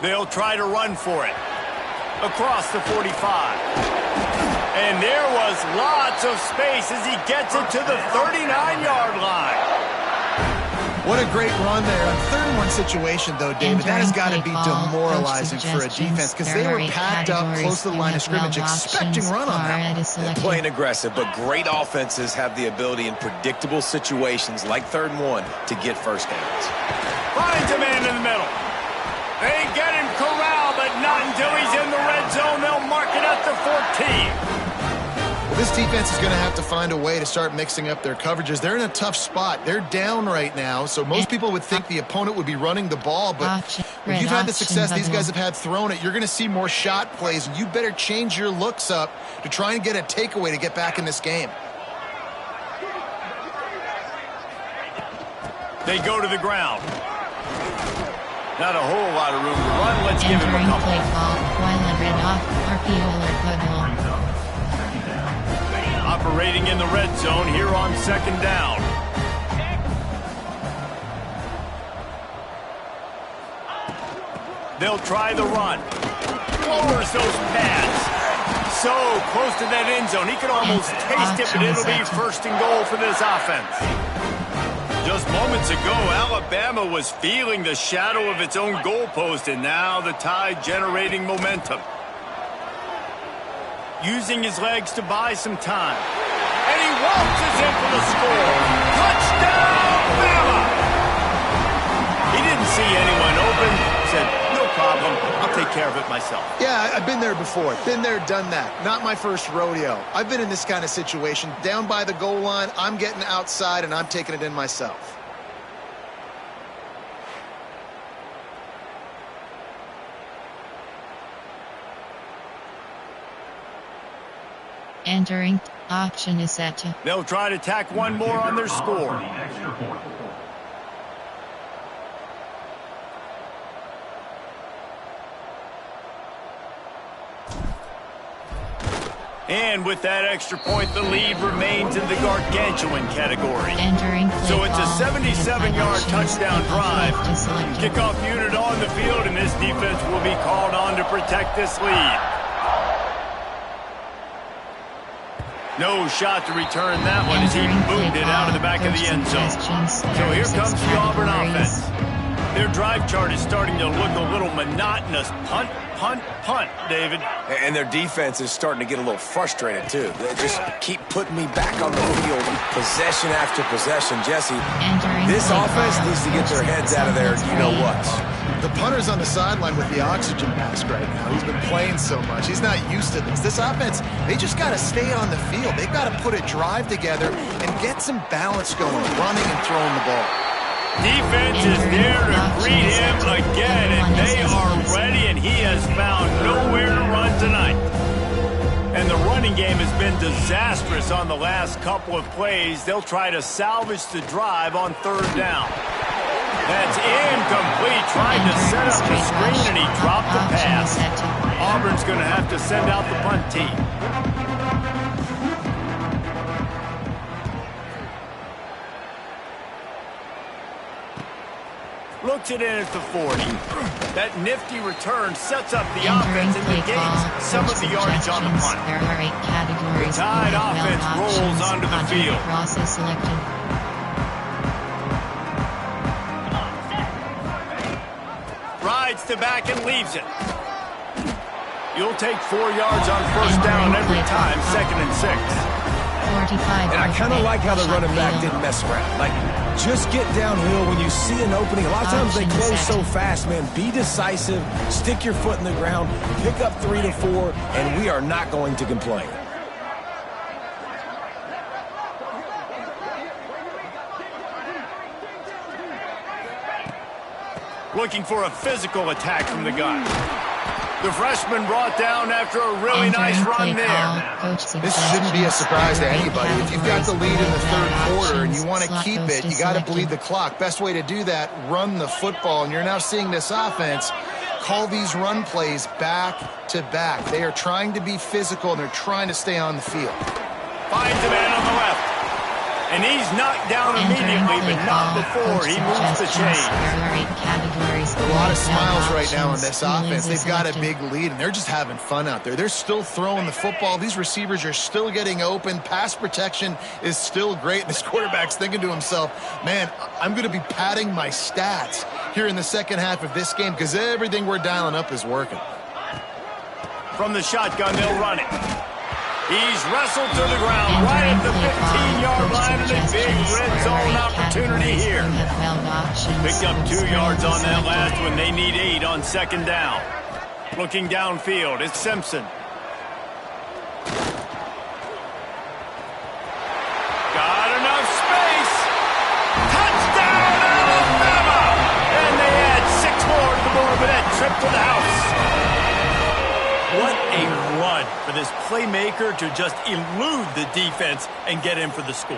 Speaker 1: They'll try to run for it. Across the 45. And there was lots of space as he gets it to the 39-yard line.
Speaker 4: What a great run there. On 3rd and 1 situation, though, David, that has got to be demoralizing for a defense because they were packed up close to the line of scrimmage expecting run on that one.
Speaker 3: Playing aggressive, but great offenses have the ability in predictable situations like 3rd and 1 to get first downs.
Speaker 1: Finds a man in the middle. They get him corralled, but not until he's in the red zone. They'll mark it at the 14.
Speaker 4: Well, this defense is going to have to find a way to start mixing up their coverages. They're in a tough spot. They're down right now, so most people would think the opponent would be running the ball, but when you've had the success these guys have had throwing it, you're going to see more shot plays, and you better change your looks up to try and get a takeaway to get back in this game.
Speaker 1: They go to the ground. Not a whole lot of room to run. Let's give him a couple.
Speaker 2: Play call,
Speaker 1: Operating in the red zone here on 2nd down. They'll try the run. Lowers those pads. So close to that end zone. He could almost taste it, but it'll be 1st and goal for this offense. Just moments ago, Alabama was feeling the shadow of its own goalpost, and now the Tide generating momentum. Using his legs to buy some time. And he waltzes in for the score. Touchdown, Bama! He didn't see anyone open. Said, no problem. I'll take care of it myself.
Speaker 4: Yeah, I've been there before. Been there, done that. Not my first rodeo. I've been in this kind of situation. Down by the goal line, I'm getting outside, and I'm taking it in myself.
Speaker 2: Entering, option is set to.
Speaker 1: They'll try to tack one more on their score. And with that extra point, the lead remains in the gargantuan category. So it's a 77-yard touchdown drive. Kickoff unit on the field, and this defense will be called on to protect this lead. No shot to return that one as he boomed it out of the back of the end zone. So here comes the Auburn offense. Their drive chart is starting to look a little monotonous. Punt, punt, punt, David.
Speaker 3: And their defense is starting to get a little frustrated, too. They just keep putting me back on the field, possession after possession. Jesse, this offense needs to get their heads out of there, you know what.
Speaker 4: The punter's on the sideline with the oxygen mask right now. He's been playing so much. He's not used to this. This offense, they just got to stay on the field. They've got to put a drive together and get some balance going, running and throwing the ball.
Speaker 1: Defense is there to greet him again, and they are ready, and he has found nowhere to run tonight. And the running game has been disastrous on the last couple of plays. They'll try to salvage the drive on third down. That's incomplete. Tried to set up the screen, and he dropped the pass. Auburn's going to have to send out the punt team. Looks it in at the 40. That nifty return sets up the offense and negates some of the yardage on the punt.
Speaker 2: There are 8 categories.
Speaker 1: The Tide offense rolls onto the field.
Speaker 2: Process selected.
Speaker 1: Rides to back and leaves it. You'll take 4 yards on first down every time, 2nd and 6.
Speaker 2: 45.
Speaker 3: And I kind of like how the running back didn't mess around. Like, just get downhill when you see an opening. A lot of times they close so fast, man. Be decisive, stick your foot in the ground, pick up 3 to 4, and we are not going to complain.
Speaker 1: Looking for a physical attack from the gun. The freshman brought down after a really nice run there.
Speaker 4: This shouldn't be a surprise to anybody. If you've got the lead in the third quarter and you want to keep it, you got to bleed the clock. Best way to do that, run the football. And you're now seeing this offense call these run plays back to back. They are trying to be physical, and they're trying to stay on the field.
Speaker 1: Finds a man on the left. And he's knocked down immediately, but not before he moves the chains.
Speaker 4: A lot of smiles right now on this offense. They've got a big lead, and they're just having fun out there. They're still throwing the football. These receivers are still getting open. Pass protection is still great. This quarterback's thinking to himself, man, I'm going to be padding my stats here in the second half of this game because everything we're dialing up is working.
Speaker 1: From the shotgun, they'll run it. He's wrestled to the ground right at the 15-yard line, and a big red zone opportunity here. Picked up 2 yards on that last one. They need 8 on second down. Looking downfield, it's Simpson. Got enough space. Touchdown, Alabama! And they add 6 more to the board with that trip to the house. What a run for this playmaker to just elude the defense and get in for the score.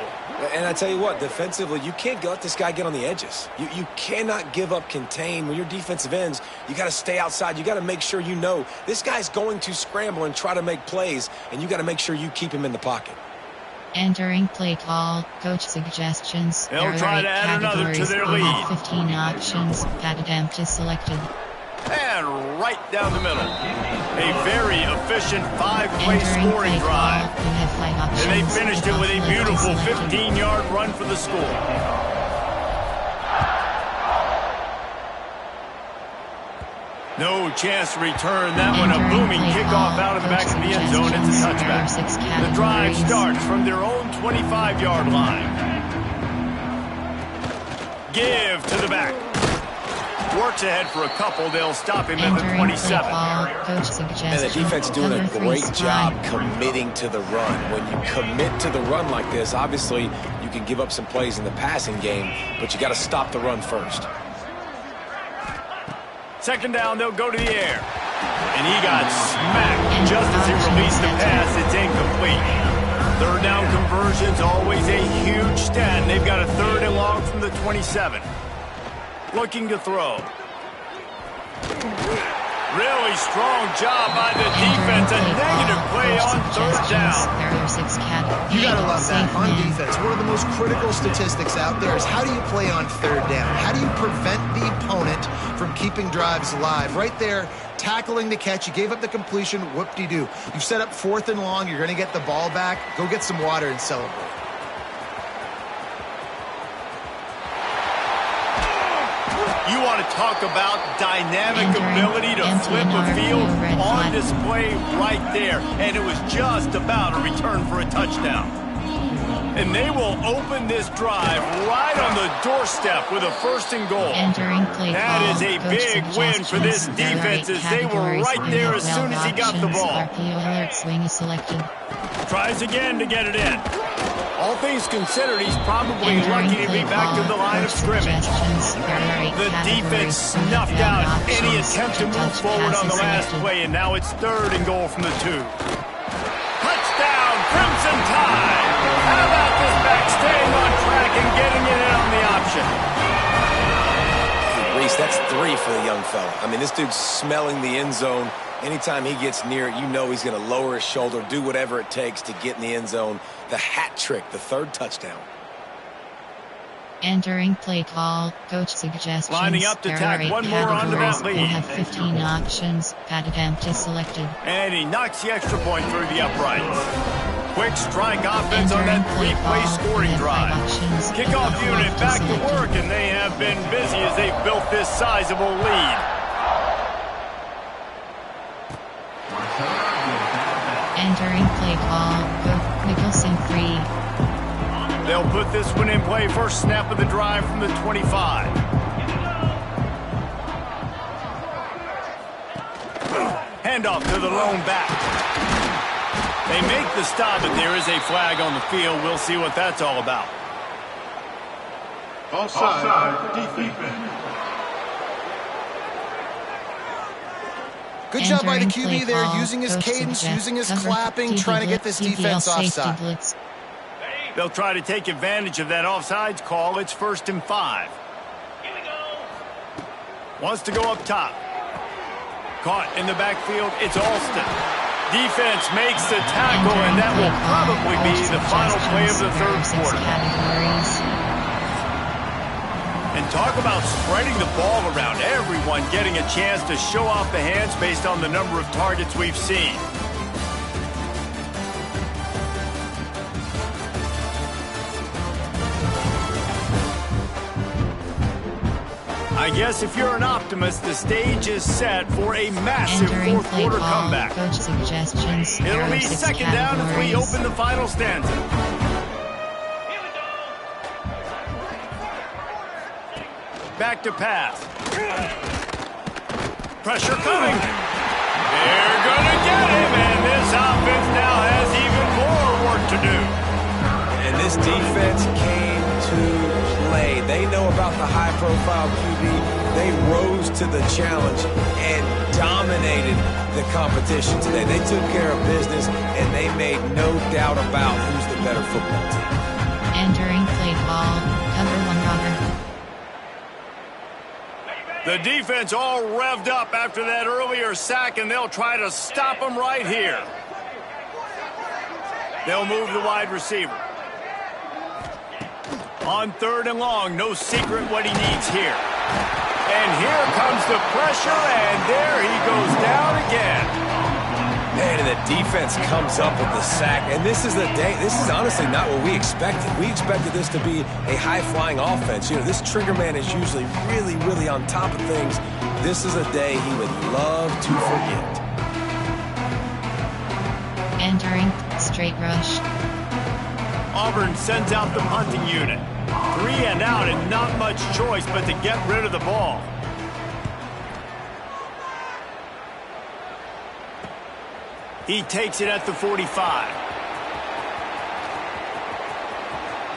Speaker 3: And I tell you what, defensively, you can't let this guy get on the edges. You cannot give up contain. When your defensive ends, you got to stay outside. You got to make sure you know this guy's going to scramble and try to make plays, and you got to make sure you keep him in the pocket.
Speaker 2: Entering play call, coach suggestions.
Speaker 1: They'll try to add another to their lead.
Speaker 2: 15 options, padded empty selected.
Speaker 1: And right down the middle. A very efficient 5-play scoring drive. And they finished it with a beautiful 15-yard run for the score. No chance to return that one. A booming kickoff out of the back of the end zone. It's a touchback. The drive starts from their own 25-yard line. Give to the back. Works ahead for a couple. They'll stop him at the 27.
Speaker 3: And the defense doing a great job committing to the run. When you commit to the run like this, obviously you can give up some plays in the passing game, but you got to stop the run first.
Speaker 1: Second down, they'll go to the air. And he got smacked just as he released the pass. It's incomplete. Third down conversions, always a huge stat. And they've got a 3rd and long from the 27. Looking to throw. Really strong job by the defense. A negative play on 3rd down.
Speaker 4: You got to love that. On defense, one of the most critical statistics out there is how do you play on 3rd down? How do you prevent the opponent from keeping drives alive? Right there, tackling the catch. You gave up the completion. Whoop-de-doo. You set up 4th and long. You're going to get the ball back. Go get some water and celebrate.
Speaker 1: You want to talk about dynamic ability to flip a field on display right there. And it was just about a return for a touchdown. And they will open this drive right on the doorstep with a 1st and goal. That is a big win for this defense as they were right there as soon as he got the ball. Tries again to get it in. All things considered, he's probably lucky to be back to the line of scrimmage. The defense snuffed out any attempt to move forward on the last play, and now it's 3rd and goal from the 2. Touchdown, Crimson Tide! How about this back staying on track and getting it in on the option?
Speaker 3: Hey, Reese, that's 3 for the young fella. I mean, this dude's smelling the end zone. Anytime he gets near it, you know he's going to lower his shoulder, do whatever it takes to get in the end zone. The hat trick, the 3rd touchdown.
Speaker 2: Entering play call, coach suggestions.
Speaker 1: Lining up to tack one more onto that lead.
Speaker 2: You have 15 options, pad attempt is selected.
Speaker 1: And he knocks the extra point through the uprights. Quick strike offense on that 3-play scoring drive. Kickoff unit back to work, and they have been busy as they've built this sizable lead.
Speaker 2: Entering play call, Nicholson 3.
Speaker 1: They'll put this one in play. First snap of the drive from the 25. Handoff to the lone back. They make the stop, but there is a flag on the field. We'll see what that's all about.
Speaker 6: Offside, defense.
Speaker 4: Good job by the QB there, using his cadence, using his clapping, trying to get this defense offside.
Speaker 1: They'll try to take advantage of that offsides call. It's 1st and 5.
Speaker 5: Here we go.
Speaker 1: Wants to go up top. Caught in the backfield. It's Alston. Defense makes the tackle, and that will probably be the final play of the 3rd quarter. And talk about spreading the ball around. Everyone getting a chance to show off the hands based on the number of targets we've seen. I guess if you're an optimist, the stage is set for a massive 4th quarter comeback.
Speaker 2: Coach suggestions.
Speaker 1: It'll be 2nd down as we open the final stanza. Back to pass. Pressure coming. They're going to get him, and this offense now has even more work to do.
Speaker 3: And this defense came to play. They know about the high-profile QB. They rose to the challenge and dominated the competition today. They took care of business, and they made no doubt about who's the better football team.
Speaker 2: Entering play call, cover 1 runner.
Speaker 1: The defense all revved up after that earlier sack, and they'll try to stop them right here. They'll move the wide receiver. On 3rd and long, no secret what he needs here. And here comes the pressure, and there he goes down again.
Speaker 3: Man, and the defense comes up with the sack. And this is the day, this is honestly not what we expected. We expected this to be a high-flying offense. You know, this trigger man is usually really, really on top of things. This is a day he would love to forget.
Speaker 2: Entering straight rush.
Speaker 1: Auburn sends out the punting unit. 3 and out, and not much choice but to get rid of the ball. He takes it at the 45.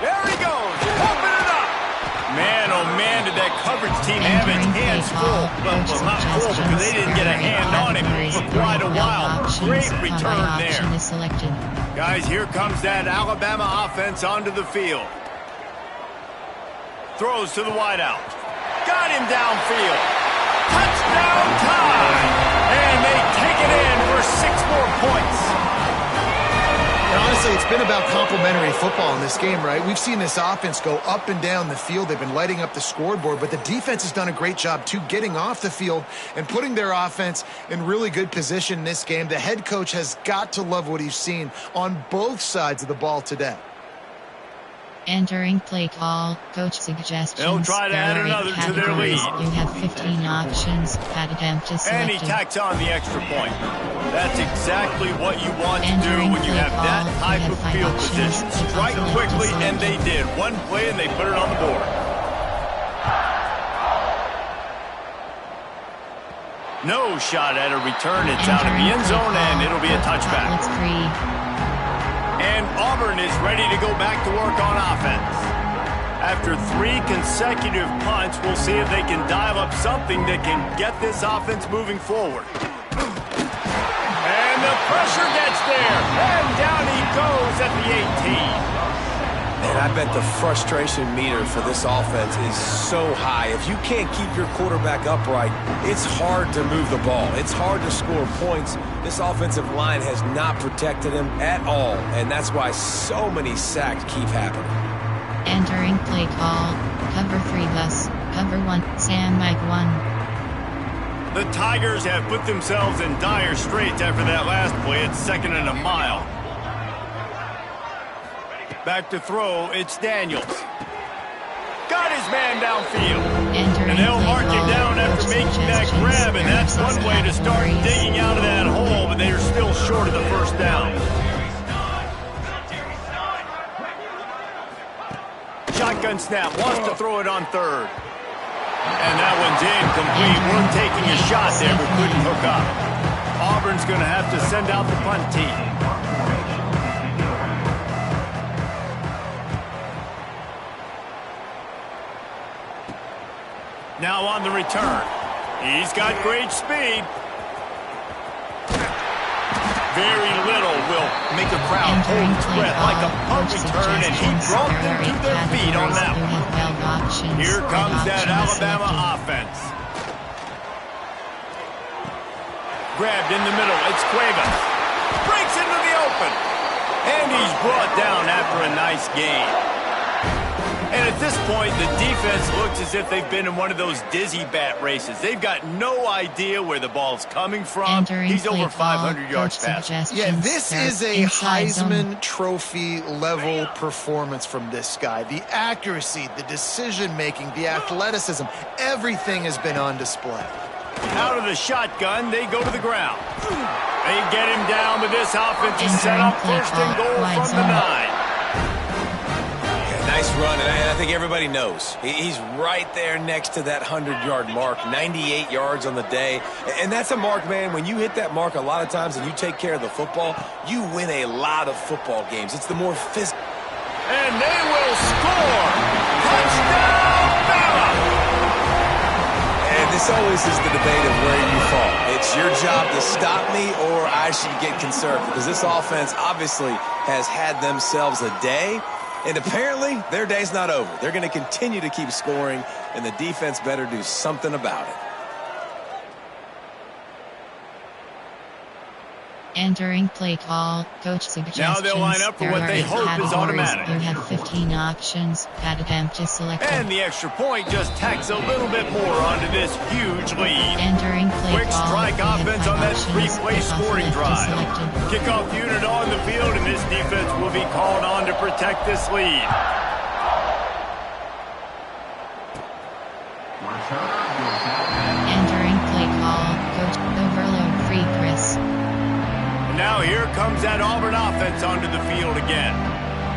Speaker 1: There he goes, pumping it up. Man, oh man, did that coverage team have its hands full. Well, not full because they didn't get a hand on him for quite a while. Great return there. Guys, here comes that Alabama offense onto the field. Throws to the wideout. Got him downfield. Touchdown time! And they take it in for 6 more points.
Speaker 4: And honestly, it's been about complementary football in this game, right? We've seen this offense go up and down the field. They've been lighting up the scoreboard, but the defense has done a great job, too, getting off the field and putting their offense in really good position in this game. The head coach has got to love what he's seen on both sides of the ball today.
Speaker 2: Entering play call, coach suggestions.
Speaker 1: They'll try to add another to their lead.
Speaker 2: You have 15 options. Pat attempt is selected.
Speaker 1: And he tacks on the extra point. That's exactly what you want to do when you have that type of field position. Strike quickly, and they did. One play, and they put it on the board. No shot at a return. It's out of the end zone, and it'll be a touchback. And Auburn is ready to go back to work on offense. After 3 consecutive punts, we'll see if they can dial up something that can get this offense moving forward. And the pressure gets there. And down he goes at the 18.
Speaker 3: And I bet the frustration meter for this offense is so high. If you can't keep your quarterback upright, it's hard to move the ball. It's hard to score points. This offensive line has not protected him at all, and that's why so many sacks keep happening.
Speaker 2: Entering play call, cover 3 bus, cover 1, Sam Mike 1.
Speaker 1: The Tigers have put themselves in dire straits after that last play at 2nd and a mile. Back to throw, it's Daniels. Got his man downfield. And they'll mark him down after making that grab, and that's one way to start digging out of that hole, but they're still short of the first down. Shotgun snap, wants to throw it on 3rd. And that one's incomplete. We're taking a shot there, but couldn't hook up. Auburn's going to have to send out the punt team. Now on the return. He's got great speed. Very little will make a crowd hold its breath like a punt return, and he brought them to their feet on that one. Here comes that Alabama offense. Grabbed in the middle. It's Cuevas. Breaks into the open. And he's brought down after a nice gain. And at this point, the defense looks as if they've been in one of those dizzy bat races. They've got no idea where the ball's coming from. He's over 500 yards passing.
Speaker 4: Yeah, this is a Heisman Trophy level performance from this guy. The accuracy, the decision-making, the athleticism, everything has been on display.
Speaker 1: Out of the shotgun, they go to the ground. They get him down, but this offense is set up 1st and goal from the 9.
Speaker 3: Nice run, and I think everybody knows. He's right there next to that 100-yard mark, 98 yards on the day. And that's a mark, man. When you hit that mark a lot of times and you take care of the football, you win a lot of football games. It's the more physical.
Speaker 1: And they will score! Touchdown, Bama!
Speaker 3: And this always is the debate of where you fall. It's your job to stop me, or I should get conservative, because this offense obviously has had themselves a day. And apparently, their day's not over. They're going to continue to keep scoring, and the defense better do something about it.
Speaker 2: Entering play call, coach suggestions.
Speaker 1: Now they'll line up for what they hope is automatic.
Speaker 2: You have 15 options. Pat attempt is selected.
Speaker 1: And the extra point just tacks a little bit more onto this huge lead.
Speaker 2: Entering play
Speaker 1: quick strike offense on that 3-play scoring drive. Kickoff unit on the field, and this defense will be called on to protect this lead.
Speaker 2: Entering play call, coach overload free Chris.
Speaker 1: Now here comes that Auburn offense onto the field again.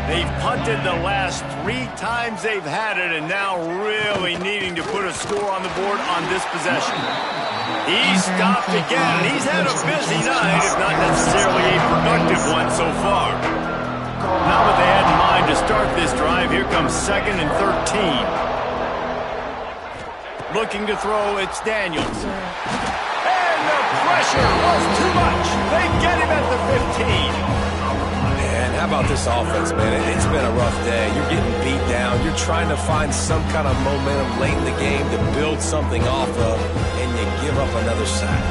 Speaker 1: They've punted the last 3 times they've had it, and now really needing to put a score on the board on this possession. He's stopped again. He's had a busy night, if not necessarily a productive one so far. Not what they had in mind to start this drive. Here comes 2nd and 13. Looking to throw, it's Daniels. The pressure was too much. They get him at the 15.
Speaker 3: Man, how about this offense, man? It's been a rough day. You're getting beat down. You're trying to find some kind of momentum late in the game to build something off of, and you give up another sack.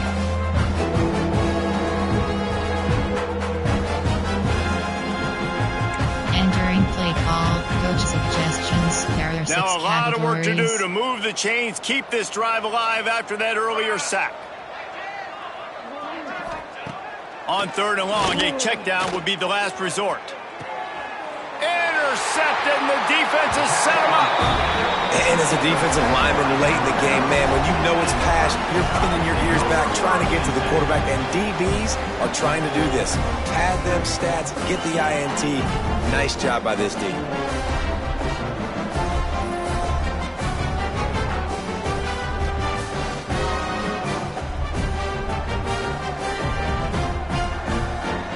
Speaker 2: Entering play call, coach suggestions. There are 6
Speaker 1: now a lot of work to do
Speaker 2: categories.
Speaker 1: to move the chains, keep this drive alive after that earlier sack. On 3rd and long, a check down would be the last resort. intercepted, and the defense has set him up.
Speaker 3: And as a defensive lineman late in the game, man, when you know it's pass, you're pinning your ears back, trying to get to the quarterback, and DBs are trying to do this. Pad them stats, get the INT. Nice job by this D.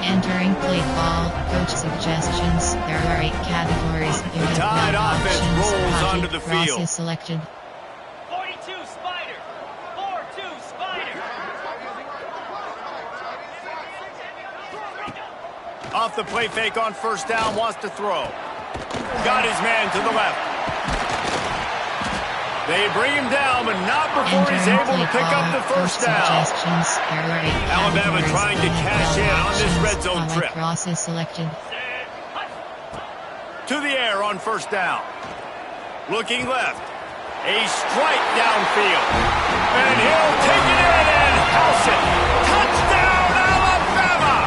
Speaker 2: Entering play call, coach suggestions. There are 8 categories. You have
Speaker 1: Tide
Speaker 2: 9
Speaker 1: offense
Speaker 2: options.
Speaker 1: rolls
Speaker 2: Project
Speaker 1: onto the field.
Speaker 2: process selected.
Speaker 5: 42 Spider. 4-2 Spider.
Speaker 1: Off the play fake on first down, wants to throw. Got his man to the left. They bring him down, but not before he's able to pick up the first down. Alabama trying to cash in on this red zone trip.
Speaker 2: Process selected.
Speaker 1: To the air on first down. Looking left. A strike downfield. And he'll take it in and house it. Touchdown, Alabama!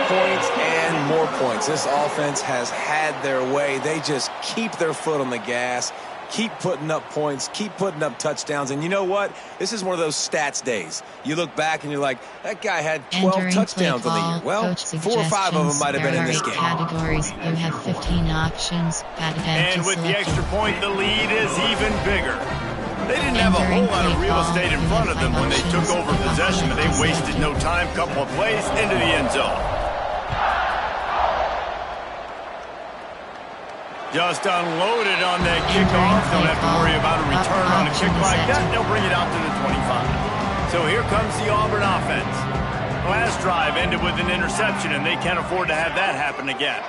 Speaker 3: Points, and more points. This offense has had their way. They just keep their foot on the gas, keep putting up points, keep putting up touchdowns. And you know what? This is one of those stats days. You look back and you're like, that guy had 12 touchdowns on the year. Well, 4 or 5 of them might have been in this game.
Speaker 2: Categories. You have 15 options.
Speaker 1: And with the extra point, the lead is even bigger. They didn't have a whole lot of real estate in front of them when they took over possession, but they wasted no time. Couple of plays into the end zone. Just unloaded on that kickoff. Don't have to worry about a return on a kick like that. They'll bring it out to the 25. So here comes the Auburn offense. Last drive ended with an interception, and they can't afford to have that happen again.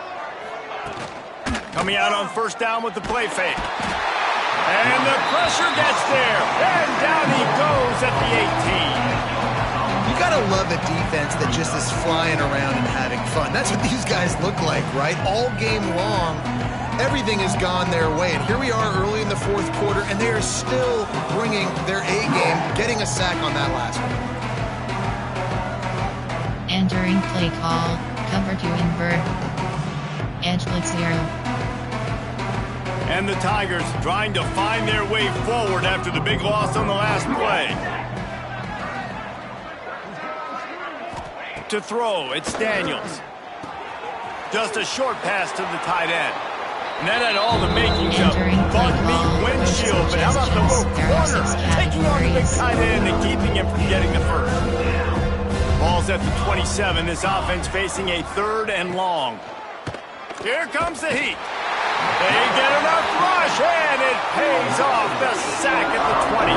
Speaker 1: Coming out on first down with the play fake. And the pressure gets there. And down he goes at the 18.
Speaker 4: You got to love a defense that just is flying around and having fun. That's what these guys look like, right? All game long, everything has gone their way. And here we are early in the fourth quarter, and they are still bringing their A game, getting a sack on that last one.
Speaker 2: Entering play call, cover 2 invert. Edge blitz 0.
Speaker 1: And the Tigers trying to find their way forward after the big loss on the last play. To throw, it's Daniels. Just a short pass to the tight end. And that had all the makings of bug meat windshield, but how about the little corner taking on the big tight end and keeping him from getting the first? Ball's at the 27. This offense facing a 3rd and long. Here comes the heat. They get enough rush, and it pays off the sack at the 20.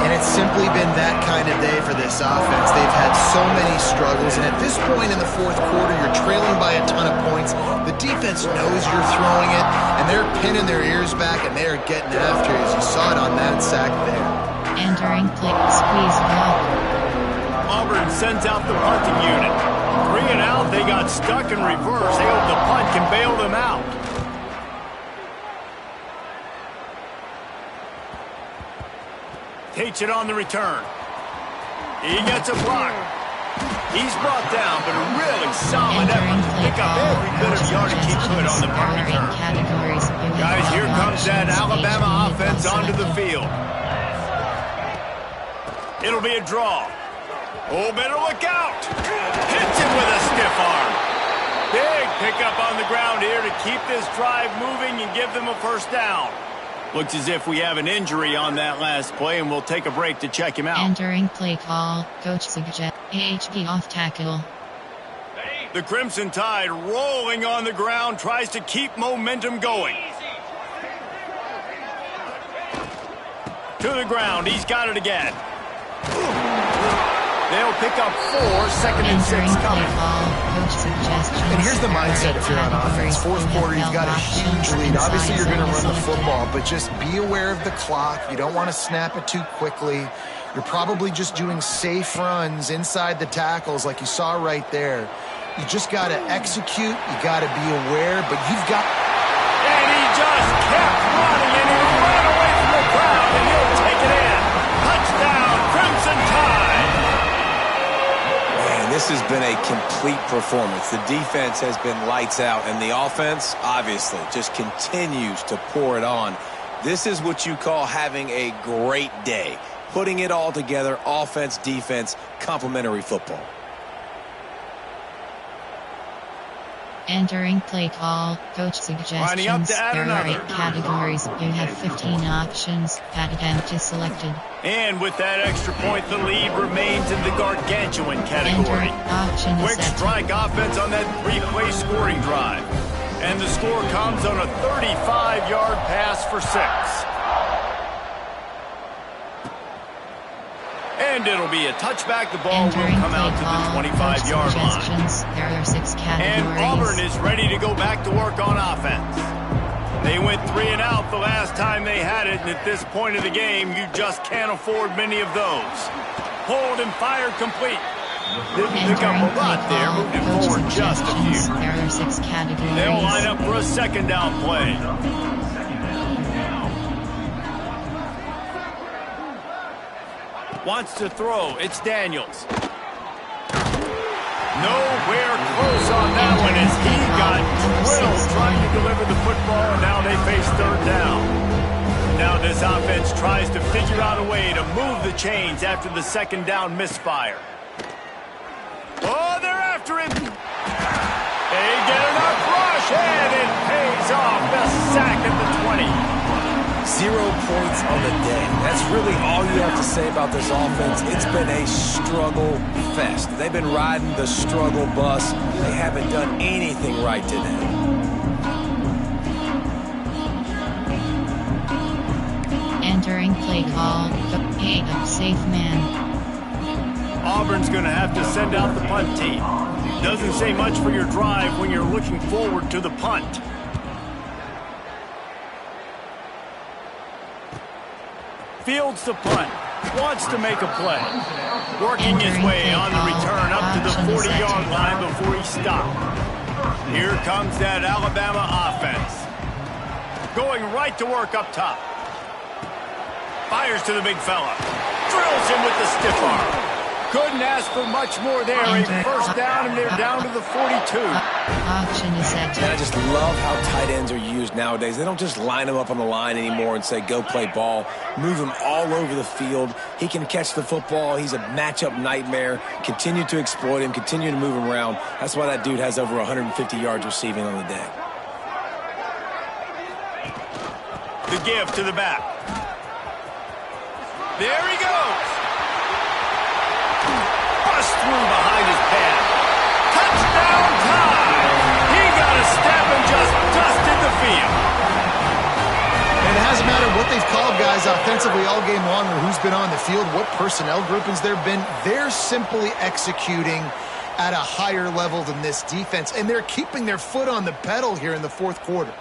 Speaker 4: And it's simply been that kind of day for this offense. They've had so many struggles, and at this point in the fourth quarter, you're trailing by a ton of points. The defense knows you're throwing it, and they're pinning their ears back, and they're getting after it, as you saw it on that sack there.
Speaker 2: Entering play, squeeze block.
Speaker 1: Auburn sends out the punting unit. 3 and out, they got stuck in reverse. They hope the punt can bail them out. Takes it on the return. He gets a block. He's brought down, but a really solid effort to pick up every bit of yardage he could on the punt return. Guys, here comes that Alabama offense onto the field. It'll be a draw. Oh, better look out. Hits him with a stiff arm. Big pickup on the ground here to keep this drive moving and give them a first down. Looks as if we have an injury on that last play, and we'll take a break to check him out.
Speaker 2: Entering play call, coach suggest AHP off tackle.
Speaker 1: The Crimson Tide rolling on the ground, tries to keep momentum going. To the ground, he's got it again. They'll pick up 4, 2nd and 6 coming.
Speaker 4: And here's the mindset if you're on offense. Fourth quarter, you've got a huge lead. Obviously, you're going to run the football, but just be aware of the clock. You don't want to snap it too quickly. You're probably just doing safe runs inside the tackles like you saw right there. You just got to execute. You got to be aware, but you've got...
Speaker 1: And he just kept running, and he ran away from the crowd, and he'll take it in. Touchdown, Crimson Tide.
Speaker 3: This This has been a complete performance. The defense has been lights out, and the offense, obviously, just continues to pour it on. This is what you call having a great day. Putting it all together, offense, defense, complementary football.
Speaker 2: Entering play call, coach suggestions. There are 8 categories. You have 15 options. Attempt selected.
Speaker 1: And with that extra point, the lead remains in the gargantuan category. Quick strike offense on that 3-play scoring drive. And the score comes on a 35-yard pass for 6. And it'll be a touchback. The ball will come out to the 25-yard line.
Speaker 2: There are 6 categories.
Speaker 1: And Auburn is ready to go back to work on offense. They went 3 and out the last time they had it, and at this point of the game, you just can't afford many of those. Pulled and fired complete. Didn't pick up a lot there, moving forward just a few.
Speaker 2: There are 6 categories.
Speaker 1: They'll line up for a second down play. Wants to throw. It's Daniels. Nowhere close on that one as he got drilled trying to deliver the football, and now they face third down. Now this offense tries to figure out a way to move the chains after the second down misfire. Oh, they're after him. They get enough rush, and it pays off. The sack at the 20.
Speaker 3: 0 points on the day. That's really all you have to say about this offense. It's been a struggle fest. They've been riding the struggle bus. They haven't done anything right today.
Speaker 2: Entering play call, a safe man.
Speaker 1: Auburn's going to have to send out the punt team. Doesn't say much for your drive when you're looking forward to the punt. Fields the punt. Wants to make a play. Working his way on the return up to the 40-yard line before he stopped. Here comes that Alabama offense. Going right to work up top. Fires to the big fella. Drills him with the stiff arm. Couldn't ask for much more there. A first down, and they're down to the 42.
Speaker 2: Option is set.
Speaker 3: And I just love how tight ends are used nowadays. They don't just line them up on the line anymore and say, go play ball. Move him all over the field. He can catch the football. He's a matchup nightmare. Continue to exploit him. Continue to move him around. That's why that dude has over 150 yards receiving on the day.
Speaker 1: The give to the back. There he goes. Bust through behind his pad. Touchdown time! He got a step and just dusted the field.
Speaker 4: And it hasn't mattered what they've called guys offensively all game long or who's been on the field, what personnel groupings there have been. They're simply executing at a higher level than this defense, and they're keeping their foot on the pedal here in the fourth quarter.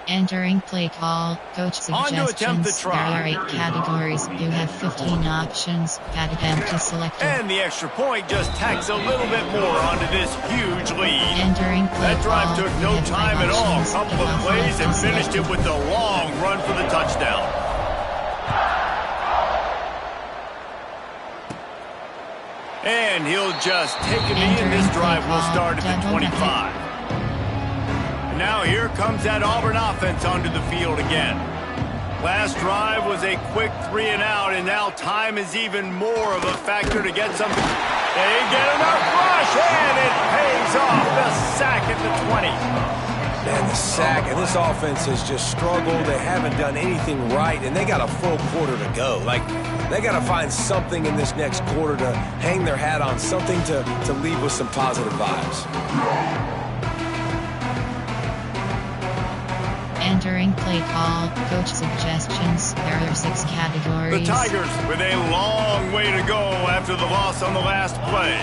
Speaker 2: Entering play call, coach suggestions. There are 8 categories. You have 15 options. Attempt is selected.
Speaker 1: And the extra point just tacks a little bit more onto this huge lead.
Speaker 2: Entering play
Speaker 1: that drive
Speaker 2: call,
Speaker 1: took no time at all. A couple of plays and finished it with the long run for the touchdown. And he'll just take a knee, and this drive will start at the 25. Now here comes that Auburn offense onto the field again. Last drive was a quick 3 and out, and now time is even more of a factor to get something. They get enough rush, and it pays off. The sack at the 20.
Speaker 3: Man, the sack, and this offense has just struggled. They haven't done anything right, and they got a full quarter to go. Like, they got to find something in this next quarter to hang their hat on, something to leave with some positive vibes.
Speaker 2: Entering play call, coach suggestions. There are 6 categories.
Speaker 1: The Tigers with a long way to go after the loss on the last play.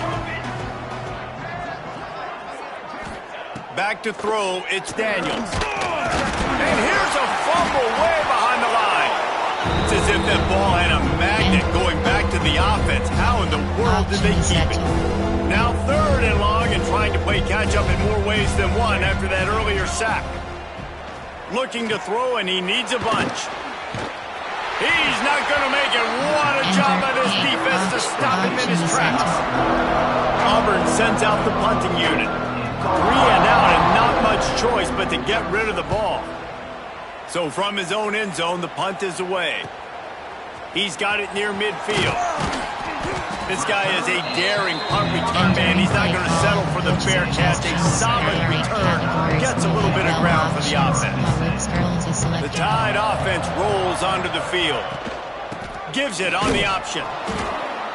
Speaker 1: Back to throw, it's Daniels. And here's a fumble way behind the line. It's as if that ball had a magnet going back to the offense. How in the world did they keep it? Now 3rd and long, and trying to play catch up in more ways than one after that earlier sack. Looking to throw, and he needs a bunch. He's not going to make it. What a job by this defense to stop him in his tracks. Auburn sends out the punting unit. 3 and out, and not much choice but to get rid of the ball. So from his own end zone, the punt is away. He's got it near midfield. This guy is a daring punt return man. He's not going to settle for the fair catch. A solid return. Gets a little bit of ground for the offense. The Tide offense rolls onto the field. Gives it on the option.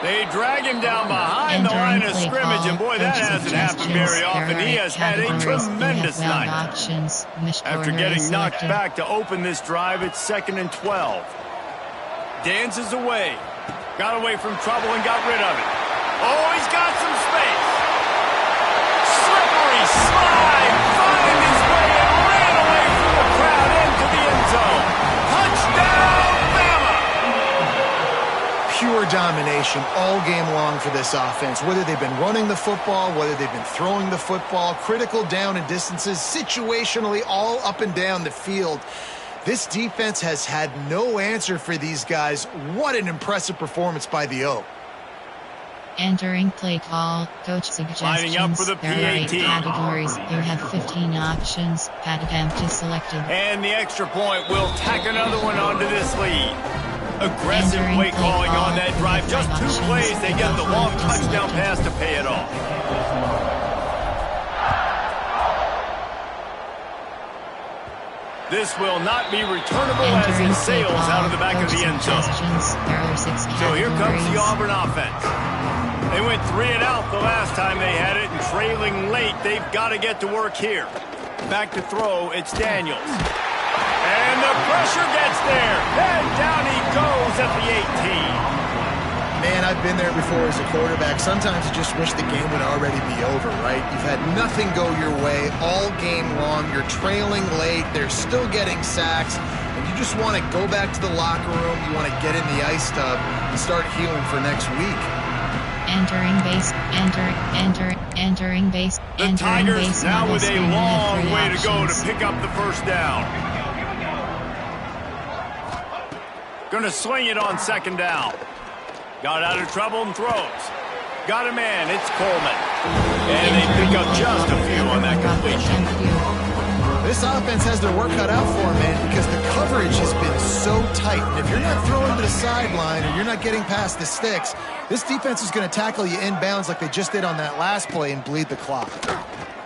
Speaker 1: They drag him down behind the line of scrimmage, and boy, that hasn't happened very often. He has had a tremendous night. After getting knocked back to open this drive, it's 2nd and 12. Dances away. Got away from trouble and got rid of it. Oh, he's got some space. Slippery slide. Finding his way and ran away from the crowd into the end zone. Touchdown, Bama!
Speaker 4: Pure domination all game long for this offense. Whether they've been running the football, whether they've been throwing the football, critical down and distances, situationally all up and down the field. This defense has had no answer for these guys. What an impressive performance by the O.
Speaker 2: Entering play call, coach suggestions.
Speaker 1: Lining up for the
Speaker 2: There are 8
Speaker 1: PAT.
Speaker 2: categories. You have 15 options. Pat attempt is selected.
Speaker 1: And the extra point will tack another one onto this lead. Aggressive play calling on that drive. Just 2 plays, they get the long touchdown pass to pay it off. This will not be returnable as it sails out of the back of the end zone. So here comes the Auburn offense. They went 3 and out the last time they had it, and trailing late, they've got to get to work here. Back to throw, it's Daniels. And the pressure gets there. And down he goes at the 18.
Speaker 4: Man, I've been there before as a quarterback. Sometimes you just wish the game would already be over, right? You've had nothing go your way all game long. You're trailing late. They're still getting sacks. And you just want to go back to the locker room. You want to get in the ice tub and start healing for next week.
Speaker 2: Entering base. Entering base.
Speaker 1: The Tigers now with a long way to go to pick up the first down. Going to swing it on 2nd down. Got out of trouble and throws. Got a man, it's Coleman. And they pick up just a few on that completion.
Speaker 4: This offense has their work cut out for them, man, because the coverage has been so tight. And if you're not throwing to the sideline or you're not getting past the sticks, this defense is going to tackle you inbounds like they just did on that last play and bleed the clock.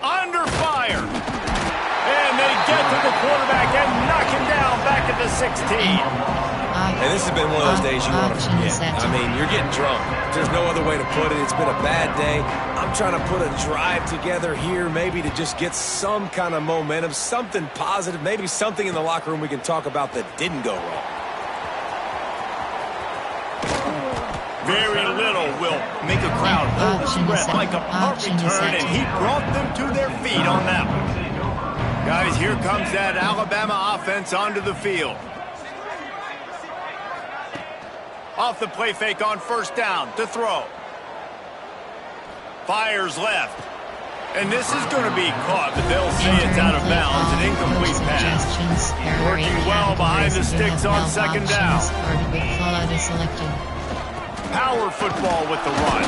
Speaker 1: Under fire. And they get to the quarterback and knock him down back at the 16.
Speaker 3: And this has been one of those days you want to forget. I mean, you're getting drunk. There's no other way to put it. It's been a bad day. I'm trying to put a drive together here maybe to just get some kind of momentum, something positive, maybe something in the locker room we can talk about that didn't go wrong.
Speaker 1: Very little will make a crowd hold its breath like a punt return, and he brought them to their feet on that one. Guys, here comes that Alabama offense onto the field. Off the play fake on 1st down to throw. Fires left. And this is going to be caught, but they'll say it's out of bounds. An incomplete pass. Working well behind the sticks on 2nd down. Power football with the run.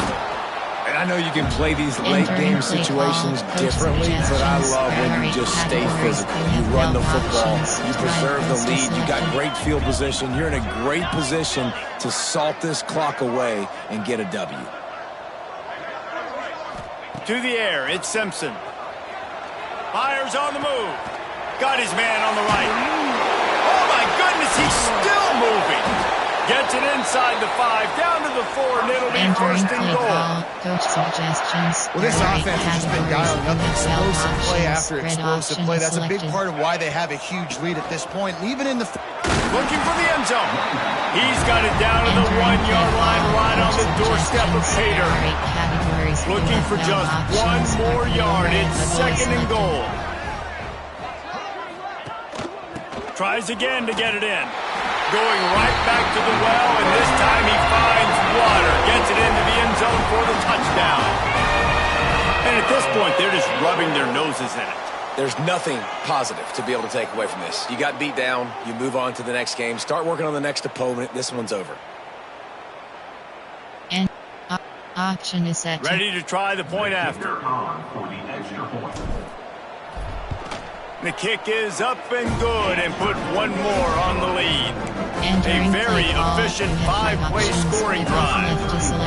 Speaker 3: And I know you can play these late game situations differently, but I love when you just stay physical. You run the football, you preserve the lead, you got great field position. You're in a great position to salt this clock away and get a W.
Speaker 1: To the air, it's Simpson. Fires on the move. Got his man on the right. Oh my goodness, he's still moving. Gets it inside the 5, down to the 4, and it'll be 1st and goal.
Speaker 2: Coach suggestions.
Speaker 4: Well, this offense has just been dialing up explosive play after explosive play. That's a big part of why they have a huge lead at this point. And even in the...
Speaker 1: Looking for the end zone. He's got it down to the 1-yard line, right on the doorstep of Pater. Looking for just 1 more yard. It's 2nd and goal. Tries again to get it in. Going right back to the well, and this time he finds water. Gets it into the end zone for the touchdown. And at this point, they're just rubbing their noses in it.
Speaker 3: There's nothing positive to be able to take away from this. You got beat down, you move on to the next game, start working on the next opponent. This one's over.
Speaker 2: And option is set.
Speaker 1: Ready to try the point after. The kick is up and good and put one more on the lead. A very efficient 5-play scoring drive.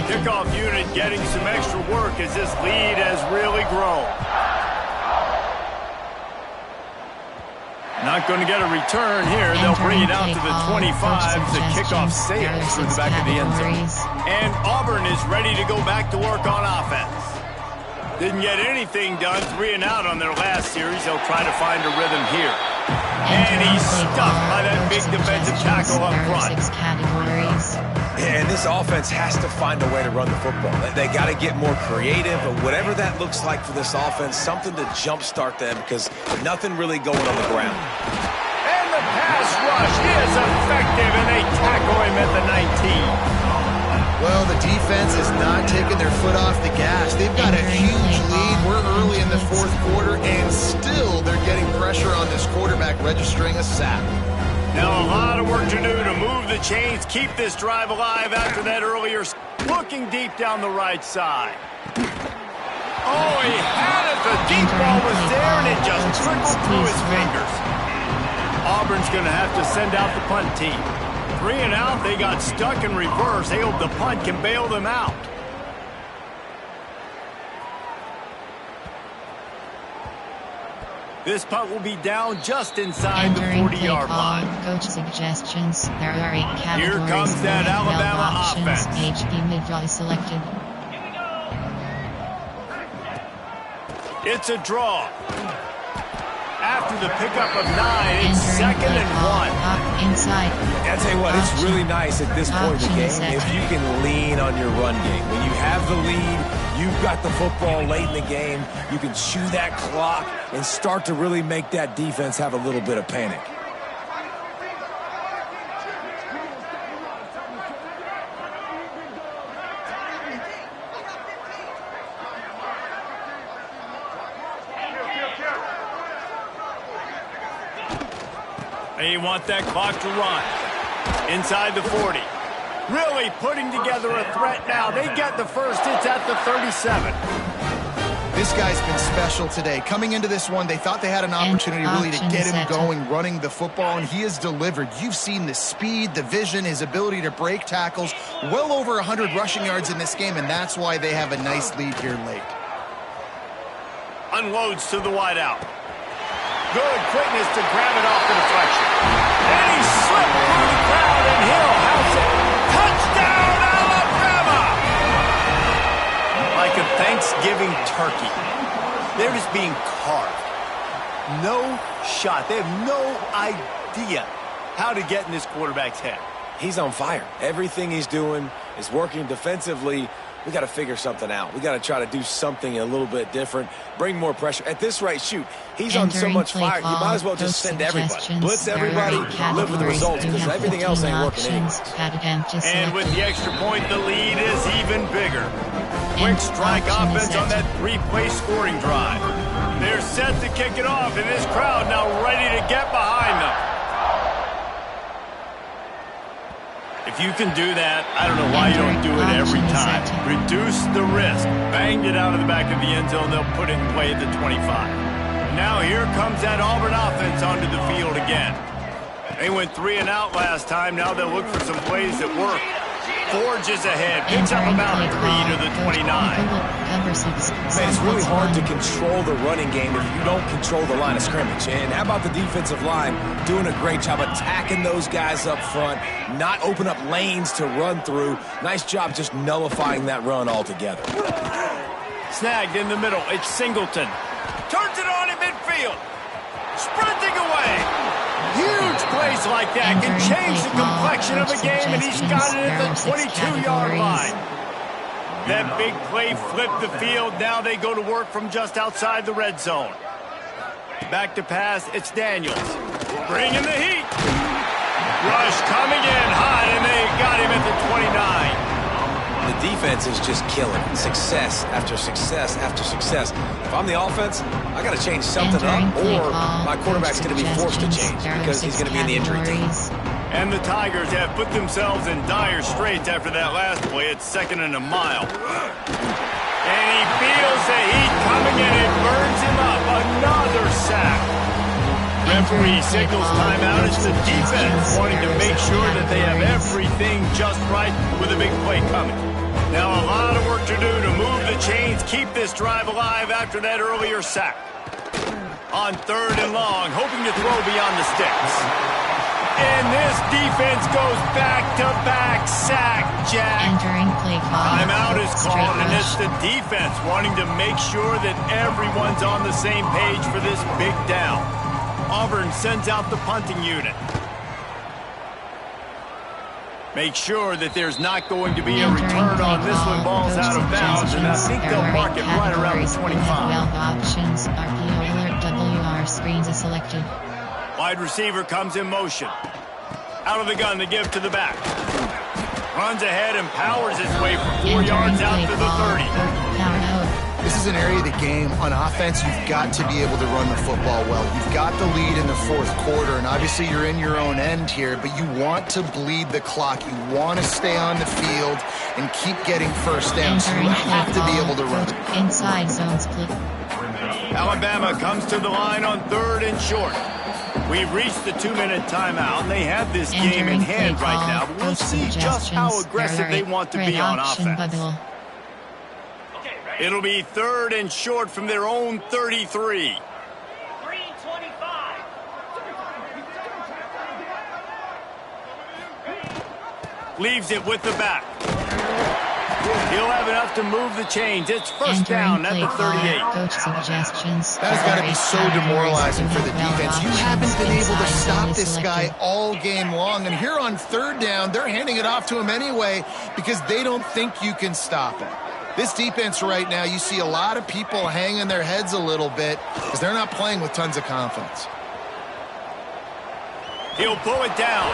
Speaker 1: Kickoff unit getting some extra work as this lead has really grown. Not going to get a return here. They'll bring it out to the 25 as the kickoff sails through the back of the end zone. And Auburn is ready to go back to work on offense. Didn't get anything done, 3 and out on their last series. They'll try to find a rhythm here. And he's stuffed by that big defensive tackle up front.
Speaker 3: And this offense has to find a way to run the football. They got to get more creative, but whatever that looks like for this offense, something to jumpstart them because nothing really going on the ground.
Speaker 1: And the pass rush is effective, and they tackle him at the 19.
Speaker 4: Well, the defense is not taking their foot off the gas. They've got a huge lead. We're early in the fourth quarter, and still they're getting pressure on this quarterback, registering a sack.
Speaker 1: Now a lot of work to do to move the chains, keep this drive alive after that earlier. Looking deep down the right side. Oh, he had it. The deep ball was there, and it just trickled through his fingers. Auburn's going to have to send out the punt team. 3 and out, they got stuck in reverse. They hope the punt can bail them out. This punt will be down just inside the 40-yard line.
Speaker 2: Coach suggestions. There are 8 categories.
Speaker 1: Here comes that Alabama offense.
Speaker 2: HB mid-draw selected.
Speaker 1: It's a draw. After the pickup of 9, it's 2nd and 1.
Speaker 2: Inside.
Speaker 3: I tell you what, it's really nice at this point in the game if you can lean on your run game. When you have the lead, you've got the football late in the game, you can chew that clock and start to really make that defense have a little bit of panic.
Speaker 1: They want that clock to run. Inside the 40. Really putting together a threat now. They get the first. It's at the 37.
Speaker 4: This guy's been special today. Coming into this one, they thought they had an opportunity really to get him going, running the football, and he has delivered. You've seen the speed, the vision, his ability to break tackles. Well over 100 rushing yards in this game, and that's why they have a nice lead here late.
Speaker 1: Unloads to the wideout. Good quickness to grab it off the deflection. And he slipped through the crowd, and he'll house it. Touchdown, Alabama! Like a Thanksgiving turkey. They're just being carved. No shot. They have no idea how to get in this quarterback's head.
Speaker 3: He's on fire. Everything he's doing is working defensively. We got to figure something out. We got to try to do something a little bit different, bring more pressure. At this rate, shoot, he's on so much fire, you might as well just send everybody. Blitz everybody, live with the results, because everything else ain't working anyways.
Speaker 1: And with the extra point, the lead is even bigger. Quick strike offense on that 3-play scoring drive. They're set to kick it off, and this crowd now ready to get behind them. If you can do that, I don't know why you don't do it every time. Reduce the risk. Banged it out of the back of the end zone. They'll put it in play at the 25. Now here comes that Auburn offense onto the field again. They went 3 and out last time. Now they'll look for some plays that work. Forges ahead. Picks up about 3 to the 29.
Speaker 3: Man, it's really hard to control the running game if you don't control the line of scrimmage. And how about the defensive line doing a great job attacking those guys up front, not open up lanes to run through. Nice job just nullifying that run altogether.
Speaker 1: Snagged in the middle. It's Singleton. Turns it on in midfield. Sprinting away. Huge plays like that can change the complexion of a game, and he's got it at the 22-yard line. That big play flipped the field. Now they go to work from just outside the red zone. Back to pass, it's Daniels. Bringing the heat. Rush coming in hot, and they got him at the 29.
Speaker 3: The the defense is just killing it. Success after success after success. If I'm the offense, I got to change something up, or my quarterback's going to be forced to change because he's going to be in the injury team.
Speaker 1: And the Tigers have put themselves in dire straits after that last play. It's 2nd and a mile. And he feels the heat coming, and it burns him up. Another sack. Referee signals timeout. It's the defense wanting to make sure that they have everything just right with a big play coming. Now a lot of work to do to move the chains, keep this drive alive after that earlier sack. On 3rd and long, hoping to throw beyond the sticks. And this defense goes back-to-back sack, Jack.
Speaker 2: Entering play call.
Speaker 1: Timeout is called, and it's the defense wanting to make sure that everyone's on the same page for this big down. Auburn sends out the punting unit. Make sure that there's not going to be a return on this one. Ball's out of bounds, and I think they'll mark it right around the 25.
Speaker 2: 12 options. RPO alert WR screens are selected.
Speaker 1: Wide receiver comes in motion. Out of the gun to give to the back. Runs ahead and powers his way for 4 yards out to the 30.
Speaker 4: This is an area of the game. On offense, you've got to be able to run the football well. You've got the lead in the 4th quarter, and obviously you're in your own end here, but you want to bleed the clock. You want to stay on the field and keep getting first down, so you have to be able to run.
Speaker 2: Inside zone split.
Speaker 1: Alabama comes to the line on 3rd and short. We've reached the 2-minute timeout, and they have this game in hand right now, but we'll see just how aggressive they want to be on offense. It'll be 3rd and short from their own 33.
Speaker 5: 3:25.
Speaker 1: Leaves it with the back. He'll have enough to move the chains. It's first down at the 38.
Speaker 2: Coach suggestions.
Speaker 4: That has got to be so demoralizing for the defense. You haven't been able to stop this guy all game long, and here on 3rd down, they're handing it off to him anyway because they don't think you can stop him. This defense right now, you see a lot of people hanging their heads a little bit because they're not playing with tons of confidence.
Speaker 1: He'll pull it down.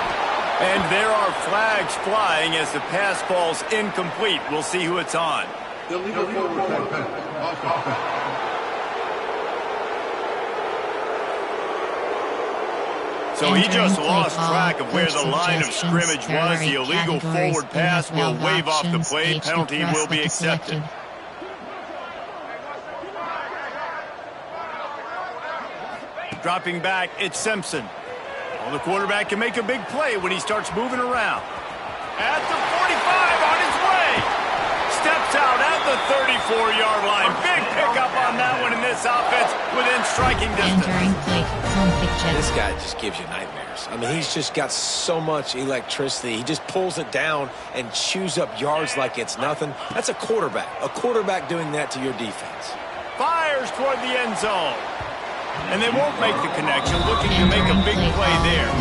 Speaker 1: And there are flags flying as the pass falls incomplete. We'll see who it's on.
Speaker 6: Illegal forward pen. Off offense.
Speaker 1: So he just lost track of where the line of scrimmage was. The illegal forward pass will wave off the play. Penalty will be accepted. Dropping back, it's Simpson. Well, the quarterback can make a big play when he starts moving around. At the 45, on his way. Steps out at the 34-yard line. Big pickup on that one in this offense within striking distance.
Speaker 2: Entering play.
Speaker 3: This guy just gives you nightmares. I mean, he's just got so much electricity. He just pulls it down and chews up yards like it's nothing. That's a quarterback. A quarterback doing that to your defense.
Speaker 1: Fires toward the end zone. And they won't make the connection, looking to make a big play there.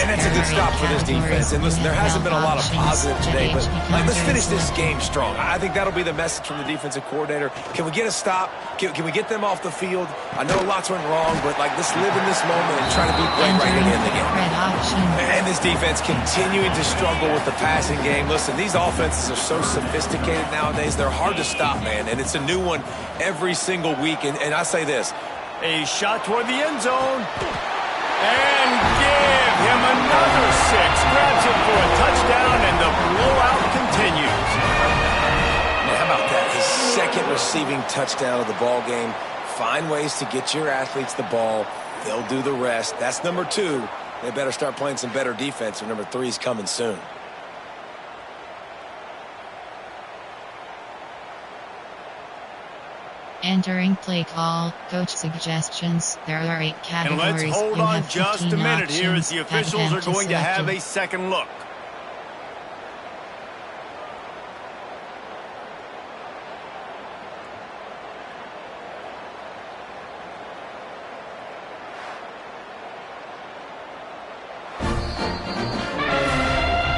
Speaker 3: And that's a good stop for this defense. And listen, there hasn't been a lot of positive today, but let's finish this game strong. I think that'll be the message from the defensive coordinator. Can we get a stop? Can we get them off the field? I know lots went wrong, but let's live in this moment and try to be great right at the end of the game. And this defense continuing to struggle with the passing game. Listen, these offenses are so sophisticated nowadays. They're hard to stop, man. And it's a new one every single week. And I say this.
Speaker 1: A shot toward the end zone. And give him another 6. Grabs him for a touchdown, and the blowout continues.
Speaker 3: Man, how about that? His 2nd receiving touchdown of the ball game. Find ways to get your athletes the ball. They'll do the rest. That's number 2. They better start playing some better defense, and number 3 is coming soon.
Speaker 2: Entering play call, coach suggestions. There are 8 categories.
Speaker 1: And let's hold on just a minute here as the officials are going to have a second look.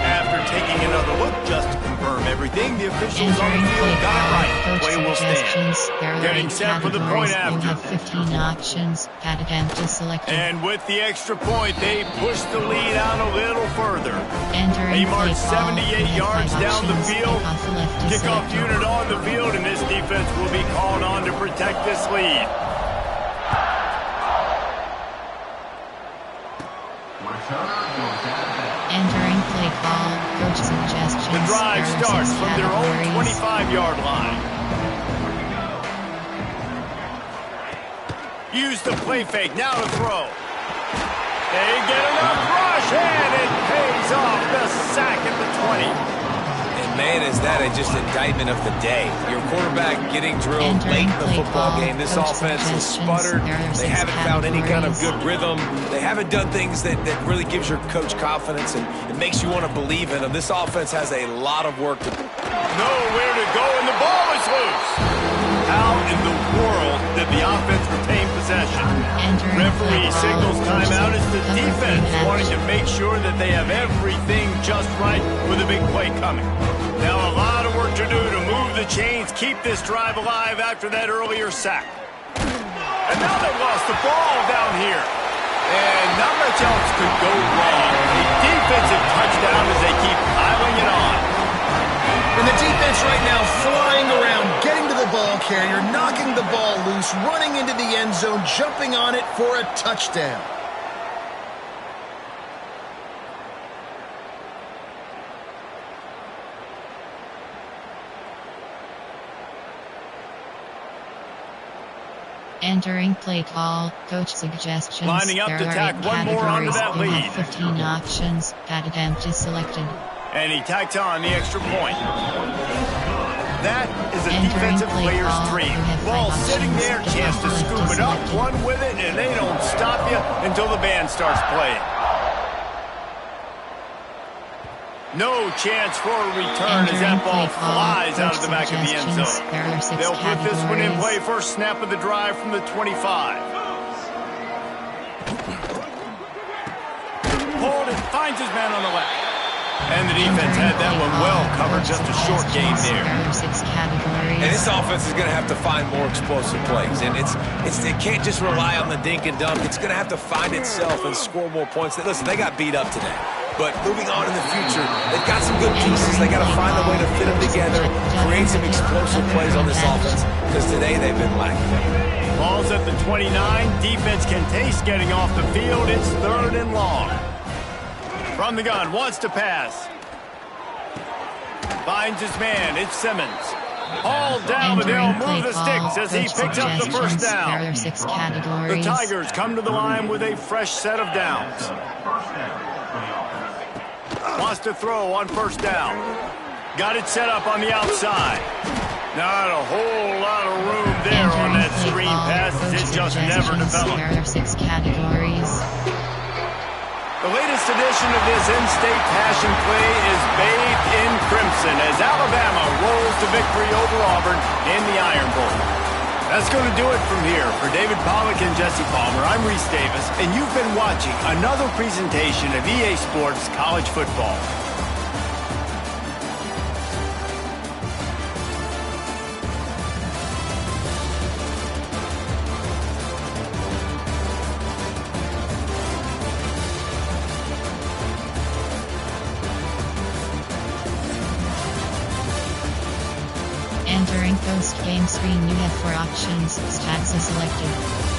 Speaker 1: After taking another look just to confirm everything. The officials on the field got it right. Play will stand. Getting set for the point after.
Speaker 2: You have 15 options. Patabenta selected.
Speaker 1: And with the extra point, they push the lead out a little further.
Speaker 2: Entering
Speaker 1: they march
Speaker 2: play
Speaker 1: 78 yards down the field. Kickoff unit on the field, and this defense will be called on to protect this lead.
Speaker 2: Entering play call, coach suggestions.
Speaker 1: The drive starts from their own 25-yard line. Use the play fake, now to throw. They get enough rush, and it pays off. The sack at the 20.
Speaker 3: And man, is that just indictment of the day. Your quarterback getting drilled late in the football game. This offense has sputtered. They haven't found any kind of good rhythm. They haven't done things that really gives your coach confidence and it makes you want to believe in them. This offense has a lot of work to do.
Speaker 1: Nowhere to go, and the ball is loose. How in the world did the offense retain possession? Referee signals timeout as the defense wanting to make sure that they have everything just right with a big play coming. Now a lot of work to do to move the chains, keep this drive alive after that earlier sack. And now they lost the ball down here. And not much else could go wrong. A defensive touchdown as they keep piling it on.
Speaker 4: And the defense right now flying around, getting to the ball carrier, knocking the ball loose, running into the end zone, jumping on it for a touchdown.
Speaker 2: Entering play call, coach suggestions.
Speaker 1: Lining up to tack one more onto that lead.
Speaker 2: You have 15 options. Patabenta selected.
Speaker 1: And he tacked on the extra point. That is a defensive player's dream. Ball sitting there, chance to scoop it up, one with it, and they don't stop you until the band starts playing. No chance for a return as that ball flies out of the back of the end zone. They'll put this one in play, first snap of the drive from the 25. Hold it, finds his man on the left. And the defense had that one well covered, just a short game there.
Speaker 3: And this offense is going to have to find more explosive plays. And it can't just rely on the dink and dunk. It's going to have to find itself and score more points. Listen, they got beat up today. But moving on in the future, they've got some good pieces. They got to find a way to fit them together, create some explosive plays on this offense, because today they've been lacking.
Speaker 1: Ball's at the 29. Defense can taste getting off the field. It's 3rd and long. From the gun, wants to pass. Finds his man, it's Simmons. All down, but they'll move the sticks as he picks up the first down. The Tigers come to the line with a fresh set of downs. Wants to throw on first down. Got it set up on the outside. Not a whole lot of room there on that screen pass. It just never developed. The latest edition of this in-state passion play is bathed in crimson as Alabama rolls to victory over Auburn in the Iron Bowl. That's going to do it from here. For David Pollack and Jesse Palmer, I'm Reese Davis, and you've been watching another presentation of EA Sports College Football.
Speaker 2: Entering post-game screen, you have 4 options. Stats is selected.